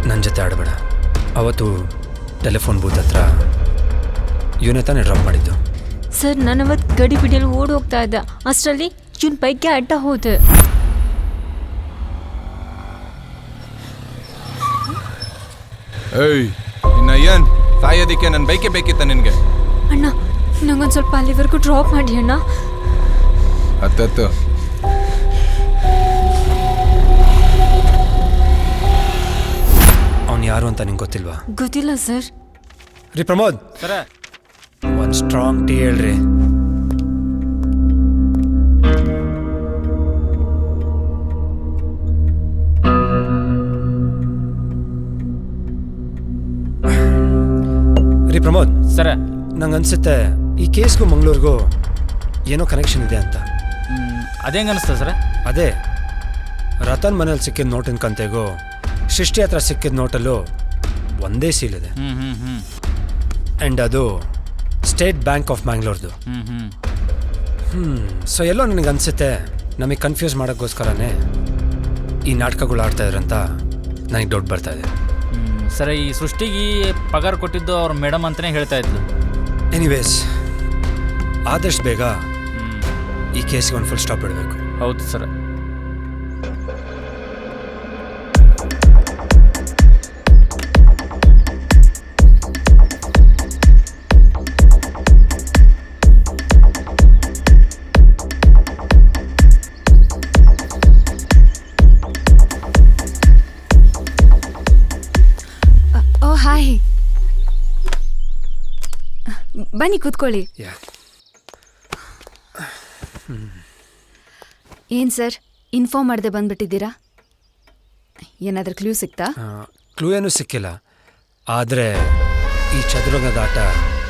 ನನ್ನ ಜೊತೆ ಆಡಬೇಡ. ಅವತ್ತು ಟೆಲಿಫೋನ್ ಬೂತ್ ಹತ್ರ ಇವನೇ ತಾನೇ ಡ್ರಾಪ್ ಮಾಡಿದ್ದು. ಸರ್, ನಾನು ಅವತ್ತು ಗಡಿ ಬಿಡಿಯಲ್ಲಿ ಓಡಿ ಹೋಗ್ತಾ ಇದ್ದ, ಅಷ್ಟರಲ್ಲಿ ಇವನ್ ಬೈಕ್ಗೆ ಅಡ್ಡ ಹೋದೆ. ಏಯ್, ಇನ್ನ ಏನ್ ಸಾಯೋದಿಕ್ಕೆ ನನ್ನ ಬೈಕೆ ಬೇಕಿತ್ತ ನಿನಗೆ? ಅಣ್ಣ, ನಂಗೊಂದು ಸ್ವಲ್ಪ ಅಲ್ಲಿವರೆಗೂ ಡ್ರಾಪ್ ಮಾಡಿ ಅಣ್ಣ. ಹತ್ತತ್ತು. ಅವನು ಯಾರು ಅಂತ ನಿಂಗೆ ಗೊತ್ತಿಲ್ವಾ? ಗೊತ್ತಿಲ್ಲ ಸರ್. ರೀ ಪ್ರಮೋದ್ ಸರ, ಒಂದು ಸ್ಟ್ರಾಂಗ್ ಟೀ ಹೇಳ್ರಿ. ರೀ ಪ್ರಮೋದ್ ಸರ, ನಂಗೆ ಅನ್ಸುತ್ತೆ ಈ ಕೇಸ್ಗೂ ಮಂಗಳೂರಿಗೂ ಏನೋ ಕನೆಕ್ಷನ್ ಇದೆ ಅಂತ. ಅದೇಂಗ ಅನಿಸ್ತದೆ ಸರ? ಅದೇ ರತನ್ ಮನೇಲಿ ಸಿಕ್ಕಿದ ನೋಟಿನ ಕಂತೆಗೂ ಸೃಷ್ಟಿ ಹತ್ರ ಸಿಕ್ಕಿದ ನೋಟಲ್ಲೂ ಒಂದೇ ಸೀಲ್ ಇದೆ. ಆ್ಯಂಡ್ ಅದು ಸ್ಟೇಟ್ ಬ್ಯಾಂಕ್ ಆಫ್ ಮ್ಯಾಂಗ್ಳೂರ್ದು. ಸೊ ಎಲ್ಲೋ ನನಗೆ ಅನಿಸುತ್ತೆ ನಮಗೆ ಕನ್ಫ್ಯೂಸ್ ಮಾಡೋಕ್ಕೋಸ್ಕರನೇ ಈ ನಾಟಕಗಳು ಆಡ್ತಾ ಇದ್ರಂತ ನನಗೆ ಡೌಟ್ ಬರ್ತಾ ಇದೆ. ಸರ್, ಈ ಸೃಷ್ಟಿಗೆ ಪಗಾರ ಕೊಟ್ಟಿದ್ದು ಅವ್ರ ಮೇಡಮ್ ಅಂತಲೇ ಹೇಳ್ತಾ ಇದ್ಲು. ಎನಿವೇಸ್, ಆದಷ್ಟು ಬೇಗ ಈ ಕೇಸ್ಗೆ ಒಂದು ಫುಲ್ ಸ್ಟಾಪ್ ಇಡಬೇಕು. ಹೌದು ಸರ್. ಓ ಹಾಯ್, ಬನ್ನಿ ಕೂತ್ಕೊಳ್ಳಿ. ಏನ್ ಸರ್, ಇನ್ಫಾರ್ಮ್ ಮಾಡದೆ ಬಂದ್ಬಿಟ್ಟಿದ್ದೀರಾ? ಏನಾದರೂ ಕ್ಲೂ ಸಿಕ್ತಾ? ಕ್ಲೂ ಏನೂ ಸಿಕ್ಕಿಲ್ಲ, ಆದರೆ ಈ ಚದುರಂಗದ ಆಟ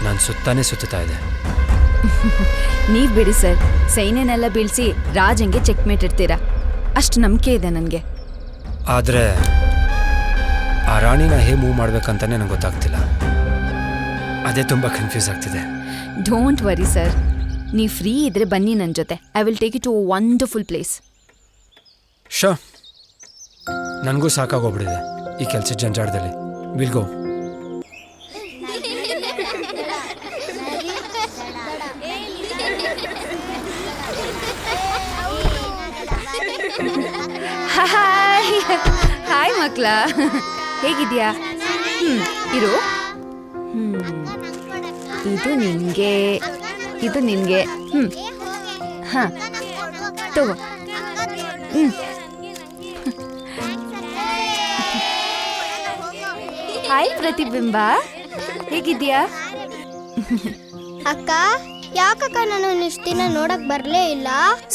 ನಾನು ಸುತ್ತಾನೇ ಸುತ್ತಾ ಇದೆ. ನೀವು ಬಿಡಿ ಸರ್, ಸೈನ್ಯನೆಲ್ಲ ಬೀಳಿಸಿ ರಾಜಂಗೆ ಚೆಕ್ಮೇಟ್ ಇಡ್ತೀರಾ, ಅಷ್ಟು ನಂಬಿಕೆ ಇದೆ ನನಗೆ. ಆದರೆ ಆ ರಾಣಿನ ಹೇಗೆ ಮೂವ್ ಮಾಡ್ಬೇಕಂತಾನೆ ನಂಗೆ ಗೊತ್ತಾಗ್ತಿಲ್ಲ. ಅದೇ ತುಂಬ ಕನ್ಫ್ಯೂಸ್ ಆಗ್ತಿದೆ. ಡೋಂಟ್ ವರಿ ಸರ್, ನೀವು ಫ್ರೀ ಇದ್ರೆ ಬನ್ನಿ ನನ್ನ ಜೊತೆ. I will take you to a wonderful place. ಶೋ, ನನಗೂ ಸಾಕಾಗೋಗ್ಬಿಟ್ಟಿದೆ ಈ ಕೆಲಸದ ಜಂಜಾಟದಲ್ಲಿ. Will go. ಹಾಯ್ ಹಾಯ್ ಮಕ್ಳ, ಹೇಗಿದ್ಯಾ? ಇರು. ಇದು ನಿನ್ಗೆ, ಇದು ನಿನ್ಗೆ. ಹಾ ತಗೋ. ಹಾಯ್ ಪ್ರತಿಬಿಂಬ, ಹೇಗಿದ್ಯಾ? ಅಕ್ಕ, ಯಾಕಕ್ಕ ನಾನು ಇಷ್ಟು ದಿನ ನೋಡಕ್ ಬರ್ಲೇ ಇಲ್ಲ?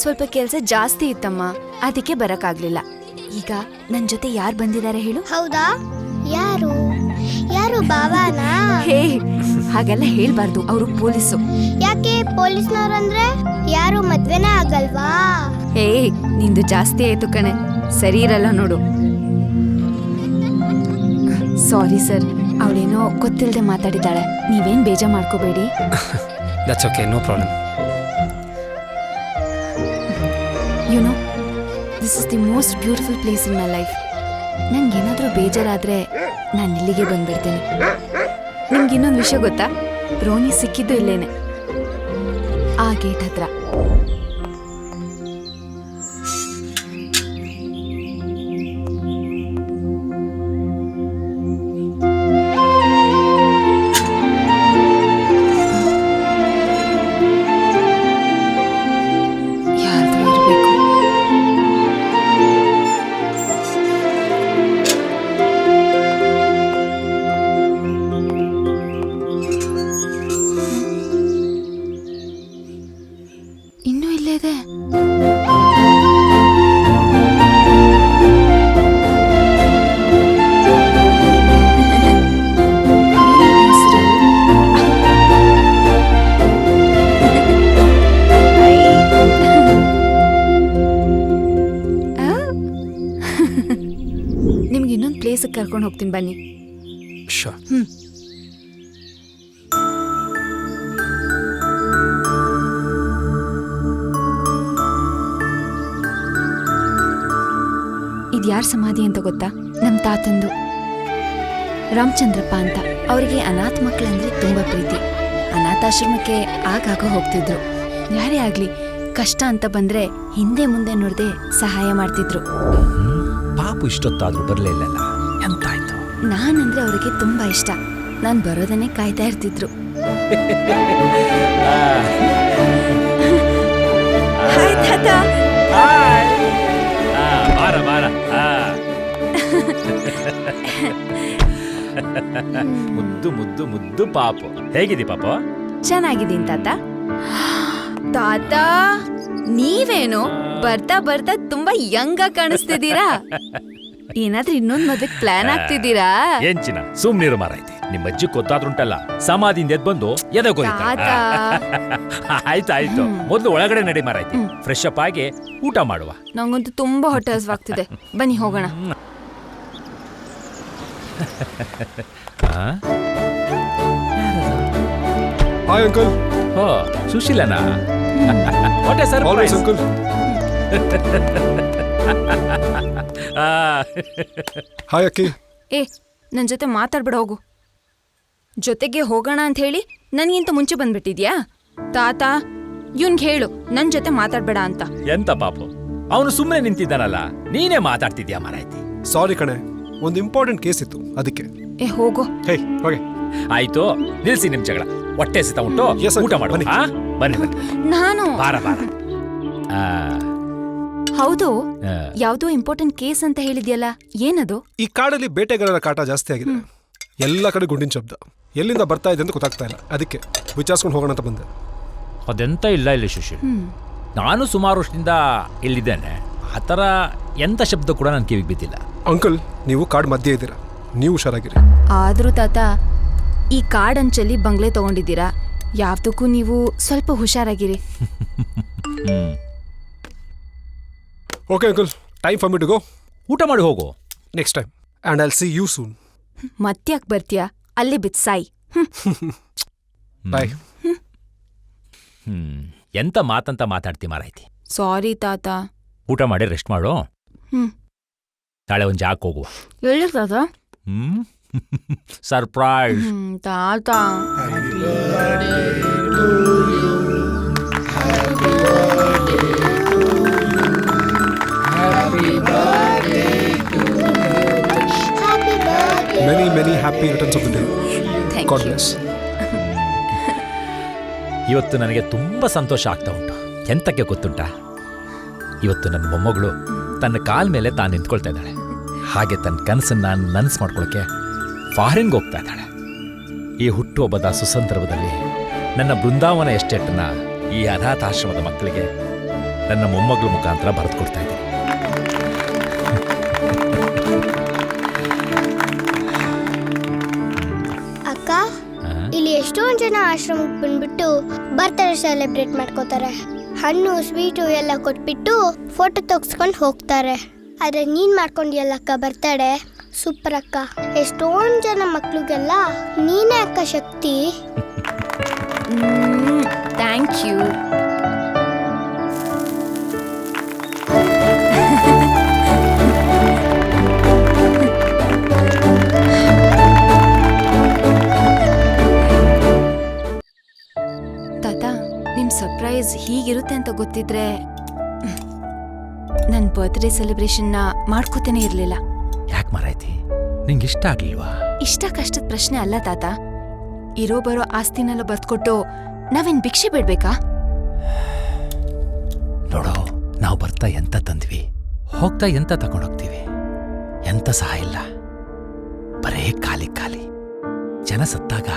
ಸ್ವಲ್ಪ ಕೆಲಸ ಜಾಸ್ತಿ ಇತ್ತಮ್ಮ, ಅದಕ್ಕೆ ಬರಕ್ಕಾಗ್ಲಿಲ್ಲ. ಈಗ ನನ್ ಜೊತೆ ಯಾರು ಬಂದಿದ್ದಾರೆ ಹೇಳು? ಹೌದಾ? ಯಾರು? ಯಾರು? ಬಾಬಾನಾ? ಹೇ, ಹಾಗೆಲ್ಲ ಹೇಳ್ಬಾರ್ದು, ಅವರು ಪೊಲೀಸು. ಯಾಕೆ ಪೊಲೀಸ್ನವ್ರಂದ್ರೆ ಯಾರು ಮದ್ವೆನೇ ಆಗಲ್ವಾ? ಹೇ, ನಿಂದು ಜಾಸ್ತಿ ಆಯ್ತು ಕಣೆ, ಸರಿ ಇರಲ್ಲ ನೋಡು. ಸಾರಿ ಸರ್, ಅವಳೇನೋ ಗೊತ್ತಿಲ್ಲದೆ ಮಾತಾಡಿದ್ದಾಳೆ, ನೀವೇನ್ ಬೇಜಾರು ಮಾಡ್ಕೋಬೇಡಿ. That's okay, no problem. You know, this is the most beautiful place in my life. ನಂಗೇನಾದರೂ ಬೇಜಾರಾದರೆ ನಾನು ಇಲ್ಲಿಗೆ ಬಂದ್ಬಿಡ್ತೀನಿ. ನಿಮ್ಗೆ ಇನ್ನೊಂದು ವಿಷಯ ಗೊತ್ತಾ? ರೋನಿ ಸಿಕ್ಕಿದ್ದು ಇಲ್ಲೇನೆ, ಆ ಗೇಟ್ ಹತ್ರ. ಇನ್ನೂ ಇಲ್ಲೇ ಇದೆ. ನಿಮ್ಗೆ ಇನ್ನೊಂದು ಪ್ಲೇಸಿಗೆ ಕರ್ಕೊಂಡು ಹೋಗ್ತೀನಿ ಬನ್ನಿ. ಶೋರ್. ಇದು ಯಾರ ಸಮಾಧಿ ಅಂತ ಗೊತ್ತಾ? ನಮ್ಮ ತಾತಂದು, ರಾಮಚಂದ್ರಪ್ಪ ಅಂತ. ಅವರಿಗೆ ಅನಾಥ ಮಕ್ಕಳಂದ್ರೆ ತುಂಬ ಪ್ರೀತಿ. ಅನಾಥಾಶ್ರಮಕ್ಕೆ ಆಗಾಗ ಹೋಗ್ತಿದ್ರು. ಯಾರೇ ಆಗಲಿ ಕಷ್ಟ ಅಂತ ಬಂದ್ರೆ ಹಿಂದೆ ಮುಂದೆ ನೋಡದೆ ಸಹಾಯ ಮಾಡ್ತಿದ್ರು. ಪಾಪು ಇಷ್ಟೊತ್ತಾದ್ರೂ ಬರಲೇ ಇಲ್ಲಲ್ಲ, ಎಂತಾಯ್ತು? ನಾನಂದ್ರೆ ಅವರಿಗೆ ತುಂಬಾ ಇಷ್ಟ. ನಾನು ಬರೋದನ್ನೇ ಕಾಯ್ತಾ ಇರ್ತಿದ್ರು. ಹಾಯ್ ತಾತ. ಬಾರ ಬಾರ. ಮುದ್ದು ಮುದ್ದು ಮುದ್ದು ಪಾಪು. ಹೇಗಿದಿ ಪಾಪ? ಚೆನ್ನಾಗಿದ್ದೀನಿ ತಾತ. ತಾತ, ನೀವೇನು ಬರ್ತಾ ಬರ್ತಾ ತುಂಬಾ ಯಂಗ್ ಆಗಿ ಕಾಣಿಸ್ತಿದ್ದೀರಾ? ಏನಾದ್ರೂ ಇನ್ನೊಂದ್ ಮದ್ವೆಗ್ ಪ್ಲಾನ್ ಆಗ್ತಿದ್ದೀರಾ? ಏನ್ಚಿನ ಸುಮ್ನಿರು ಮಾರೈತಿ. ನಿಮ್ಮ ಅಜ್ಜಿ ಗೊತ್ತಾದ್ರುಂಟಲ್ಲ, ಸಮಾಧಿಯಿಂದ ಎದ್ ಬಂದು ಆಯ್ತಾಯ್ತು, ಮೊದ್ಲು ಒಳಗಡೆ ನಡಿ ಮಾರೈತಿ. ಫ್ರೆಶ್ ಅಪ್ ಆಗಿ ಊಟ ಮಾಡುವ. ನಂಗಂತೂ ತುಂಬಾ ಹೊಟ್ಟೆ ಹಸಿವಾಗ್ತಿದೆ, ಬನ್ನಿ ಹೋಗೋಣ. Hi uncle. ಓ ಸುಶೀಲನಾ? What a always surprise. Uncle. Hi ಅಕ್ಕಿ. ಏ ನನ್ನ ಜೊತೆ ಮಾತಾಡ್ಬಿಡ ಹೋಗು. ಜೊತೆಗೆ ಹೋಗೋಣ ಅಂತ ಹೇಳಿ ನನಗಿಂತ ಮುಂಚೆ ಬಂದ್ಬಿಟ್ಟಿದ್ಯಾ? ತಾತ ಇವ್ನ್ಗೆ ಹೇಳು ನನ್ನ ಜೊತೆ ಮಾತಾಡ್ಬೇಡ ಅಂತ. ಎಂತ ಪಾಪು, ಅವನು ಸುಮ್ಮನೆ ನಿಂತಿದ್ದಾನಲ್ಲ, ನೀನೇ ಮಾತಾಡ್ತಿದ್ಯಾ ಮಾರಾಯ್ತಿ. ಸಾರಿ ಕಣೆ, ಒಂದು ಇಂಪಾರ್ಟೆಂಟ್ ಕೇಸ್ ಇತ್ತು ಅದಕ್ಕೆ. ಏ ಹೋಗೋ. ಹೇ ಹೋಗೆ. ಆಯ್ತು, ನಿಲ್ಸಿ ನಿಮ್ ಜಗಳ. ಹೊಟ್ಟೆ ಸಿತ ಉಂಟು, Yes, uncle. ಊಟ ಮಾಡು. ಬನ್ನಿ. ಆ? ಬನ್ನಿ ಬನ್ನಿ. ನಾನು ಬಾರ ಬಾರ. ಆ, ಹೌದು, ಆ. ಯಾವ್ದೋ ಇಂಪಾರ್ಟೆಂಟ್ ಕೇಸ್ ಅಂತ ಹೇಳಿದ್ಯಲ್ಲ, ಏನದು? ಈ ಕಾಡಲ್ಲಿ ಬೇಟೆಗಾರರ ಕಾಟ ಜಾಸ್ತಿ ಆಗಿದೆ. ಎಲ್ಲ ಕಡೆ ಗುಂಡಿನ ಶಬ್ದ, ಎಲ್ಲಿಂದ ಬರ್ತಾ ಇದೆ ಅಂತ ಗೊತ್ತಾಗ್ತಾ ಇಲ್ಲ. ಅದಕ್ಕೆ ವಿಚಾರಿಸ್ಕೊಂಡು ಹೋಗೋಣ ಅಂತ ಬಂದೆ. ಅದೆಂತ ಇಲ್ಲ ಇಲ್ಲಿ ಸುಶೀಲ್. ನಾನು ಸುಮಾರು ವರ್ಷದಿಂದ ಇಲ್ಲಿದ್ದೇನೆ. ಆ ಥರ ಎಂಥ ಶಬ್ದ ಕೂಡ ನನ್ನ ಕಿವಿಗೆ ಬಿದ್ದಿಲ್ಲ. ಅಂಕಲ್, ನೀವು ಕಾಡ್ ಮಧ್ಯೆ ಇದ್ದೀರಾ, ನೀವು ಹುಷಾರಾಗಿರಿ. ಆದ್ರೂ ತಾತ, ಈ ಕಾಡಂಚಲ್ಲಿ ಬಂಗ್ಲೆ ತಗೊಂಡಿದ್ದೀರಾ, ಯಾವ್ದಕ್ಕೂ ನೀವು ಸ್ವಲ್ಪ ಹುಷಾರಾಗಿರಿ. Okay uncle, time for me to go. ಊಟ ಮಾಡಿ ಹೋಗು. Next time and I'll see you soon. ಮತ್ತ್ಯಾಕ್ ಬರ್ತೀಯಾ? ಅಲ್ಲಿ ಬಿತ್ಸಾಯಿ. ಬಾಯ್. ಎಂತ ಮಾತಂತ ಮಾತಾಡ್ತಿ ಮಾರಾಯ್ತಿ. ಸಾರಿ ತಾತ. ಊಟ ಮಾಡಿ ರೆಸ್ಟ್ ಮಾಡು. ನಾಳೆ ಒಂದು ಜಾಕ್ ಹೋಗುವ. ಎಲ್ಲಿ ತಾತ? ಸರ್ಪ್ರೈಸ್. ತಾತ. Many happy returns of the day. Thank God you. bless. ಇವತ್ತು ನನಗೆ ತುಂಬ ಸಂತೋಷ ಆಗ್ತಾ ಉಂಟು. ಎಂತಕ್ಕೆ ಗೊತ್ತುಂಟಾ? ಇವತ್ತು ನನ್ನ ಮೊಮ್ಮಗಳು ತನ್ನ ಕಾಲ ಮೇಲೆ ತಾನು ನಿಂತ್ಕೊಳ್ತಾ ಇದ್ದಾಳೆ. ಹಾಗೆ ತನ್ನ ಕನಸನ್ನು ನನಸು ಮಾಡ್ಕೊಳ್ಳೋಕ್ಕೆ ಫಾರಿನ್ಗೆ ಹೋಗ್ತಾ ಇದ್ದಾಳೆ. ಈ ಹುಟ್ಟುಹಬ್ಬದ ಸುಸಂದರ್ಭದಲ್ಲಿ ನನ್ನ ಬೃಂದಾವನ ಎಸ್ಟೇಟನ್ನು ಈ ಅನಾಥಾಶ್ರಮದ ಮಕ್ಕಳಿಗೆ ನನ್ನ ಮೊಮ್ಮಗಳ ಮುಖಾಂತರ ಬರೆದು ಕೊಡ್ತಾ ಇದ್ದೀನಿ. ಅಕ್ಕ, ಇಲ್ಲಿ ಎಷ್ಟೊಂದು ಜನ ಆಶ್ರಮಕ್ಕೆ ಬಂದ್ಬಿಟ್ಟು ಬರ್ತ್ಡೇ ಸೆಲೆಬ್ರೇಟ್ ಮಾಡ್ಕೋತಾರೆ. ಹಣ್ಣು ಸ್ವೀಟು ಎಲ್ಲ ಕೊಟ್ಬಿಟ್ಟು ಫೋಟೋ ತೆಗ್ಸ್ಕೊಂಡು ಹೋಗ್ತಾರೆ. ಆದ್ರೆ ನೀನ್ ಮಾಡ್ಕೊಂಡಿಯಲ್ಲಕ್ಕ ಬರ್ತ್ಡೇ, ಸೂಪರ್ ಅಕ್ಕ. ಎಷ್ಟೊಂದು ಜನ ಮಕ್ಳಿಗೆಲ್ಲ ನೀನೇ ಅಕ್ಕ ಶಕ್ತಿ. Thank you. ತಾತ, ನಿಮ್ ಸರ್ಪ್ರೈಸ್ ಹೀಗಿರುತ್ತೆ ಅಂತ ಗೊತ್ತಿದ್ರೆ ನನ್ನ ಬರ್ತ್ಡೇ ಸೆಲೆಬ್ರೇಷನ್ನ ಮಾಡ್ಕೋತೇನೆ ಇರಲಿಲ್ಲ. ಯಾಕೆ ಮಾರಾಯ್ತಿ, ನಿಂಗೆ ಇಷ್ಟ ಆಗ್ಲಿಲ್ವಾ? ಇಷ್ಟ ಕಷ್ಟದ ಪ್ರಶ್ನೆ ಅಲ್ಲ ತಾತ. ಇರೋ ಬರೋ ಆಸ್ತಿನೆಲ್ಲ ಬರ್ತ್ಕೊಟ್ಟು ನಾವೇನ್ ಭಿಕ್ಷೆ ಬಿಡ್ಬೇಕಾ? ನೋಡೋ, ನಾವು ಬರ್ತಾ ಎಂತ ತಂದ್ವಿ, ಹೋಗ್ತಾ ಎಂತ ತಗೊಂಡೋಗ್ತೀವಿ. ಎಂತ ಸಹಾಯ ಇಲ್ಲ, ಬರೇ ಖಾಲಿ ಖಾಲಿ. ಜನ ಸತ್ತಾಗ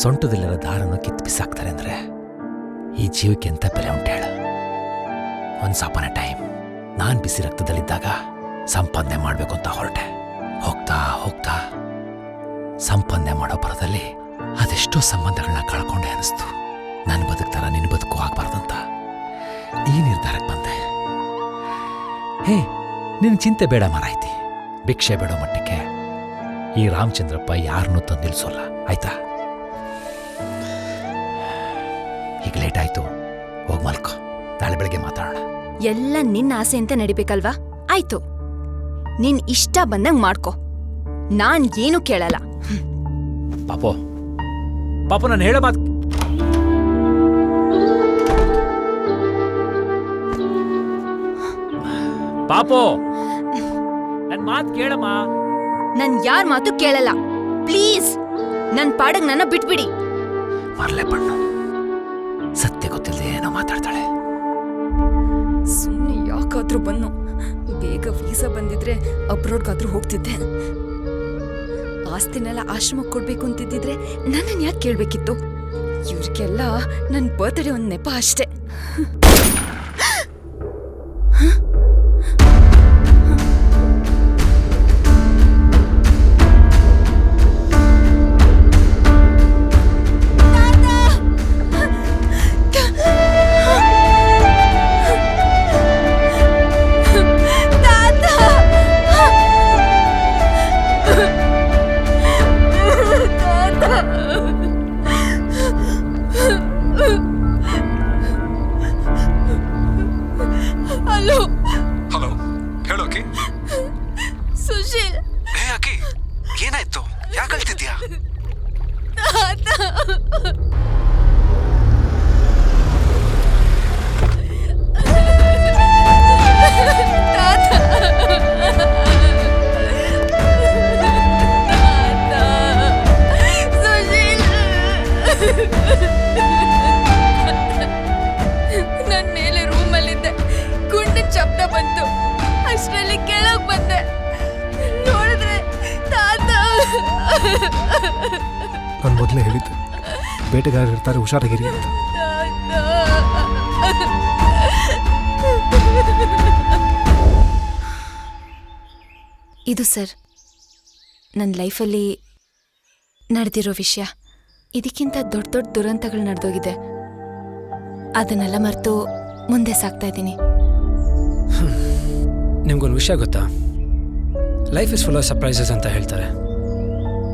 ಸೊಂಟದಲ್ಲಿರೋ ದಾರನ್ನು ಕಿತ್ತು ಬಿಸಾಕ್ತಾರೆ ಅಂದ್ರೆ ಈ ಜೀವಕ್ಕೆ ಎಂತ ಬೆಲೆ ಉಂಟು ಹೇಳು? ಒನ್ಸ್ ಅಪಾನ್ ಎ ಟೈಮ್ ನಾನು ಬಿಸಿ ರಕ್ತದಲ್ಲಿದ್ದಾಗ ಸಂಪಾದನೆ ಮಾಡಬೇಕು ಅಂತ ಹೊರಟೆ. ಹೋಗ್ತಾ ಹೋಗ್ತಾ ಸಂಪಾದನೆ ಮಾಡೋ ಬರದಲ್ಲಿ ಅದೆಷ್ಟೋ ಸಂಬಂಧಗಳನ್ನ ಕಳ್ಕೊಂಡೆ ಅನಿಸ್ತು. ನನ್ನ ಬದುಕ್ತಾರ ನಿನ್ನ ಬದುಕು ಆಗ್ಬಾರ್ದಂತ ಈ ನಿರ್ಧಾರಕ್ಕೆ ಬಂದೆ. ಹೇ, ನಿನ್ನ ಚಿಂತೆ ಬೇಡ ಮಾರಾಯ್ತಿ. ಭಿಕ್ಷೆ ಬೇಡೋ ಮಟ್ಟಕ್ಕೆ ಈ ರಾಮಚಂದ್ರಪ್ಪ ಯಾರನ್ನೂ ತಂದು ನಿಲ್ಸೋಲ್ಲ, ಆಯ್ತಾ? ಈಗ ಲೇಟ್ ಆಯ್ತು, ಹೋಗಿ ಮಲ್ಕೋ. ನಾಳೆ ಬೆಳಗ್ಗೆ ಮಾತಾಡೋಣ. ಎಲ್ಲ ನಿನ್ನ ಆಸೆ ಅಂತ ನಡಿಬೇಕಲ್ವಾ? ಆಯ್ತು, ನಿನ್ ಇಷ್ಟ ಬಂದಂಗ್ ಮಾಡ್ಕೊ, ನಾನ್ ಏನು ಕೇಳಲ್ಲ. ಪಾಪು ಪಾಪು, ನಾನು ಹೇಳೋ ಮಾತು ಪಾಪು, ನನ್ ಮಾತು ಕೇಳಮ್ಮ. ನನ್ ಯಾರ್ ಮಾತು ಕೇಳಲ್ಲ. ಪ್ಲೀಸ್, ನನ್ ಪಾಡಗ್ ನನ್ನ ಬಿಟ್ಬಿಡಿ. ಮರ್ಲೆ ಬಣ್ಣು, ಸತ್ಯ ಗೊತ್ತಿಲ್ಲದೆ ಏನೋ ಮಾತಾಡ್ತಾಳೆ. ಸುಮ್ಮನೆ ಯಾಕಾದ್ರೂ ಬನ್ನು. ಬೇಗ ವೀಸಾ ಬಂದಿದ್ರೆ ಅಬ್ರೋಡ್ಗಾದ್ರೂ ಹೋಗ್ತಿದ್ದೆ. ಆಸ್ತಿನೆಲ್ಲ ಆಶ್ರಮಕ್ಕೆ ಕೊಡ್ಬೇಕು ಅಂತಿದ್ದಿದ್ರೆ ನನ್ನನ್ನು ಯಾಕೆ ಕೇಳಬೇಕಿತ್ತು? ಇವ್ರಿಗೆಲ್ಲ ನನ್ನ ಬರ್ತ್ಡೇ ಒಂದು ನೆಪ ಅಷ್ಟೇ. ನನ್ನ ಮೇಲೆ ರೂಮಲ್ಲಿದ್ದೆ, ಗುಂಡಿನ ಶಬ್ದ ಬಂತು. ಅಷ್ಟರಲ್ಲಿ ಕೆಳಗ್ ಬಂದೆ, ನೋಡಿದ್ರೆ ತಾತ. ನಾನು ಮೊದಲೇ ಹೇಳಿದ್ದೆ, ಬೇಟೆಗಾರರು ಇರ್ತಾರೆ, ಹುಷಾರಾಗಿರಿ ಅಂತ. ಇದು ಸರ್ ನನ್ನ ಲೈಫಲ್ಲಿ ನಡೆದಿರೋ ವಿಷಯ. ಇದಕ್ಕಿಂತ ದೊಡ್ಡ ದೊಡ್ಡ ದುರಂತಗಳು ನಡೆದೋಗಿದೆ. ಅದನ್ನೆಲ್ಲ ಮರೆತು ಮುಂದೆ ಸಾಗ್ತಾ ಇದ್ದೀನಿ. ನಿಮ್ಗೊಂದು ವಿಷಯ ಗೊತ್ತಾ? Life is full of surprises ಅಂತ ಹೇಳ್ತಾರೆ.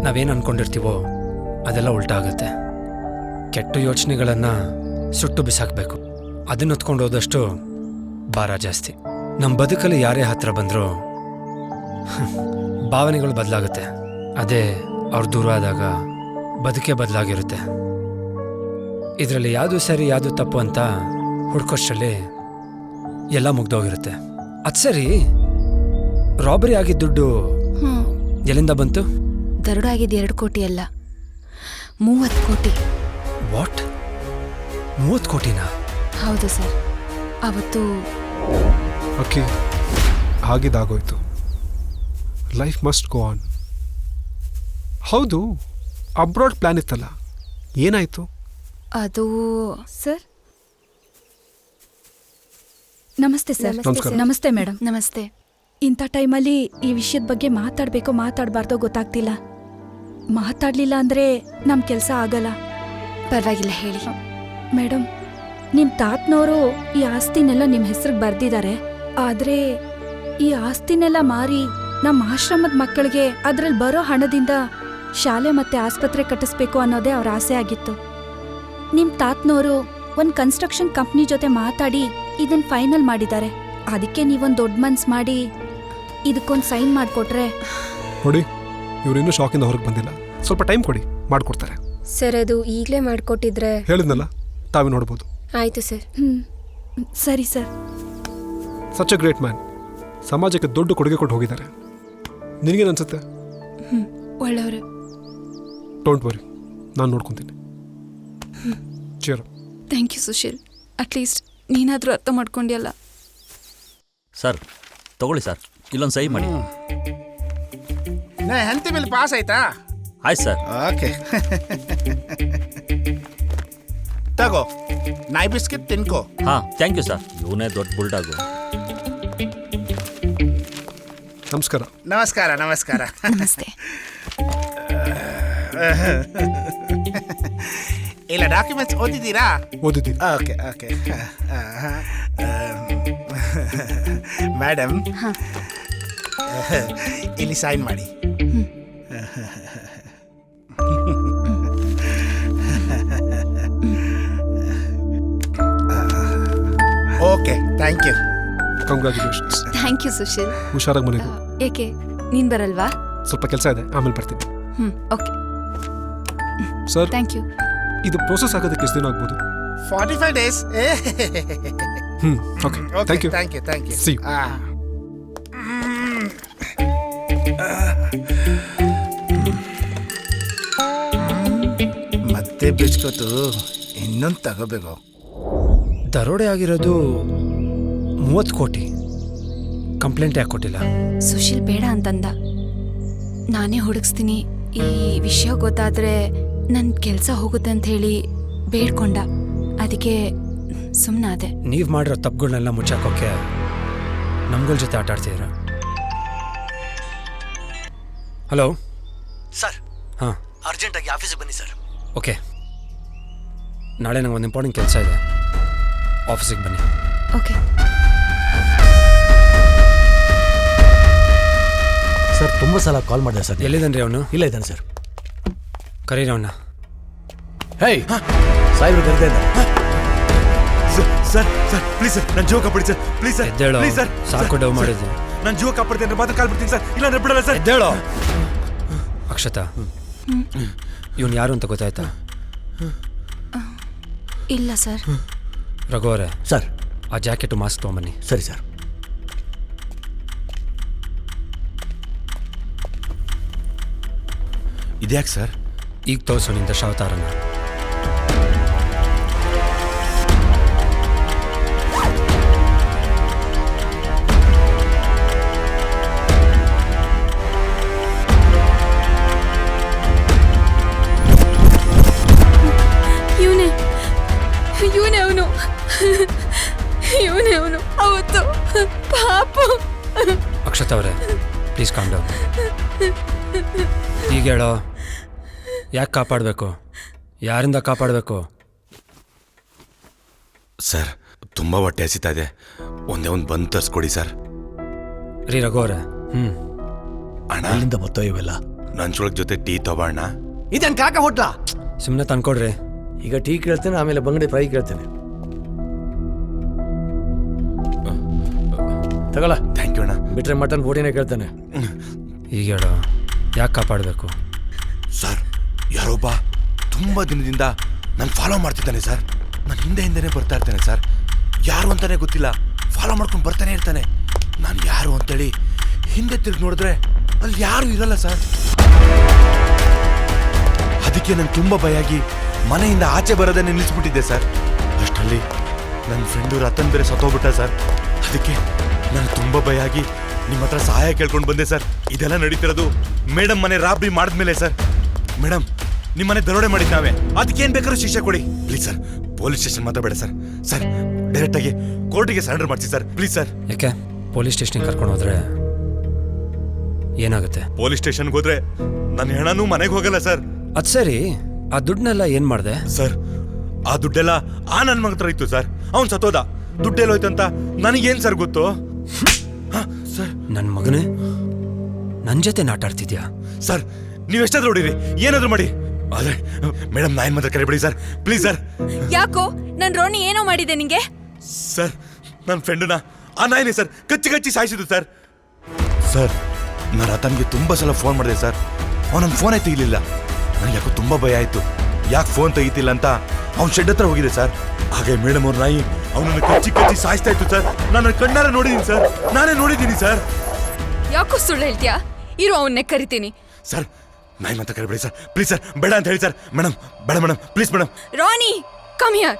ನಾವೇನು ಅಂದ್ಕೊಂಡಿರ್ತೀವೋ ಅದೆಲ್ಲ ಉಲ್ಟಾ ಆಗುತ್ತೆ. ಕೆಟ್ಟ ಯೋಚನೆಗಳನ್ನು ಸುಟ್ಟು ಬಿಸಾಕಬೇಕು. ಅದನ್ನ ಹೊತ್ಕೊಂಡು ಹೋದಷ್ಟು ಭಾರ ಜಾಸ್ತಿ. ನಮ್ಮ ಬದುಕಲ್ಲಿ ಯಾರೇ ಹತ್ರ ಬಂದರೂ ಭಾವನೆಗಳು ಬದಲಾಗುತ್ತೆ. ಅದೇ ಅವ್ರು ದೂರ ಆದಾಗ ಬದುಕೇ ಬದಲಾಗಿರುತ್ತೆ. ಇದರಲ್ಲಿ ಯಾವುದು ಸರಿ ಯಾವುದು ತಪ್ಪು ಅಂತ ಹುಡ್ಕೋಷ್ಟರಲ್ಲಿ ಎಲ್ಲ ಮುಗ್ದೋಗಿರುತ್ತೆ. ಅದು ಸರಿ, ರಾಬರಿ ಆಗಿದ್ದ ದುಡ್ಡು ಎಲ್ಲಿಂದ ಬಂತು? ದರೋಡೆ ಆಗಿದ್ದು 2 ಕೋಟಿ ಅಲ್ಲ, 30 ಕೋಟಿ. ವಾಟ್? 30 ಕೋಟಿನಾ? ಹೌದು ಸರ್. ಅವತ್ತು ಓಕೆ, ಆಗಿದ್ದಾಗೋಯ್ತು. Life must go on. ಹೌದು, ಅಬ್ರಾಡ್ ಪ್ಲಾನ್ ಇತ್ತಲ್ಲ, ಏನಾಯಿತು? ಅದು ಸರ್, ನಮಸ್ತೆ ಸರ್. ನಮಸ್ಕಾರ. ನಮಸ್ತೆ ಮೇಡಮ್. ನಮಸ್ತೆ. ಇಂಥ ಟೈಮಲ್ಲಿ ಈ ವಿಷಯದ ಬಗ್ಗೆ ಮಾತಾಡಬೇಕೋ ಮಾತಾಡಬಾರ್ದೋ ಗೊತ್ತಾಗ್ತಿಲ್ಲ. ಮಾತಾಡಲಿಲ್ಲ ಅಂದರೆ ನಮ್ಮ ಕೆಲಸ ಆಗಲ್ಲ. ಪರವಾಗಿಲ್ಲ, ಹೇಳಿ. ಮೇಡಮ್, ನಿಮ್ಮ ತಾತನವರು ಈ ಆಸ್ತಿನೆಲ್ಲ ನಿಮ್ಮ ಹೆಸ್ರಿಗೆ ಬರೆದಿದ್ದಾರೆ. ಆದರೆ ಈ ಆಸ್ತಿನೆಲ್ಲ ಮಾರಿ ನಮ್ಮ ಆಶ್ರಮದ ಮಕ್ಕಳಿಗೆ ಅದರಲ್ಲಿ ಬರೋ ಹಣದಿಂದ ಶಾಲೆ ಮತ್ತು ಆಸ್ಪತ್ರೆ ಕಟ್ಟಿಸ್ಬೇಕು ಅನ್ನೋದೇ ಅವ್ರ ಆಸೆ ಆಗಿತ್ತು. ನಿಮ್ಮ ತಾತನವರು ಒಂದು ಕನ್ಸ್ಟ್ರಕ್ಷನ್ ಕಂಪ್ನಿ ಜೊತೆ ಮಾತಾಡಿ ಇದನ್ನ ಫೈನಲ್ ಮಾಡಿದ್ದಾರೆ. ಅದಕ್ಕೆ ನೀವೊಂದು ದೊಡ್ಡ ಮನ್ಸು ಮಾಡಿ ಇದಕ್ಕೊಂದು ಸೈನ್ ಮಾಡಿಕೊಟ್ರೆ. ನೋಡಿ, ಇವರಿನ್ನೂ ಶಾಕಿಂದ ಹೊರಗೆ ಬಂದಿಲ್ಲ, ಸ್ವಲ್ಪ ಟೈಮ್ ಕೊಡಿ, ಮಾಡಿಕೊಡ್ತಾರೆ. ಸರ್, ಅದು ಈಗಲೇ ಮಾಡಿಕೊಟ್ಟಿದ್ರೆ. ಹೇಳಿದ್ನಲ್ಲ, ತಾವೇ ನೋಡ್ಬೋದು. ಆಯಿತು ಸರ್. ಸರಿ sir. Such a great man. ಸಮಾಜಕ್ಕೆ ದೊಡ್ಡ ಕೊಡುಗೆ ಕೊಟ್ಟು ಹೋಗಿದ್ದಾರೆ. ನಿನಗೇನು ಅನ್ಸುತ್ತೆ? ಒಳ್ಳೆಯವರು. ಡೋಂಟ್ ವರಿ, ನಾನು ನೋಡ್ಕೊತೀನಿ. ಚೇರು. Thank you Sushil. ಅಟ್ಲೀಸ್ಟ್ ನೀನಾದರೂ ಅರ್ಥ ಮಾಡ್ಕೊಂಡಿಯಲ್ಲ. ಸರ್ ತಗೊಳ್ಳಿ ಸರ್, ಇಲ್ಲೊಂದು ಸಹಿ ಮಾಡಿ. ಹೆಂಡತಿ ಬಿಲ್ ಪಾಸ್ ಆಯ್ತಾ? ಆಯ್ತು ಸರ್. ಓಕೆ, ತಗೋ, ನಾಯಿ ಬಿಸ್ಕೆಟ್ ತಿನ್ಕೋ. ಹಾಂ, ಥ್ಯಾಂಕ್ ಯು ಸರ್. ಇವನೇ ದೊಡ್ಡ ಬುಲ್ಡಾಗು. ನಮಸ್ಕಾರ. ನಮಸ್ಕಾರ. ನಮಸ್ಕಾರ. ನಮಸ್ತೆ. ಇಲ್ಲ, ಡಾಕ್ಯುಮೆಂಟ್ಸ್ ಓದಿದ್ದೀರಾ? ಓದಿದ್ದೀನಿ. Okay okay. ಮೇಡಮ್, ಇಲ್ಲಿ ಸೈನ್ ಮಾಡಿ. Okay, thank you. Congratulations. Thank you Sushil. ಹುಷಾರಾಗಿ ಮನೆಗೂ. ಏಕೆ, ನೀನು ಬರಲ್ವಾ? ಸ್ವಲ್ಪ ಕೆಲಸ ಇದೆ, ಆಮೇಲೆ ಬರ್ತೀನಿ. Okay sir. Thank you. ಇದು ಪ್ರೋಸೆಸ್ ಆಗೋದಕ್ಕೆ ಎಷ್ಟು ದಿನ ಆಗ್ಬೋದು? 45 days. Okay, thank you. Thank you. Thank you. See. ಮತ್ತೆ ಬಿಸ್ಕೊತು ಇನ್ನೊಂದು ತಗೋಬೇಕು. ದರೋಡೆ ಆಗಿರೋದು 30 ಕೋಟಿ. ಕಂಪ್ಲೇಂಟ್ ಯಾಕೆ ಕೊಟ್ಟಿಲ್ಲ? ಸುಶೀಲ್ ಬೇಡ ಅಂತಂದ. ನಾನೇ ಹುಡುಕ್ಸ್ತೀನಿ, ಈ ವಿಷಯ ಗೊತ್ತಾದ್ರೆ ನನ್ನ ಕೆಲಸ ಹೋಗುತ್ತೆ ಅಂತ ಹೇಳಿ ಬೇಡ್ಕೊಂಡ. ಅದಕ್ಕೆ ಸುಮ್ಮನಾದೆ. ನೀವು ಮಾಡಿರೋ ತಪ್ಪುಗಳನ್ನೆಲ್ಲ ಮುಚ್ಚಾಕೋಕೆ ನಮ್ಗಳ ಜೊತೆ ಆಟ ಆಡ್ತಿದ್ದೀರ. Hello sir. ಹಾಂ, ಅರ್ಜೆಂಟಾಗಿ ಆಫೀಸಿಗೆ ಬನ್ನಿ ಸರ್. ಓಕೆ, ನಾಳೆ ನಂಗೆ ಒಂದು ಇಂಪಾರ್ಟೆಂಟ್ ಕೆಲಸ ಇದೆ, ಆಫೀಸಿಗೆ ಬನ್ನಿ. ಓಕೆ ಸರ್, ತುಂಬ ಸಲ ಕಾಲ್ ಮಾಡಿದೆ ಸರ್. ಎಲ್ಲಿದ್ದಾನೆ ಅವನು? ಇಲ್ಲ ಇದ್ದಾನೆ ಸರ್. ಕರೀರಿ ಅವನ್ನ. ಹೇಯ್, ಸಾಹೇಬ್ರು ಕರೀತಾ ಇದ್ದಾರೆ. ಸರ್ ಸರ್ ಪ್ಲೀಸ್ ಸರ್, ನನ್ನ ಜೀವ ಕಾಪಾಡಿ ಸರ್, ಪ್ಲೀಸ್ ಸರ್. ಎದ್ದೇಳೋ. ಪ್ಲೀಸ್ ಸರ್, ಸಾಕು ಡವ್ ಮಾಡಿದ್ದು. ನನ್ನ ಜೀವ ಕಾಪಾಡ್ತೀನಿ ಅಂದ್ರೆ ಮಾತ್ರ ಕಾಲ್ ಬಿಡ್ತೀನಿ ಸರ್, ಇಲ್ಲ ಅಂದ್ರೆ ಬಿಡಲ್ಲ ಸರ್. ಎದ್ದೇಳೋ. ಅಕ್ಷತಾ, ಇವನು ಯಾರು ಅಂತ ಗೊತ್ತಾಯ್ತಾ? ಇಲ್ಲ ಸರ್. ರಘು ಅವರೇ. ಸರ್, ಆ ಜಾಕೆಟು ಮಾಸ್ಕ್ ತೊಗೊಂಬನ್ನಿ. ಸರಿ ಸರ್. ಇದ್ಯಾಕೆ ಸರ್? ಈಗ ತೋರಿಸು ನಿಂದ ಶಾವತಾರನ. ಇವನು ಅವತ್ತು ಪಾಪ. ಅಕ್ಷತಾ ಅವರೇ ಪ್ಲೀಸ್ ಕಾಮ್ ಡೌನ್. ಈಗ ಹೇಳೋ, ಯಾಕೆ ಕಾಪಾಡಬೇಕು? ಯಾರಿಂದ ಕಾಪಾಡಬೇಕು? ಸರ್ ತುಂಬ ಹೊಟ್ಟೆ ಹಸಿತಾ ಇದೆ, ಒಂದೇ ಒಂದು ಬಂದು ತರಿಸ್ಕೊಡಿ ಸರ್. ರೀ ರಘು ಅವರೇ. ಅಣ್ಣ ಅಲ್ಲಿಂದ ಬತ್ತೋ ಇವೆಲ್ಲ. ನಂಚೊಳಗ್ ಜೊತೆ ಟೀ ತಗೋಣ. ಇದೇನ್ ಕಾಕ ಹೋಟ್ಲ? ಸುಮ್ಮನೆ ತಂದ್ಕೊಡ್ರಿ. ಈಗ ಟೀ ಕೇಳ್ತೇನೆ, ಆಮೇಲೆ ಬಂಗಡಿ ಫ್ರೈ ಕೇಳ್ತೇನೆ. ತಗೊಳ. ಥ್ಯಾಂಕ್ ಯು ಅಣ್ಣ. ಬಿಟ್ರೆ ಮಟನ್ ಬೋಟಿನೇ ಕೇಳ್ತಾನೆ. ಈಗ ಹೇಳೋ, ಯಾಕೆ ಕಾಪಾಡಬೇಕು? ಸರ್ ಯಾರೊಬ್ಬ ತುಂಬ ದಿನದಿಂದ ನಾನು ಫಾಲೋ ಮಾಡ್ತಿದ್ದಾನೆ ಸರ್. ನಾನು ಹಿಂದೆನೇ ಬರ್ತಾ ಇರ್ತಾನೆ ಸರ್. ಯಾರು ಅಂತಾನೆ ಗೊತ್ತಿಲ್ಲ, ಫಾಲೋ ಮಾಡ್ಕೊಂಡು ಬರ್ತಾನೆ ಇರ್ತಾನೆ. ನಾನು ಯಾರು ಅಂತೇಳಿ ಹಿಂದೆ ತಿರುಗಿ ನೋಡಿದ್ರೆ ಅಲ್ಲಿ ಯಾರು ಇರಲ್ಲ ಸರ್. ಅದಕ್ಕೆ ನಂಗೆ ತುಂಬ ಭಯ ಆಗಿ ಮನೆಯಿಂದ ಆಚೆ ಬರೋದನ್ನೇ ನಿಲ್ಲಿಸ್ಬಿಟ್ಟಿದ್ದೆ ಸರ್. ಅಷ್ಟರಲ್ಲಿ ನನ್ನ ಫ್ರೆಂಡು ರತನ್ ಬೇರೆ ಸತ್ತೋಗ್ಬಿಟ್ಟ ಸರ್. ಅದಕ್ಕೆ ನನಗೆ ತುಂಬ ಭಯ ಆಗಿ ನಿಮ್ಮ ಹತ್ರ ಸಹಾಯ ಕೇಳ್ಕೊಂಡು ಬಂದೆ ಸರ್. ಇದೆಲ್ಲ ನಡೀತಿರೋದು ಮೇಡಮ್ ಮನೆ ರಾಬ್ರಿ ಮಾಡಿದ್ಮೇಲೆ ಸರ್. ಮೇಡಮ್ ನಿಮ್ಮ ಮನೆ ದರೋಡೆ ಮಾಡಿದ್ ನಾವೇ, ಅದಕ್ಕೇನು ಬೇಕಾದ್ರೂ ಶಿಕ್ಷೆ ಕೊಡಿ ಪ್ಲೀಸ್ ಸರ್. ಪೊಲೀಸ್ ಸ್ಟೇಷನ್ ಮಾತ್ರ ಬೇಡ ಸರ್. ಸರ್ ಡೈರೆಕ್ಟಾಗಿ ಕೋರ್ಟಿಗೆ ಸರೆಂಡರ್ ಮಾಡಿಸಿ ಸರ್ ಪ್ಲೀಸ್ ಸರ್. ಯಾಕೆ ಪೊಲೀಸ್ ಸ್ಟೇಷನ್ಗೆ ಕರ್ಕೊಂಡು ಹೋದ್ರೆ ಏನಾಗುತ್ತೆ? ಪೊಲೀಸ್ ಸ್ಟೇಷನ್ಗೆ ಹೋದ್ರೆ ನನ್ನ ಹೆಣನೂ ಮನೆಗೆ ಹೋಗಲ್ಲ ಸರ್. ಅದು ಸರಿ, ಆ ದುಡ್ಡನ್ನೆಲ್ಲ ಏನು ಮಾಡಿದೆ? ಸರ್ ಆ ದುಡ್ಡೆಲ್ಲ ಆ ನನ್ನ ಮಗ ಹತ್ರ ಇತ್ತು ಸರ್. ಅವ್ನು ಸತ್ತೋದ, ದುಡ್ಡೆಲ್ಲೋಯ್ತಂತ ನನಗೇನು ಸರ್ ಗೊತ್ತು? ಸರ್ ನನ್ನ ಮಗನೇ ನನ್ನ ಜೊತೆ ನಾಟಾಡ್ತಿದ್ಯಾ? ಸರ್ ನೀವೆಷ್ಟಾದ್ರೂ ಹೊಡೀರಿ, ಏನಾದ್ರೂ ಮಾಡಿ, ಆದ್ರೆ ಮೇಡಮ್ ನಾಯನ್ ಮಾತ್ರ ಕರಿಬೇಡಿ ಸರ್ ಪ್ಲೀಸ್ ಸರ್. ಯಾಕೋ ನನ್ ರೋಣಿ ಏನೋ ಮಾಡಿದೆ ನಿಂಗೆ? ಸರ್ ನನ್ನ ಫ್ರೆಂಡನ್ನ ಆ ನಾಯಿನೇ ಸರ್ ಕಚ್ಚಿ ಕಚ್ಚಿ ಸಾಯಿಸಿದ್ದು ಸರ್. ಸರ್ ನಾನು ರತನ್ಗೆ ತುಂಬ ಸಲ ಫೋನ್ ಮಾಡಿದೆ ಸರ್. ಅವನ ಫೋನೇ ತೆಗಿಲಿಲ್ಲ. ನನಗೆ ಯಾಕೋ ತುಂಬ ಭಯ ಆಯಿತು, ಯಾಕೆ ಫೋನ್ ತೆಗಿತಿಲ್ಲ ಅಂತ ಅವ್ನ ಶೆಡ್ ಹತ್ರ ಹೋಗಿದೆ ಸರ್. ಹಾಗೆ ಮೇಡಮ್ ಅವ್ರ ನಾಯಿ ಅವನನ್ನು ಕಚ್ಚಿ ಕಚ್ಚಿ ಸಾಯಿಸ್ತಾ ಇತ್ತು ಸರ್. ನಾನು ಕಣ್ಣಾರೆ ನೋಡಿದ್ದೀನಿ ಸರ್, ನಾನೇ ನೋಡಿದ್ದೀನಿ ಸರ್. ಯಾಕೋ ಸುಳ್ಳು ಹೇಳ್ತೀಯಾ? ಇರು ಅವನ್ನೇ ಕರಿತೀನಿ. ಸರ್ ನಾಯಿ ಮಾತ್ರ ಕರಿಬೇಡಿ ಸರ್ ಪ್ಲೀಸ್ ಸರ್. ಬೇಡ ಅಂತ ಹೇಳಿ ಸರ್. ಮೇಡಮ್ ಬೇಡ madam please madam. Rani come here.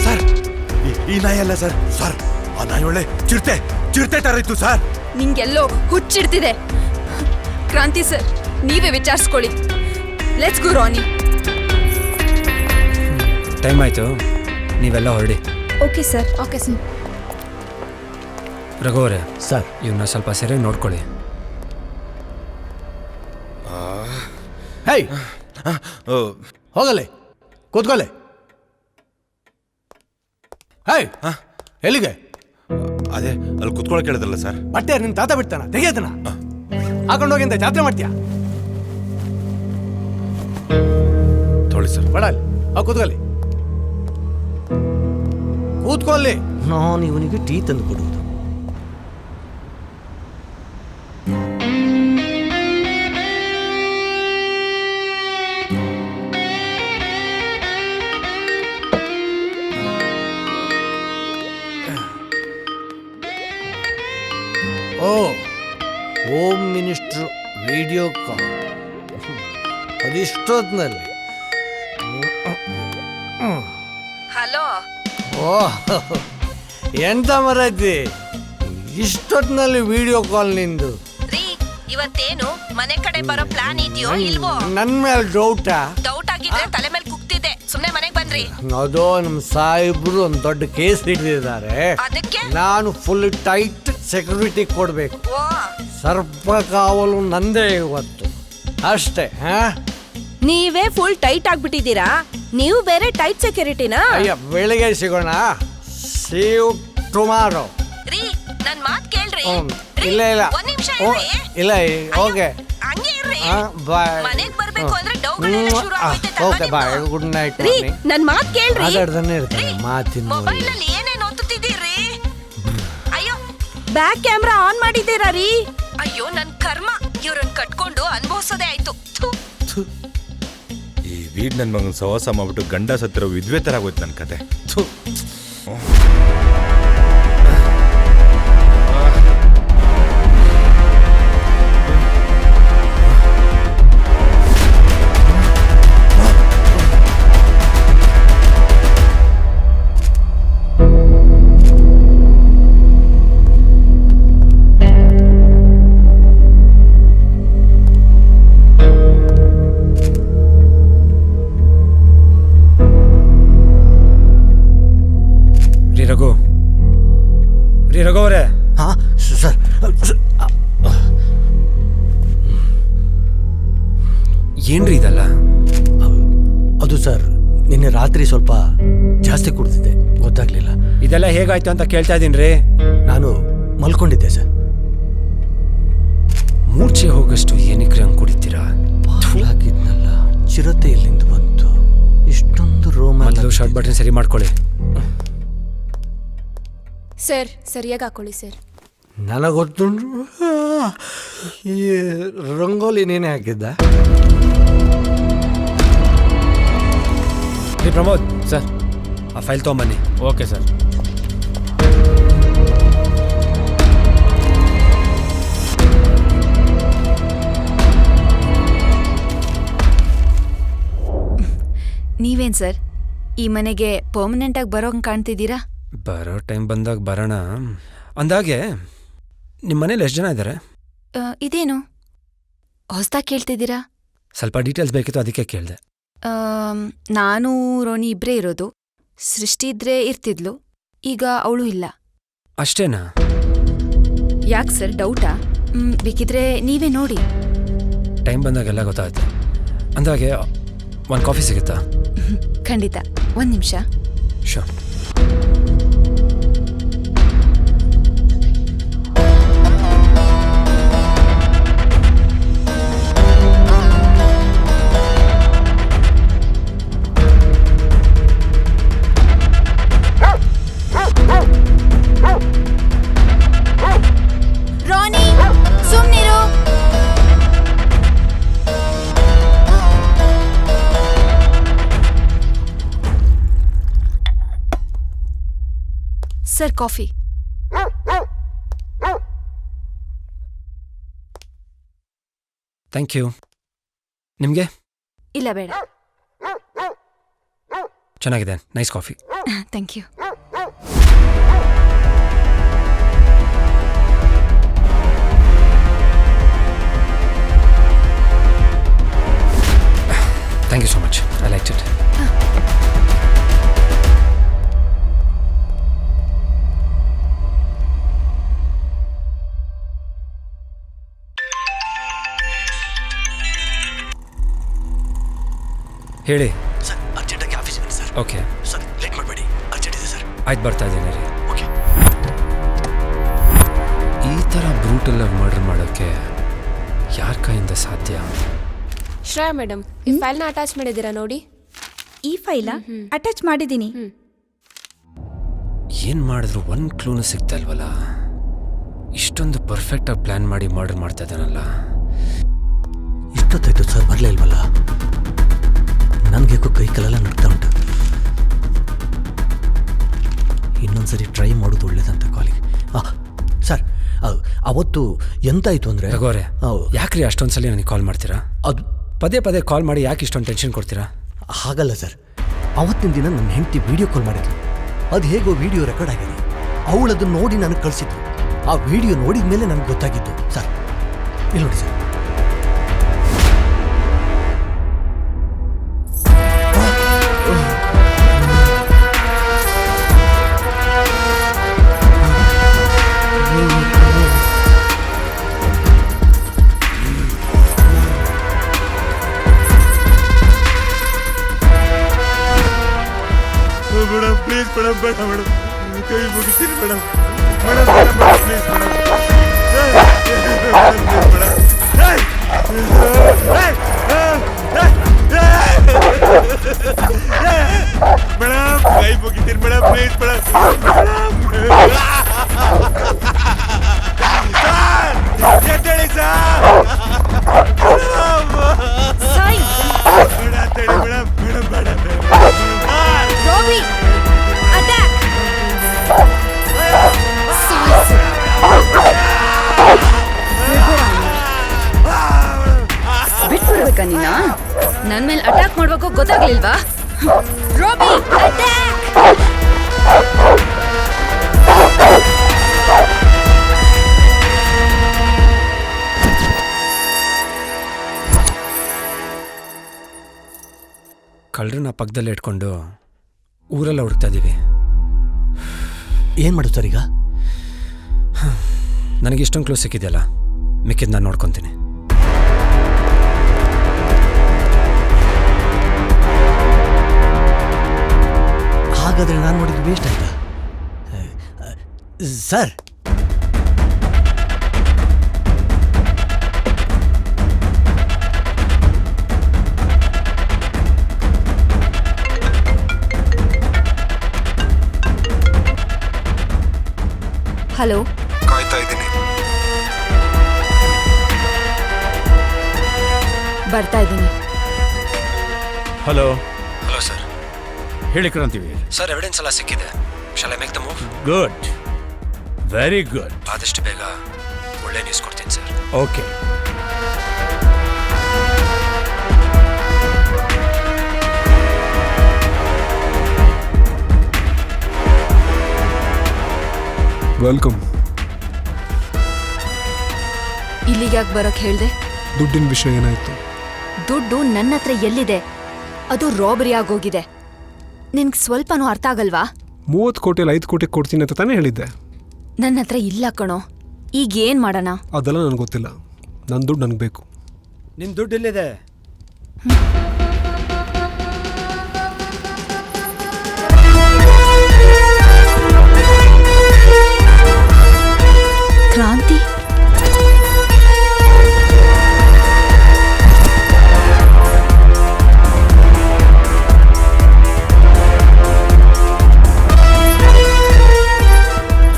Sir ಈ ನಾಯಿ ಅಲ್ಲ ಸರ್. ಸರ್ ಆ ನಾಯಿ ಒಳ್ಳೆ ಚಿರತೆ ತರ ಇತ್ತು ಸರ್. ನಿಂಗೆಲ್ಲೋ ಹುಚ್ಚಿಡ್ತಿದೆ. ಕ್ರಾಂತಿ ಸರ್ ನೀವೇ ವಿಚಾರಿಸ್ಕೊಳ್ಳಿ. Let's go Rani. ಟೈಮ್ ಆಯಿತು, ನೀವೆಲ್ಲ ಹೊರಡಿ. Okay sir. Okay sir. Raghu ಅವರೇ ಸರ್ ಇವನ್ನ ಸ್ವಲ್ಪ ಸರಿಯಾಗಿ ನೋಡ್ಕೊಳ್ಳಿ. ಹೇಯ್ ಹೋಗಲೆ, ಕೂತ್ಕೊಳ್ಳೆ. ಹೇಯ್ ಎಲ್ಲಿಗೆ? ಅದೇ ಅಲ್ಲಿ ಕುತ್ಕೊಳಕ್ ಹೇಳಿದ್ರಲ್ಲ ಸರ್. ಬಟ್ಟೆ ನಿನ್ ತಾತ ಬಿಡ್ತಾನ, ತೆಗಿಯತನ ಹಾಕೊಂಡೋಗಿ ಅಂತ ಜಾತ್ರೆ ಮಾಡ್ತೀಯಾ? ತೊಳಿ ಸರ್. ಬೇಡ ಅಲ್ಲಿ ಕೂತ್ಕೊಳ್ಳಿ, ಕೂತ್ಕೊಳ್ಳಿ. ನಾನು ಇವನಿಗೆ ಟೀ ತಂದು ಕೊಡುವುದು. Oh home minister video call ಅದಿಷ್ಟೊತ್ತಿನಲ್ಲಿ. ಹಲೋ. ಓ ಎಂತ ಮರೈತಿ ಇಷ್ಟೊತ್ತಿನಲ್ಲಿ ವಿಡಿಯೋ ಕಾಲ್ ನಿಂದು? ರೀ ಇವತ್ತೇನು ಮನೆ ಕಡೆ ಬರೋ ಪ್ಲಾನ್ ಇದೆಯೋ ಇಲ್ವೋ? ನನ್ ಮೇಲೆ ಡೌಟಾ? ಡೌಟ್ ಆಗಿದ್ರೆ ತಲೆ ಮೇಲೆ ಕುಗ್ತಿದೆ, ಸುಮ್ನೆ ಮನೆಗೆ ಬನ್ರಿ. ಅದೋ ನಮ್ಮ ಸಾಹೇಬ್ರು ಒಂದು ದೊಡ್ಡ ಕೇಸ್ ಹಿಡಿದಿದ್ದಾರೆ. ಅದಕ್ಕೆ ನಾನು ಫುಲ್ ಟೈಟ್ ಸೆಕ್ಯೂರಿಟಿ ಕೊಡ್ಬೇಕು. ಸರ್ಪ ಕಾವಲು ನಂದೇ ಇವತ್ತು ಅಷ್ಟೇ. ನೀವೇ ಫುಲ್ ಟೈಟ್ ಆಗ್ಬಿಟ್ಟಿದ್ದೀರಾ, ನೀವು ಬೇರೆ ಟೈಟ್ ಸೆಕ್ಯೂರಿಟಿನಾ? ಅಯ್ಯ ಬೆಳಿಗ್ಗೆ ಸಿಗೋಣ. Save tomorrow. ರೀ ನನ್ ಮಾತ್ ಕೇಳ್ರಿ. ಇಲ್ಲ ಇಲ್ಲ ಒಂದ್ ನಿಮಿಷ ಇಲ್ಲ ಓಕೆ ಹಂಗೆ ಇರ್ರಿ. ಬಾಯ್. ಮನೆಗ್ ಬರ್ಬೇಕು ಅಂದ್ರೆ ಡೌಟ್ಗಳೆಲ್ಲ ಶುರು ಆಗೋಯ್ತೈತೆ. Okay bye, good night. ರೀ ನನ್ ಮಾತ್ ಕೇಳ್ರಿ. ಮಾತಾಡ್ತಾನೆ ಇರ್ತಾನೆ ಮಾತಿನ. ಮೊಬೈಲ್ ಅಲ್ಲಿ ಏನೇನ್ ಓದ್ತಿದ್ದೀರಿ? ಅಯ್ಯೋ ಬ್ಯಾಕ್ ಕ್ಯಾಮ್ರಾ ಆನ್ ಮಾಡಿದ್ದೀರಾ ರೀ? ಅಯ್ಯೋ ನನ್ ಕರ್ಮ, ಇವ್ರನ್ನ ಕಟ್ಕೊಂಡು ಅನುಭವಿಸೋದೇ ಆಯ್ತು. ಈ ವೀಡ್ ನನ್ನ ಮಗನ ಸಹವಾಸ ಮಾಡ್ಬಿಟ್ಟು ಗಂಡ ಸತ್ತಿರೋ ವಿದ್ವೆ ತರ ಆಗೋಯ್ತು ನನ್ನ ಕತೆ. ಏನ್ರಿ ಇದಲ್ಲ? ಅದು ಸರ್ ನಿನ್ನೆ ರಾತ್ರಿ ಸ್ವಲ್ಪ ಜಾಸ್ತಿ ಕುಡ್ದಿದ್ದೆ, ಗೊತ್ತಾಗ್ಲಿಲ್ಲ. ಇದೆಲ್ಲ ಹೇಗಾಯ್ತು ಅಂತ ಕೇಳ್ತಾ ಇದ್ದೀನ್ರಿ. ನಾನು ಮಲ್ಕೊಂಡಿದ್ದೆ ಸರ್. ಮೂರ್ಛೆ ಹೋಗಷ್ಟು ಏನಕ್ಕೆ ಹಂಗೆ ಕುಡಿತೀರಾ? ಹಾಕಿದ್ನಲ್ಲ, ಚಿರತೆ ಎಲ್ಲಿಂದ ಬಂತು? ಇಷ್ಟೊಂದು ಮೊದಲು ಶರ್ಟ್ ಬಟನ್ ಸರಿ ಮಾಡ್ಕೊಳ್ಳಿ. ಸರ್ ಸರಿಯಾಗಿ ಹಾಕೊಳ್ಳಿ ಸರ್. ನನಗೊತ್ತುಂಟು, ಈ ರಂಗೋಲಿ ನೀನೇ ಹಾಕಿದ್ದ? ರೀ ಪ್ರಮೋದ್ ಸರ್, ಆ ಫೈಲ್ ತೊಗೊಂಬನ್ನಿ. Okay sir. ನೀವೇನ್ ಸರ್ ಈ ಮನೆಗೆ ಪರ್ಮನೆಂಟಾಗಿ ಬರೋಂಗೆ ಕಾಣ್ತಿದ್ದೀರಾ? ಬರೋ ಟೈಮ್ ಬಂದಾಗ ಬರೋಣ. ಅಂದಾಗೆ ನಿಮ್ಮ ಮನೇಲಿ ಎಷ್ಟು ಜನ ಇದ್ದಾರೆ? ಇದೇನು ಹೊಸ್ದಾಗಿ ಕೇಳ್ತಿದ್ದೀರಾ? ಸ್ವಲ್ಪ ಡೀಟೇಲ್ಸ್ ಬೇಕಿತ್ತು, ಅದಕ್ಕೆ ಕೇಳಿದೆ. ನಾನು ರೋನಿ ಇಬ್ಬರೇ ಇರೋದು. ಸೃಷ್ಟಿ ಇದ್ರೆ ಇರ್ತಿದ್ಲು, ಈಗ ಅವಳು ಇಲ್ಲ. ಅಷ್ಟೇನಾ? ಯಾಕೆ ಸರ್, ಡೌಟಾ? ಬೇಕಿದ್ರೆ ನೀವೇ ನೋಡಿ. ಟೈಮ್ ಬಂದಾಗೆಲ್ಲ ಗೊತ್ತಾಗುತ್ತೆ. ಅಂದಾಗೆ ಒಂದು ಕಾಫಿ ಸಿಗುತ್ತಾ? ಖಂಡಿತ, ಒಂದು ನಿಮಿಷ. ಶೋ. ರೋನಿ ಸುಮ್ನಿರು. Sir coffee. Thank you. ನಿಮಗೆ? ಇಲ್ಲ ಬೇಡ. ಚೆನ್ನಾಗಿದೆ, nice coffee. Thank you. Thank you so much, I like it. ಹೇಳಿ ಸರ್. ಅರ್ಜೆಂಟಾಗಿ ಆಫೀಸ್ ಬನ್ನಿ ಸರ್. ಓಕೆ ಸರ್, ಲೇಟ್ ಮಾಡಬೇಡಿ, ಅರ್ಜೆಂಟ್ ಇದೆ ಸರ್. ಆಯ್ತು, ಬರ್ತಾ ಇದ್ದೀನಿ ರೀ. ಓಕೆ. ಈ ಥರ ಬ್ರೂಟಲ್ ಮರ್ಡರ್ ಮಾಡೋಕ್ಕೆ ಯಾರ ಕೈಯಿಂದ ಸಾಧ್ಯ? ಶ್ರೇಯಾ ಮೇಡಮ್, ಈ ಫೈಲ್ನ ಅಟ್ಯಾಚ್ ಮಾಡಿದ್ದೀರಾ ನೋಡಿ. ಈ ಫೈಲ ಅಟ್ಯಾಚ್ ಮಾಡಿದ್ದೀನಿ. ಏನು ಮಾಡಿದ್ರು ಒಂದು ಕ್ಲೂನು ಸಿಗ್ತಾ ಇಲ್ವಲ್ಲ. ಇಷ್ಟೊಂದು ಪರ್ಫೆಕ್ಟಾಗಿ ಪ್ಲ್ಯಾನ್ ಮಾಡಿ ಮರ್ಡರ್ ಮಾಡ್ತಾ ಇದ್ದಾನಲ್ಲ. ಇಷ್ಟೊತ್ತಾಯ್ತು ಸರ್, ಬರಲೇ ಇಲ್ವಲ್ಲ. ನನಗೇಕೋ ಕೈ ಕಾಲೆಲ್ಲ ನಡ್ತಾ ಉಂಟು. ಇನ್ನೊಂದ್ಸರಿ ಟ್ರೈ ಮಾಡೋದು ಒಳ್ಳೇದಂತ ಕಾಲಿಗೆ. ಸರ್, ಅವತ್ತು ಎಂತಾಯಿತು ಅಂದರೆ ರಘೋರೆ, ಯಾಕ್ರಿ ಅಷ್ಟೊಂದು ಸಲ ನನಗೆ ಕಾಲ್ ಮಾಡ್ತೀರಾ? ಅದು ಪದೇ ಪದೇ ಕಾಲ್ ಮಾಡಿ ಯಾಕೆ ಇಷ್ಟೊಂದು ಟೆನ್ಷನ್ ಕೊಡ್ತೀರಾ? ಹಾಗಲ್ಲ ಸರ್, ಅವತ್ತಿನ ದಿನ ನನ್ನ ಹೆಂಡತಿ ವಿಡಿಯೋ ಕಾಲ್ ಮಾಡಿದ್ಲು. ಅದು ಹೇಗೋ ವಿಡಿಯೋ ರೆಕಾರ್ಡ್ ಆಗಿದೆ. ಅವಳು ಅದನ್ನು ನೋಡಿ ನನಗೆ ಕಳಿಸಿದ್ರು. ಆ ವಿಡಿಯೋ ನೋಡಿದ ಮೇಲೆ ನನಗೆ ಗೊತ್ತಾಗಿತ್ತು ಸರ್. ಇಲ್ಲಿ ನೋಡಿ ಸರ್. ಮೇಡಮ್ ಪ್ಲೀಸ್ ಮೇಡಮ್, ಬೇಡ ಮೇಡಮ್, ಕೈ ಮುಗಿತೀನಿ madam. Madam please madam, madam ಕೈ ಮುಗಿತೀನಿ ಮೇಡಮ್, ಪ್ಲೀಸ್ ಮೇಡಮ್. ಎದ್ದೇಳಿ ಸರ್. ಮೇಡಮ್ ಮೇಡಮ್ ಬೇಡ ರೋಬಿ, ಅಟ್ಯಾಕ್! ಬಿಟ್ಬಿಡ್ಬೇಕಾ ನೀನ? ನನ್ ಮೇಲೆ ಅಟ್ಯಾಕ್ ಮಾಡ್ಬೇಕು ಗೊತ್ತಾಗ್ಲಿಲ್ವಾ? ರೋಬಿ, ಅಟ್ಯಾಕ್! ಕಳ್ಳರನ್ನ ಪಕ್ಕದಲ್ಲೇ ಇಟ್ಕೊಂಡು ಊರೆಲ್ಲ ಹುಡುಕ್ತಾ ಇದ್ದೀವಿ. ಏನು ಮಾಡೋದು ಸರ್ ಈಗ? ನನಗೆ ಇಷ್ಟೊಂದು ಕ್ಲೂ ಸಿಕ್ಕಿದೆಯಲ್ಲ, ಮಿಕ್ಕಿದ್ದು ನಾನು ನೋಡ್ಕೊತೀನಿ. ಹಾಗಾದರೆ ನಾನು ನೋಡಿದ್ದು ವೇಸ್ಟ್ ಆಯ್ತಾ? ಸರ್, ಹಲೋ, ಕಾಯ್ತಾ ಇದ್ದೀನಿ. ಬರ್ತಾ ಇದ್ದೀನಿ. Hello hello sir. ಹೇಳಿ ಕ್ರಾಂತಿವೀರ್. ಸರ್, ಎವಿಡೆನ್ಸ್ ಎಲ್ಲ ಸಿಕ್ಕಿದೆ. Shall I make the move? Good, very good. ಆದಷ್ಟು ಬೇಗ ಒಳ್ಳೆ ನ್ಯೂಸ್ ಕೊಡ್ತೀನಿ ಸರ್. ಓಕೆ. ವೆಲ್ಕಮ್. ಇಲ್ಲಿಗೆ ಯಾಕೆ ಬರೋಕ್ಕೆ ಹೇಳ್ದೆ? ದುಡ್ಡಿನ ವಿಷಯ ಏನಾಯ್ತು? ದುಡ್ಡು ನನ್ನ ಹತ್ರ ಎಲ್ಲಿದೆ? ಅದು ರಾಬರಿ ಆಗೋಗಿದೆ. ನಿನ್ಗೆ ಸ್ವಲ್ಪನೂ ಅರ್ಥ ಆಗಲ್ವಾ? 30 ಕೋಟಿಯಲ್ಲಿ 5 ಕೋಟಿ ಕೊಡ್ತೀನಿ ಅಂತ ತಾನೇ ಹೇಳಿದ್ದೆ. ನನ್ನ ಹತ್ರ ಇಲ್ಲ ಕಣೋ. ಈಗ ಏನು ಮಾಡೋಣ? ಅದೆಲ್ಲ ನನಗೆ ಗೊತ್ತಿಲ್ಲ. ನನ್ನ ದುಡ್ಡು ನನಗೆ ಬೇಕು. ನಿಮ್ಮ ದುಡ್ಡು ಎಲ್ಲಿದೆ? ಕ್ರಾಂತಿ,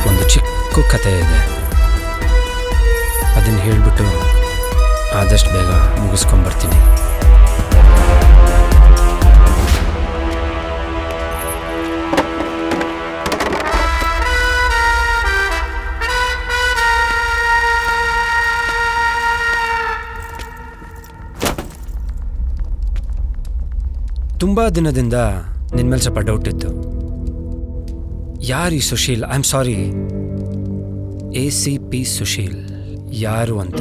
ಒಂದು ಚಿಕ್ಕ ಕಥೆ ಇದೆ, ಅದನ್ನು ಹೇಳಿಬಿಟ್ಟು ಆದಷ್ಟು ಬೇಗ ಮುಗಿಸ್ಕೊಂಡ್ಬರ್ತೀನಿ. ತುಂಬ ದಿನದಿಂದ ನಿನ್ನ ಮೇಲೆ ಸ್ವಲ್ಪ ಡೌಟ್ ಇತ್ತು. ಯಾರು ಈ Sushil? I am sorry, ACP Sushil ಯಾರು ಅಂತ.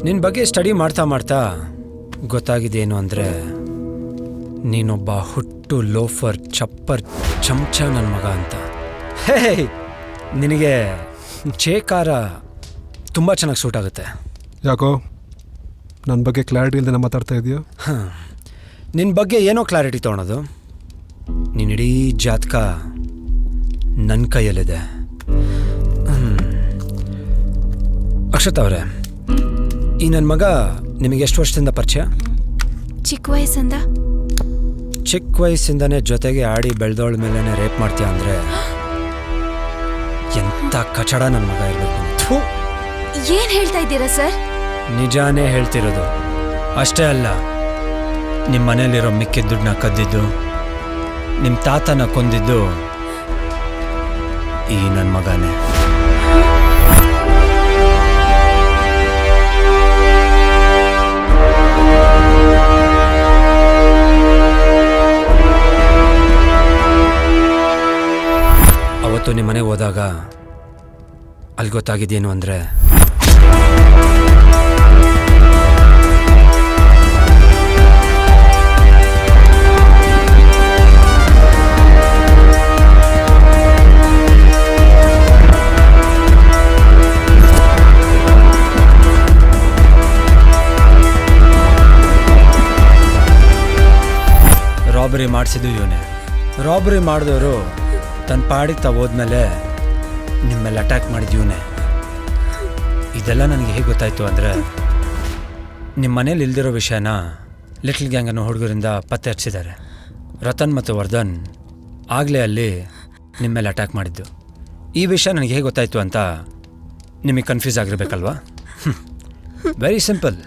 ನಿನ್ನ ಬಗ್ಗೆ ಸ್ಟಡಿ ಮಾಡ್ತಾ ಮಾಡ್ತಾ ಗೊತ್ತಾಗಿದ್ದೇನು ಅಂದರೆ, ನೀನೊಬ್ಬ ಹುಟ್ಟು ಲೋಫರ್, ಚಪ್ಪರ್, ಚಮಚ ನನ್ನ ಮಗ ಅಂತ. ಹೇ, ನಿನಗೆ ಚೇಕಾರ ತುಂಬ ಚೆನ್ನಾಗಿ ಸೂಟ್ ಆಗುತ್ತೆ. ಯಾಕೋ ನನ್ನ ಬಗ್ಗೆ ಕ್ಲಾರಿಟಿ ಇಲ್ಲದೆ ಮಾತಾಡ್ತಾ ಇದೆಯಾ? ಹಾಂ, ನಿನ್ನ ಬಗ್ಗೆ ಏನೋ ಕ್ಲಾರಿಟಿ ತೊಗೊಳೋದು? ನಿನ್ನ ಇಡೀ ಜಾತಕ ನನ್ನ ಕೈಯಲ್ಲಿದೆ. ಅಕ್ಷತಾ ಅವರೇ, ಈ ನನ್ನ ಮಗ ನಿಮಗೆ ಎಷ್ಟು ವರ್ಷದಿಂದ ಪರಿಚಯ? ಚಿಕ್ಕ ವಯಸ್ಸಿಂದ. ಚಿಕ್ಕ ವಯಸ್ಸಿಂದನೇ ಜೊತೆಗೆ ಆಡಿ ಬೆಳೆದವಳ ಮೇಲೇ ರೇಪ್ ಮಾಡ್ತೀಯ ಅಂದರೆ ಎಂಥ ಕಚಡ ನನ್ನ ಮಗ ಇರಬೇಕು. ಏನ್ ಹೇಳ್ತಾ ಇದ್ದೀರಾ ಸರ್? ನಿಜಾನೇ ಹೇಳ್ತಿರೋದು. ಅಷ್ಟೇ ಅಲ್ಲ, ನಿಮ್ಮ ಮನೇಲಿರೋ ಮಿಕ್ಕಿದ ದುಡ್ಡನ್ನ ಕದ್ದಿದ್ದು, ನಿಮ್ಮ ತಾತನ ಕೊಂದಿದ್ದು ಈ ನನ್ನ ಮಗನೇ. ಅವತ್ತು ನಿಮ್ಮ ಮನೆಗೆ ಹೋದಾಗ ಅಲ್ಲಿ ಗೊತ್ತಾಗಿದ್ದೇನು ಅಂದರೆ, ರಾಬರಿ ಮಾಡಿಸಿದ್ದು ಇವನೇ. ರಾಬರಿ ಮಾಡಿದವರು ತನ್ನ ಪಾಡಿಗೆ ಹೋದ್ಮೇಲೆ ನಿಮ್ಮೆಲ್ಲ ಅಟ್ಯಾಕ್ ಮಾಡಿದ್ದು ಇವನೇ. ಇದೆಲ್ಲ ನನಗೆ ಹೇಗೆ ಗೊತ್ತಾಯಿತು ಅಂದರೆ, ನಿಮ್ಮ ಮನೇಲಿ ಇಲ್ದಿರೋ ವಿಷಯನ ಲಿಟ್ಲ್ ಗ್ಯಾಂಗ್ ಅನ್ನೋ ಹುಡುಗರಿಂದ ಪತ್ತೆ ಹಚ್ಚಿದ್ದಾರೆ. ರತನ್ ಮತ್ತು ವರ್ಧನ್ ಆಗಲೇ ಅಲ್ಲಿ ನಿಮ್ಮೆಲ್ಲ ಅಟ್ಯಾಕ್ ಮಾಡಿದ್ದು. ಈ ವಿಷಯ ನನಗೆ ಹೇಗೆ ಗೊತ್ತಾಯಿತು ಅಂತ ನಿಮಗೆ ಕನ್ಫ್ಯೂಸ್ ಆಗಿರಬೇಕಲ್ವಾ? Very simple.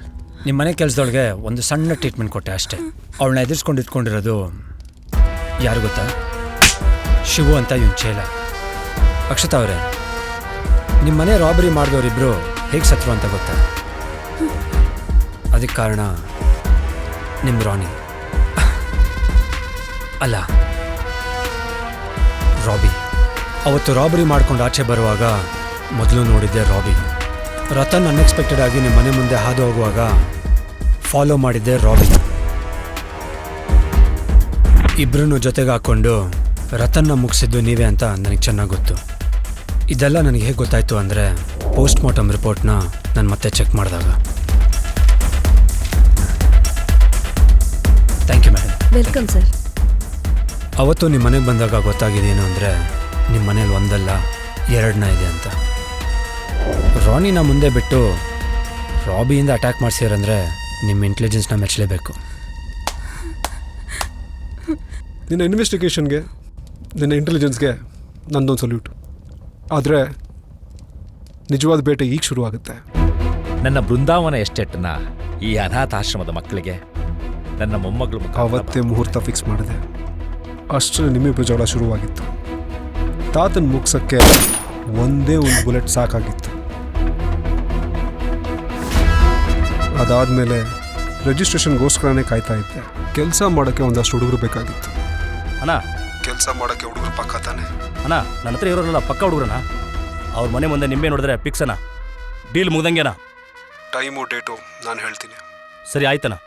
ನಿಮ್ಮ ಮನೆ ಕೆಲಸದೊಳಗೆ ಒಂದು ಸಣ್ಣ ಟ್ರೀಟ್ಮೆಂಟ್ ಕೊಟ್ಟೆ ಅಷ್ಟೇ. ಅವಳನ್ನ ಎದುರಿಸ್ಕೊಂಡು ಇಟ್ಕೊಂಡಿರೋದು ಯಾರು ಗೊತ್ತಾ? ಶಿವು ಅಂತ ಇವನ್ ಚೇಲ. ಅಕ್ಷತಾ ಅವರೇ, ನಿಮ್ಮ ಮನೆ ರಾಬರಿ ಮಾಡಿದವರಿಬ್ಬರು ಹೇಗೆ ಸತ್ರು ಅಂತ ಗೊತ್ತಾ? ಅದಕ್ಕೆ ಕಾರಣ ನಿಮ್ಮ ರಾಣಿ ಅಲ್ಲ, ರಾಬಿ. ಅವತ್ತು ರಾಬರಿ ಮಾಡ್ಕೊಂಡು ಆಚೆ ಬರುವಾಗ ಮೊದಲು ನೋಡಿದ್ದೆ ರಾಬಿ. ರತನ್ ಅನ್ಎಕ್ಸ್ಪೆಕ್ಟೆಡ್ ಆಗಿ ನಿಮ್ಮ ಮನೆ ಮುಂದೆ ಹಾದು ಹೋಗುವಾಗ ಫಾಲೋ ಮಾಡಿದ್ದೆ ರಾಬಿ. ಇಬ್ಬರನ್ನು ಜೊತೆಗೆ ಹಾಕ್ಕೊಂಡು ರತನ್ನ ಮುಗಿಸಿದ್ದು ನೀವೇ ಅಂತ ನನಗೆ ಚೆನ್ನಾಗಿ ಗೊತ್ತು. ಇದೆಲ್ಲ ನನಗೆ ಹೇಗೆ ಗೊತ್ತಾಯಿತು ಅಂದರೆ, ಪೋಸ್ಟ್ ಮಾರ್ಟಮ್ ರಿಪೋರ್ಟ್ನ ನಾನು ಮತ್ತೆ ಚೆಕ್ ಮಾಡಿದಾಗ. Thank you madam. Welcome sir. ಅವತ್ತು ನಿಮ್ಮ ಮನೆಗೆ ಬಂದಾಗ ಗೊತ್ತಾಗಿದ್ದೇನು ಅಂದರೆ ನಿಮ್ಮ ಮನೇಲಿ ಒಂದಲ್ಲ ಎರಡನ್ನ ಇದೆ ಅಂತ. ರಾನಿನ ಮುಂದೆ ಬಿಟ್ಟು ರಾಬಿಯಿಂದ ಅಟ್ಯಾಕ್ ಮಾಡಿಸಿರಂದರೆ ನಿಮ್ಮ ಇಂಟೆಲಿಜೆನ್ಸ್ನ ಮೆಚ್ಚಲೇಬೇಕು. ನಿನ್ನ ಇನ್ವೆಸ್ಟಿಗೇಷನ್ಗೆ, ನಿನ್ನ ಇಂಟೆಲಿಜೆನ್ಸ್ಗೆ ನಂದೊಂದು ಸಲ್ಯೂಟ್. ಆದರೆ ನಿಜವಾದ ಬೇಟೆ ಈಗ ಶುರುವಾಗುತ್ತೆ. ನನ್ನ ಬೃಂದಾವನ ಎಸ್ಟೇಟ್ನ ಈ ಅನಾಥಾಶ್ರಮದ ಮಕ್ಕಳಿಗೆ ನನ್ನ ಮೊಮ್ಮಗಳು ಅವತ್ತೇ ಮುಹೂರ್ತ ಫಿಕ್ಸ್ ಮಾಡಿದೆ. ಅಷ್ಟರಲ್ಲಿ ನಿಮ್ಮಿಬ್ಬರು ಜಗಳ ಶುರುವಾಗಿತ್ತು. ತಾತನ ಮುಗ್ಸಕ್ಕೆ ಒಂದೇ ಒಂದು ಬುಲೆಟ್ ಸಾಕಾಗಿತ್ತು. ಅದಾದಮೇಲೆ ರಿಜಿಸ್ಟ್ರೇಷನ್ಗೋಸ್ಕರನೇ ಕಾಯ್ತಾ ಇದ್ದೆ. ಕೆಲಸ ಮಾಡೋಕ್ಕೆ ಒಂದಷ್ಟು ಹುಡುಗರು ಬೇಕಾಗಿತ್ತು. ಅಣ್ಣ, ಕೆಲಸ ಮಾಡೋಕ್ಕೆ ಹುಡುಗರು ಪಕ್ಕ ತಾನೆ. ಅಣ್ಣ, ನನ್ನ ಹತ್ರ ಇರೋರಲ್ಲ ಪಕ್ಕ ಹುಡುಗರಣ್ಣ. ಅವ್ರ ಮನೆ ಮುಂದೆ ನಿಂಬೆ ನೋಡಿದ್ರೆ ಫಿಕ್ಸ್ ಅಣ್ಣ. ಡೀಲ್ ಮುಗ್ದಂಗೆನಾ? ಟೈಮು ಡೇಟು ನಾನು ಹೇಳ್ತೀನಿ. ಸರಿ ಆಯ್ತಣ್ಣ.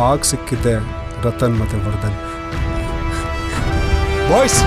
ಆಗ ಸಿಕ್ಕಿದ್ದೆ ರತನ್ ಮತ್ತು Vardhan. Boys,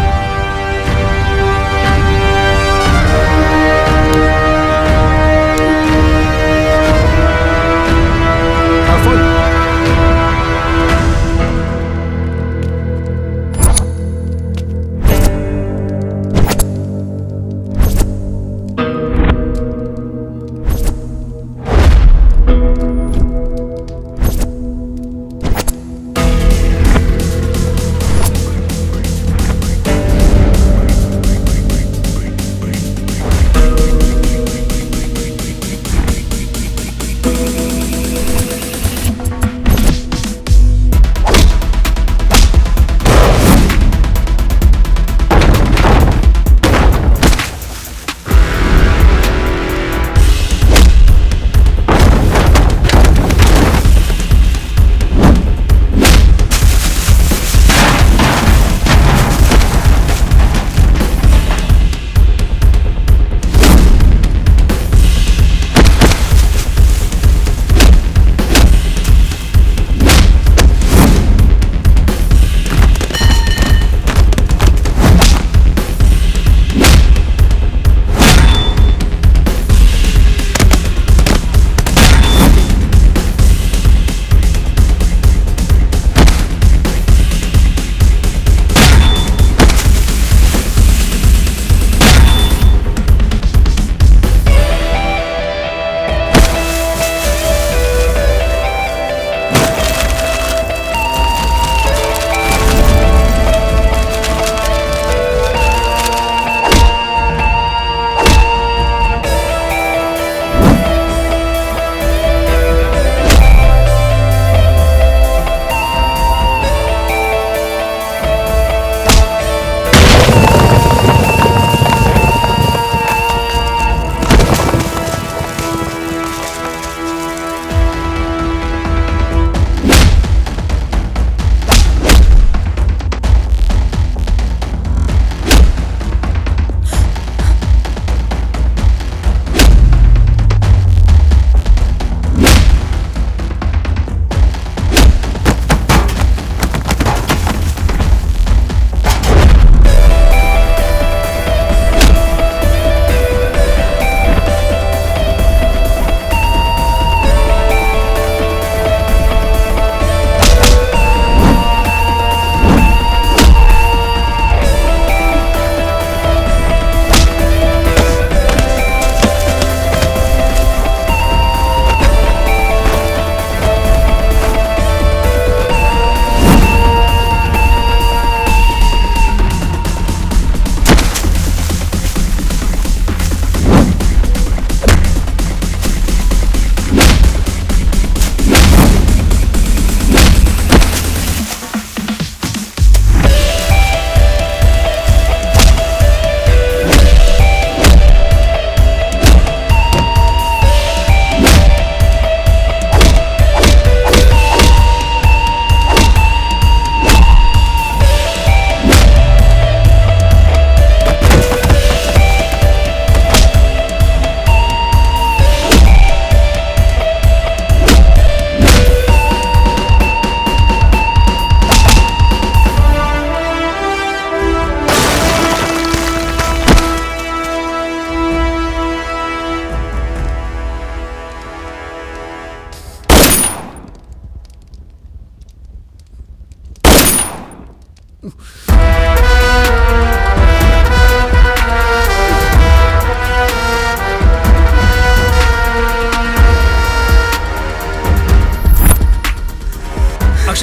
Ooh.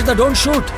Rakshita don't shoot